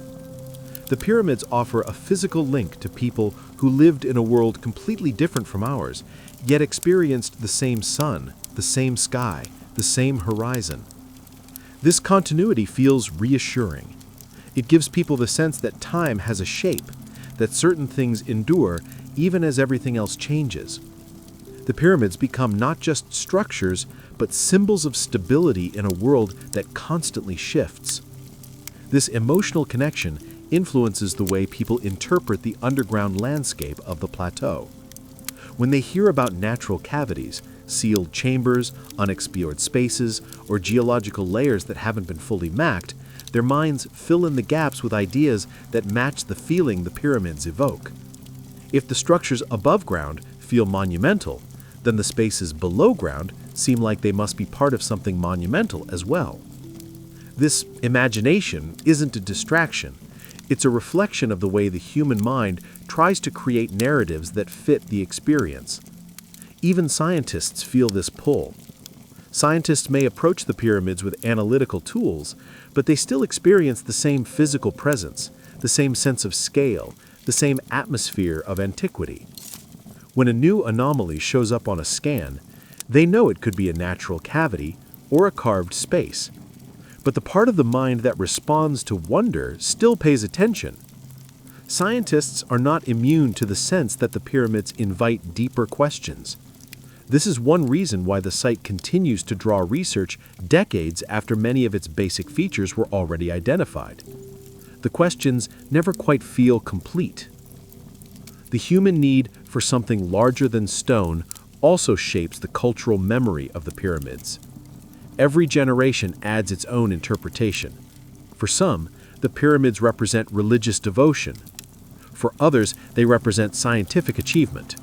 B: The pyramids offer a physical link to people who lived in a world completely different from ours, yet experienced the same sun, the same sky, the same horizon. This continuity feels reassuring. It gives people the sense that time has a shape, that certain things endure even as everything else changes. The pyramids become not just structures, but symbols of stability in a world that constantly shifts. This emotional connection influences the way people interpret the underground landscape of the plateau. When they hear about natural cavities, sealed chambers, unexplored spaces, or geological layers that haven't been fully mapped, their minds fill in the gaps with ideas that match the feeling the pyramids evoke. If the structures above ground feel monumental, then the spaces below ground seem like they must be part of something monumental as well. This imagination isn't a distraction. It's a reflection of the way the human mind tries to create narratives that fit the experience. Even scientists feel this pull. Scientists may approach the pyramids with analytical tools, but they still experience the same physical presence, the same sense of scale, the same atmosphere of antiquity. When a new anomaly shows up on a scan, they know it could be a natural cavity or a carved space. But the part of the mind that responds to wonder still pays attention. Scientists are not immune to the sense that the pyramids invite deeper questions. This is one reason why the site continues to draw research decades after many of its basic features were already identified. The questions never quite feel complete. The human need for something larger than stone also shapes the cultural memory of the pyramids. Every generation adds its own interpretation. For some, the pyramids represent religious devotion. For others, they represent scientific achievement.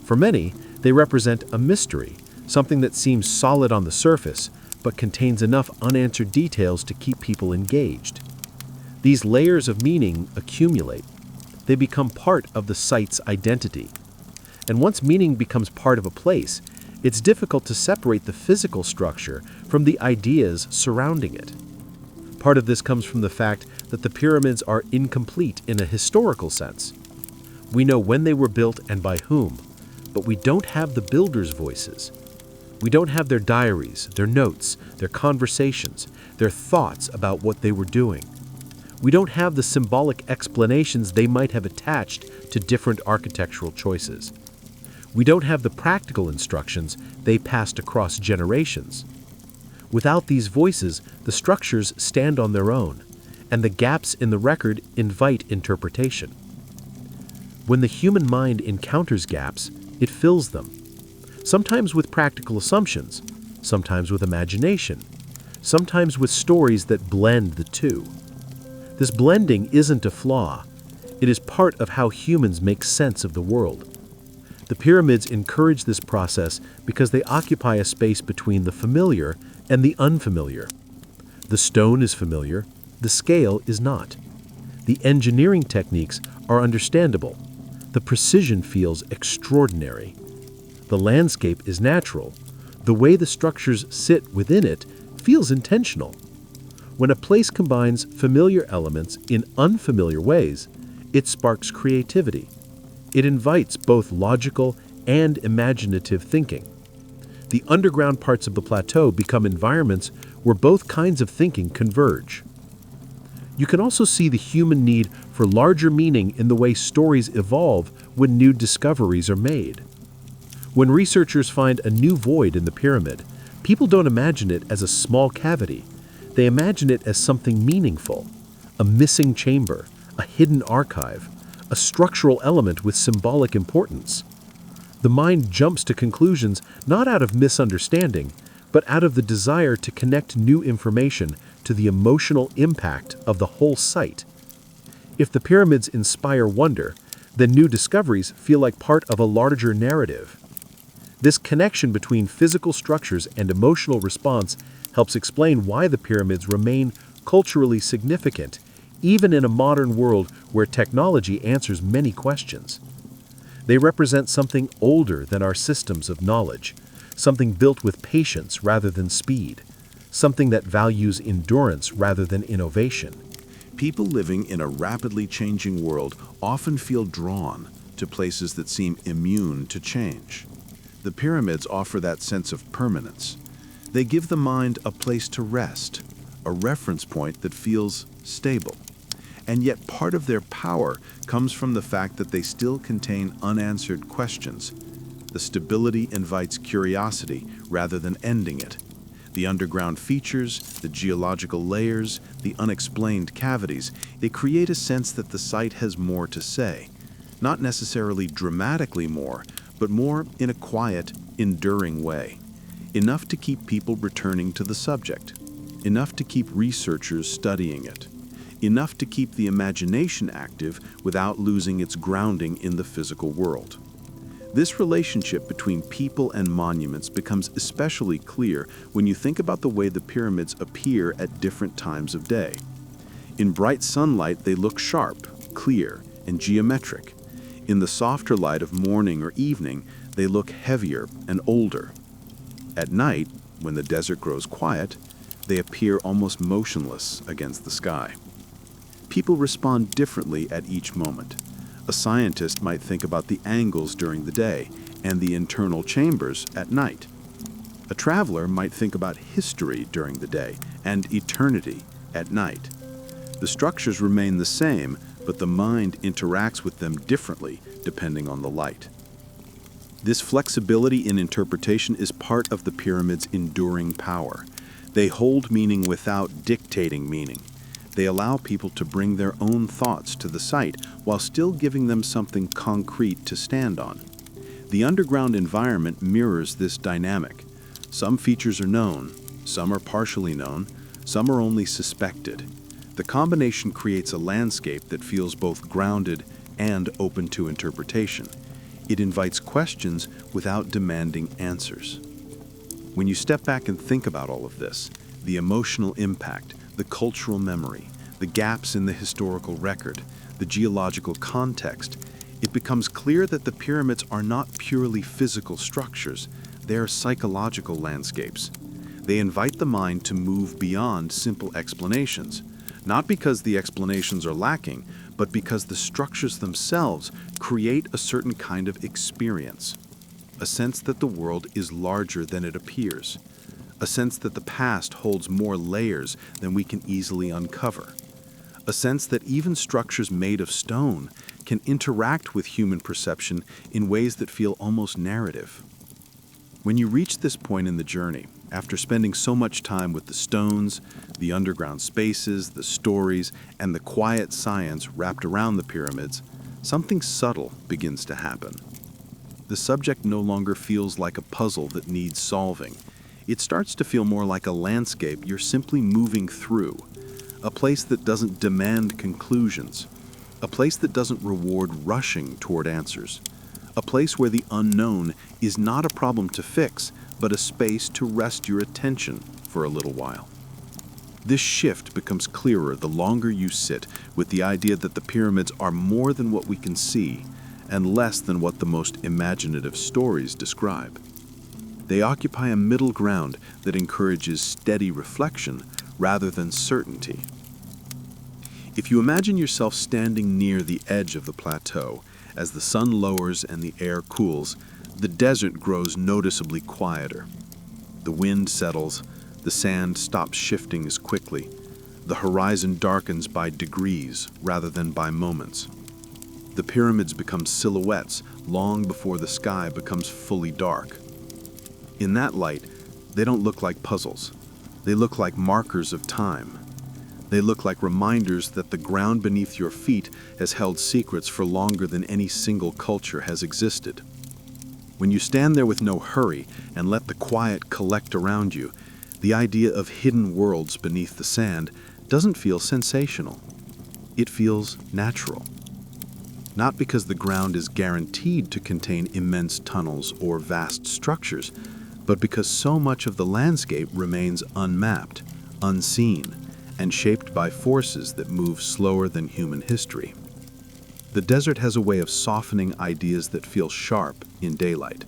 B: For many, they represent a mystery, something that seems solid on the surface, but contains enough unanswered details to keep people engaged. These layers of meaning accumulate. They become part of the site's identity. And once meaning becomes part of a place, it's difficult to separate the physical structure from the ideas surrounding it. Part of this comes from the fact that the pyramids are incomplete in a historical sense. We know when they were built and by whom, but we don't have the builders' voices. We don't have their diaries, their notes, their conversations, their thoughts about what they were doing. We don't have the symbolic explanations they might have attached to different architectural choices. We don't have the practical instructions they passed across generations. Without these voices, the structures stand on their own, and the gaps in the record invite interpretation. When the human mind encounters gaps, it fills them, sometimes with practical assumptions, sometimes with imagination, sometimes with stories that blend the two. This blending isn't a flaw. It is part of how humans make sense of the world. The pyramids encourage this process because they occupy a space between the familiar and the unfamiliar. The stone is familiar, the scale is not. The engineering techniques are understandable. The precision feels extraordinary. The landscape is natural. The way the structures sit within it feels intentional. When a place combines familiar elements in unfamiliar ways, it sparks creativity. It invites both logical and imaginative thinking. The underground parts of the plateau become environments where both kinds of thinking converge. You can also see the human need for larger meaning in the way stories evolve when new discoveries are made. When researchers find a new void in the pyramid, people don't imagine it as a small cavity. They imagine it as something meaningful, a missing chamber, a hidden archive, a structural element with symbolic importance. The mind jumps to conclusions not out of misunderstanding, but out of the desire to connect new information to the emotional impact of the whole site. If the pyramids inspire wonder,
D: the new discoveries feel like part of a larger narrative. This connection between physical structures and emotional response helps explain why the pyramids remain culturally significant, even in a modern world where technology answers many questions. They represent something older than our systems of knowledge, something built with patience rather than speed, something that values endurance rather than innovation.
A: People living in a rapidly changing world often feel drawn to places that seem immune to change. The pyramids offer that sense of permanence. They give the mind a place to rest, a reference point that feels stable. And yet part of their power comes from the fact that they still contain unanswered questions. The stability invites curiosity rather than ending it. The underground features, the geological layers, the unexplained cavities, they create a sense that the site has more to say. Not necessarily dramatically more, but more in a quiet, enduring way. Enough to keep people returning to the subject. Enough to keep researchers studying it. Enough to keep the imagination active without losing its grounding in the physical world. This relationship between people and monuments becomes especially clear when you think about the way the pyramids appear at different times of day. In bright sunlight, they look sharp, clear, and geometric. In the softer light of morning or evening, they look heavier and older. At night, when the desert grows quiet, they appear almost motionless against the sky. People respond differently at each moment. A scientist might think about the angles during the day and the internal chambers at night. A traveler might think about history during the day and eternity at night. The structures remain the same, but the mind interacts with them differently depending on the light. This flexibility in interpretation is part of the pyramid's enduring power. They hold meaning without dictating meaning. They allow people to bring their own thoughts to the site while still giving them something concrete to stand on. The underground environment mirrors this dynamic. Some features are known, some are partially known, some are only suspected. The combination creates a landscape that feels both grounded and open to interpretation. It invites questions without demanding answers. When you step back and think about all of this, the emotional impact, the cultural memory, the gaps in the historical record, the geological context, it becomes clear that the pyramids are not purely physical structures, they are psychological landscapes. They invite the mind to move beyond simple explanations, not because the explanations are lacking, but because the structures themselves create a certain kind of experience, a sense that the world is larger than it appears, a sense that the past holds more layers than we can easily uncover, a sense that even structures made of stone can interact with human perception in ways that feel almost narrative. When you reach this point in the journey, after spending so much time with the stones, the underground spaces, the stories, and the quiet science wrapped around the pyramids, something subtle begins to happen. The subject no longer feels like a puzzle that needs solving. It starts to feel more like a landscape you're simply moving through, a place that doesn't demand conclusions, a place that doesn't reward rushing toward answers, a place where the unknown is not a problem to fix, but a space to rest your attention for a little while. This shift becomes clearer the longer you sit with the idea that the pyramids are more than what we can see and less than what the most imaginative stories describe. They occupy a middle ground that encourages steady reflection rather than certainty. If you imagine yourself standing near the edge of the plateau, as the sun lowers and the air cools, the desert grows noticeably quieter. The wind settles, the sand stops shifting as quickly, the horizon darkens by degrees rather than by moments. The pyramids become silhouettes long before the sky becomes fully dark. In that light, they don't look like puzzles. They look like markers of time. They look like reminders that the ground beneath your feet has held secrets for longer than any single culture has existed. When you stand there with no hurry and let the quiet collect around you, the idea of hidden worlds beneath the sand doesn't feel sensational. It feels natural. not because the ground is guaranteed to contain immense tunnels or vast structures, but because so much of the landscape remains unmapped, unseen, and shaped by forces that move slower than human history. The desert has a way of softening ideas that feel sharp in daylight.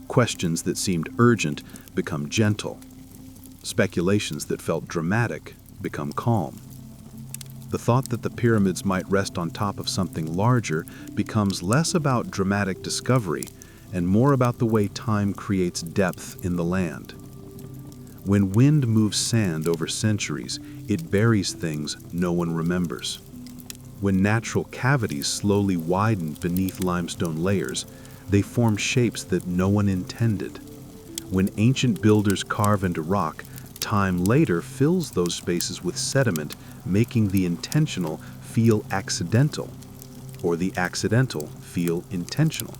A: Questions that seemed urgent become gentle. Speculations that felt dramatic become calm. The thought that the pyramids might rest on top of something larger becomes less about dramatic discovery and more about the way time creates depth in the land. When wind moves sand over centuries, it buries things no one remembers. When natural cavities slowly widen beneath limestone layers, they form shapes that no one intended. When ancient builders carve into rock, time later fills those spaces with sediment, making the intentional feel accidental, or the accidental feel intentional.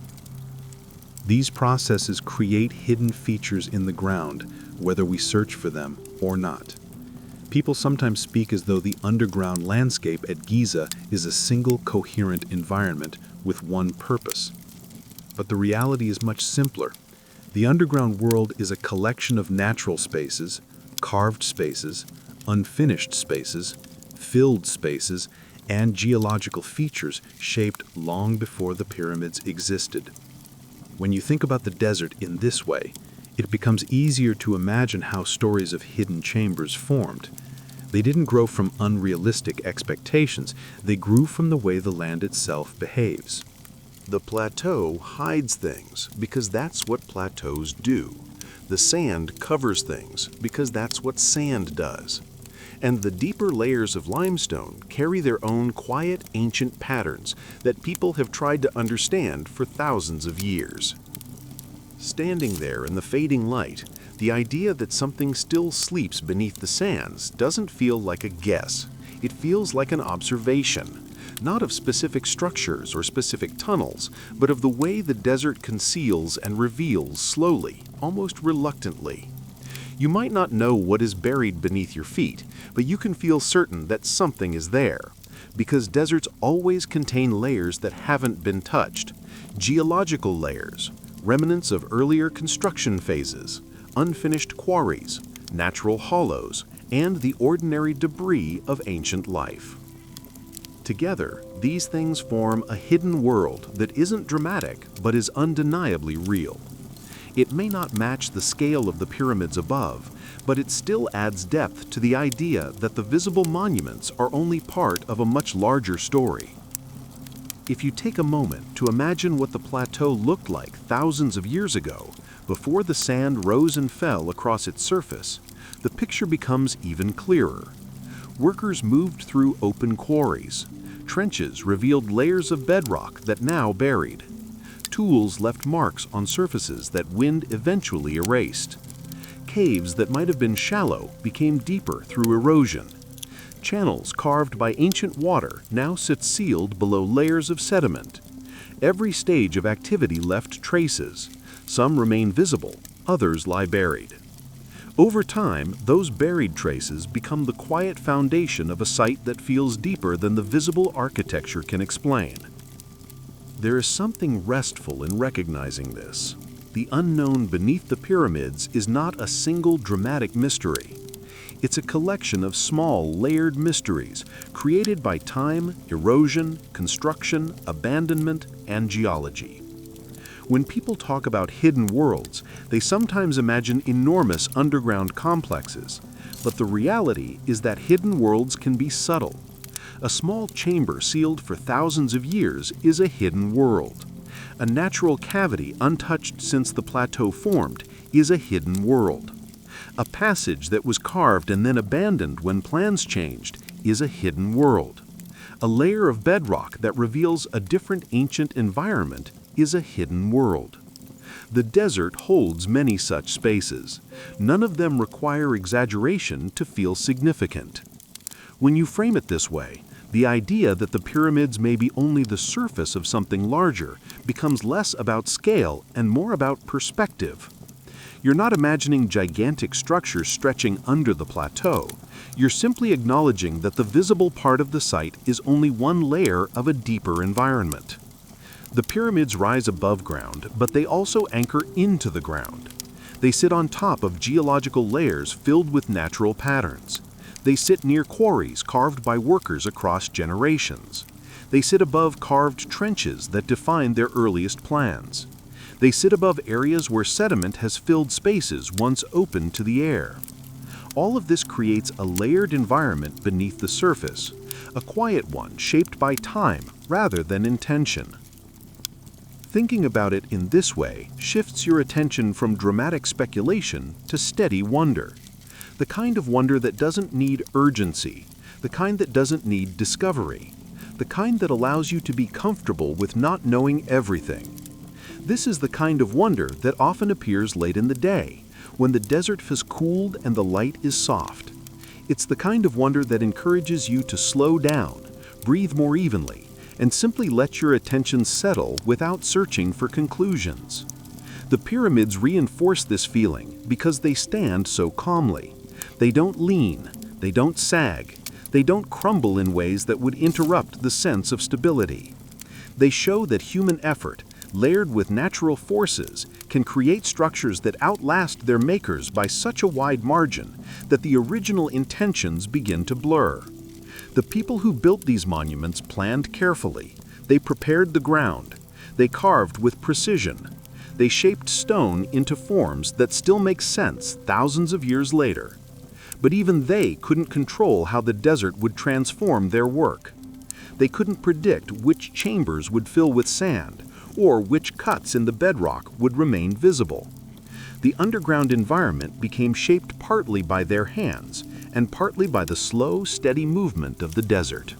A: These processes create hidden features in the ground, whether we search for them or not. People sometimes speak as though the underground landscape at Giza is a single coherent environment with one purpose. But the reality is much simpler. The underground world is a collection of natural spaces, carved spaces, unfinished spaces, filled spaces, and geological features shaped long before the pyramids existed. When you think about the desert in this way, it becomes easier to imagine how stories of hidden chambers formed. They didn't grow from unrealistic expectations, they grew from the way the land itself behaves.
E: The plateau hides things because that's what plateaus do. The sand covers things because that's what sand does. And the deeper layers of limestone carry their own quiet ancient patterns that people have tried to understand for thousands of years. Standing there in the fading light, the idea that something still sleeps beneath the sands doesn't feel like a guess. It feels like an observation, not of specific structures or specific tunnels, but of the way the desert conceals and reveals slowly, almost reluctantly. You might not know what is buried beneath your feet, but you can feel certain that something is there, because deserts always contain layers that haven't been touched, geological layers, remnants of earlier construction phases, unfinished quarries, natural hollows, and the ordinary debris of ancient life. Together, these things form a hidden world that isn't dramatic but is undeniably real. It may not match the scale of the pyramids above, but it still adds depth to the idea that the visible monuments are only part of a much larger story. If you take a moment to imagine what the plateau looked like thousands of years ago, before the sand rose and fell across its surface, the picture becomes even clearer. Workers moved through open quarries. Trenches revealed layers of bedrock that now buried. Tools left marks on surfaces that wind eventually erased. Caves that might have been shallow became deeper through erosion. Channels carved by ancient water now sit sealed below layers of sediment. Every stage of activity left traces. Some remain visible, others lie buried. Over time, those buried traces become the quiet foundation of a site that feels deeper than the visible architecture can explain. There is something restful in recognizing this. The unknown beneath the pyramids is not a single dramatic mystery. It's a collection of small, layered mysteries created by time, erosion, construction, abandonment, and geology. When people talk about hidden worlds, they sometimes imagine enormous underground complexes, but the reality is that hidden worlds can be subtle. A small chamber sealed for thousands of years is a hidden world. A natural cavity untouched since the plateau formed is a hidden world. A passage that was carved and then abandoned when plans changed is a hidden world. A layer of bedrock that reveals a different ancient environment is a hidden world. The desert holds many such spaces. None of them require exaggeration to feel significant. When you frame it this way, the idea that the pyramids may be only the surface of something larger becomes less about scale and more about perspective. You're not imagining gigantic structures stretching under the plateau. You're simply acknowledging that the visible part of the site is only one layer of a deeper environment. The pyramids rise above ground, but they also anchor into the ground. They sit on top of geological layers filled with natural patterns. They sit near quarries carved by workers across generations. They sit above carved trenches that define their earliest plans. They sit above areas where sediment has filled spaces once open to the air. All of this creates a layered environment beneath the surface, a quiet one shaped by time rather than intention. Thinking about it in this way shifts your attention from dramatic speculation to steady wonder. The kind of wonder that doesn't need urgency, the kind that doesn't need discovery, the kind that allows you to be comfortable with not knowing everything. This is the kind of wonder that often appears late in the day, when the desert has cooled and the light is soft. It's the kind of wonder that encourages you to slow down, breathe more evenly, and simply let your attention settle without searching for conclusions. The pyramids reinforce this feeling because they stand so calmly. They don't lean, they don't sag, they don't crumble in ways that would interrupt the sense of stability. They show that human effort, layered with natural forces, can create structures that outlast their makers by such a wide margin that the original intentions begin to blur. The people who built these monuments planned carefully. They prepared the ground. They carved with precision. They shaped stone into forms that still make sense thousands of years later. But even they couldn't control how the desert would transform their work. They couldn't predict which chambers would fill with sand, or which cuts in the bedrock would remain visible. The underground environment became shaped partly by their hands and partly by the slow, steady movement of the desert.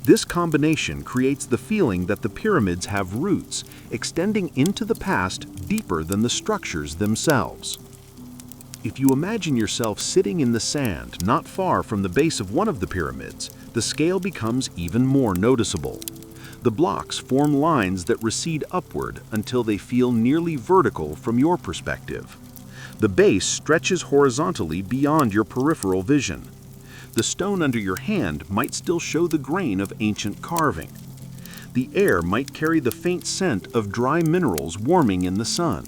E: This combination creates the feeling that the pyramids have roots extending into the past deeper than the structures themselves. If you imagine yourself sitting in the sand not far from the base of one of the pyramids, the scale becomes even more noticeable. The blocks form lines that recede upward until they feel nearly vertical from your perspective. The base stretches horizontally beyond your peripheral vision. The stone under your hand might still show the grain of ancient carving. The air might carry the faint scent of dry minerals warming in the sun.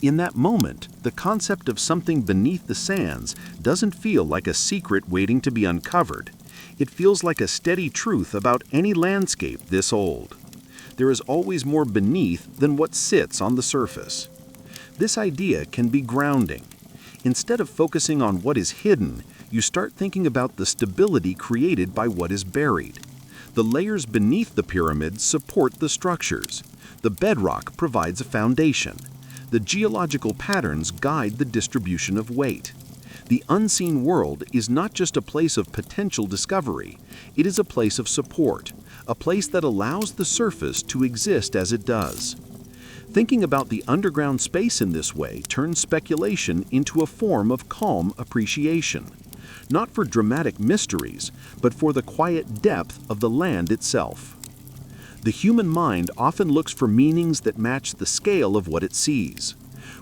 E: In that moment, the concept of something beneath the sands doesn't feel like a secret waiting to be uncovered. It feels like a steady truth about any landscape this old. There is always more beneath than what sits on the surface. This idea can be grounding. Instead of focusing on what is hidden, you start thinking about the stability created by what is buried. The layers beneath the pyramid support the structures. The bedrock provides a foundation. The geological patterns guide the distribution of weight. The unseen world is not just a place of potential discovery, it is a place of support, a place that allows the surface to exist as it does. Thinking about the underground space in this way turns speculation into a form of calm appreciation, not for dramatic mysteries, but for the quiet depth of the land itself. The human mind often looks for meanings that match the scale of what it sees.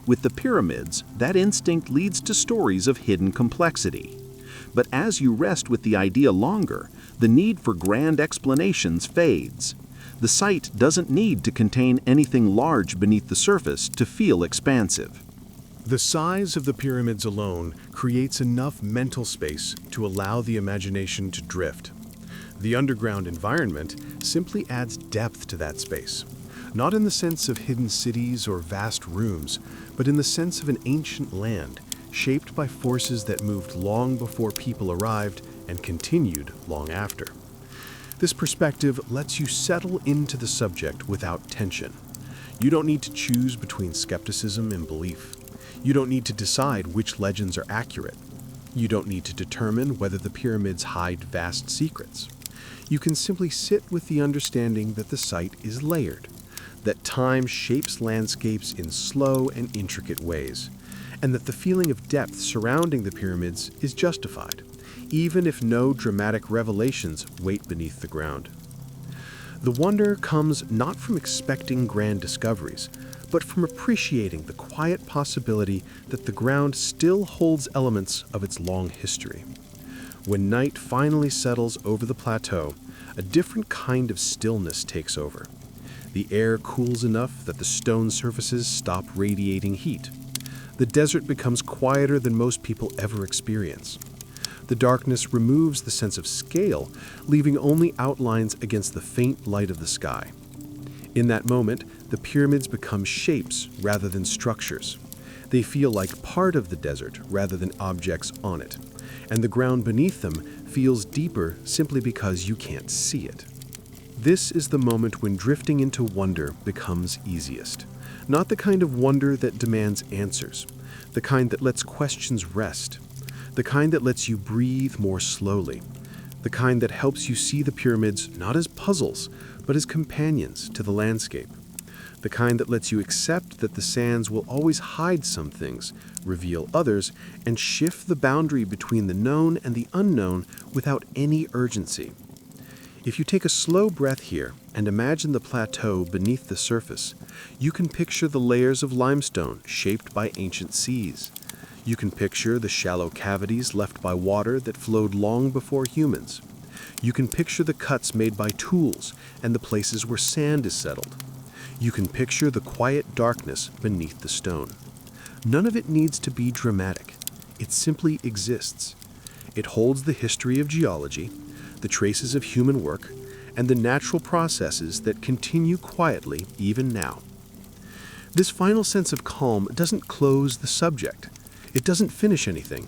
E: With the pyramids, that instinct leads to stories of hidden complexity. But as you rest with the idea longer, the need for grand explanations fades. The site doesn't need to contain anything large beneath the surface to feel expansive.
C: The size of the pyramids alone creates enough mental space to allow the imagination to drift. The underground environment simply adds depth to that space, not in the sense of hidden cities or vast rooms, but in the sense of an ancient land shaped by forces that moved long before people arrived and continued long after. This perspective lets you settle into the subject without tension. You don't need to choose between skepticism and belief. You don't need to decide which legends are accurate. You don't need to determine whether the pyramids hide vast secrets. You can simply sit with the understanding that the site is layered, that time shapes landscapes in slow and intricate ways, and that the feeling of depth surrounding the pyramids is justified, even if no dramatic revelations wait beneath the ground. The wonder comes not from expecting grand discoveries, but from appreciating the quiet possibility that the ground still holds elements of its long history. When night finally settles over the plateau, a different kind of stillness takes over. The air cools enough that the stone surfaces stop radiating heat. The desert becomes quieter than most people ever experience. The darkness removes the sense of scale, leaving only outlines against the faint light of the sky. In that moment, the pyramids become shapes rather than structures. They feel like part of the desert rather than objects on it, and the ground beneath them feels deeper simply because you can't see it. This is the moment when drifting into wonder becomes easiest. Not the kind of wonder that demands answers, the kind that lets questions rest, the kind that lets you breathe more slowly, the kind that helps you see the pyramids not as puzzles, but as companions to the landscape, the kind that lets you accept that the sands will always hide some things, reveal others, and shift the boundary between the known and the unknown without any urgency. If you take a slow breath here and imagine the plateau beneath the surface, you can picture the layers of limestone shaped by ancient seas. You can picture the shallow cavities left by water that flowed long before humans. You can picture the cuts made by tools and the places where sand is settled. You can picture the quiet darkness beneath the stone. None of it needs to be dramatic. It simply exists. It holds the history of geology, the traces of human work, and the natural processes that continue quietly even now. This final sense of calm doesn't close the subject. It doesn't finish anything.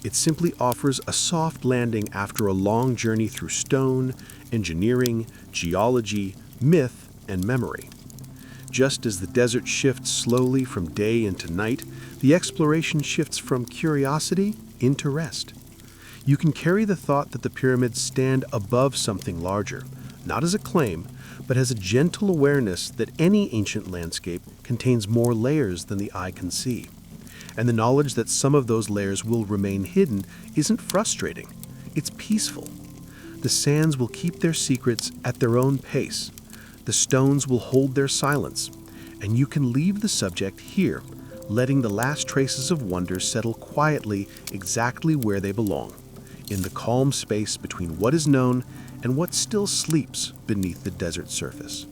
C: It simply offers a soft landing after a long journey through stone, engineering, geology, myth, and memory. Just as the desert shifts slowly from day into night, the exploration shifts from curiosity into rest. You can carry the thought that the pyramids stand above something larger, not as a claim, but as a gentle awareness that any ancient landscape contains more layers than the eye can see. And the knowledge that some of those layers will remain hidden isn't frustrating, it's peaceful. The sands will keep their secrets at their own pace. The stones will hold their silence, and you can leave the subject here, letting the last traces of wonder settle quietly exactly where they belong, in the calm space between what is known and what still sleeps beneath the desert surface.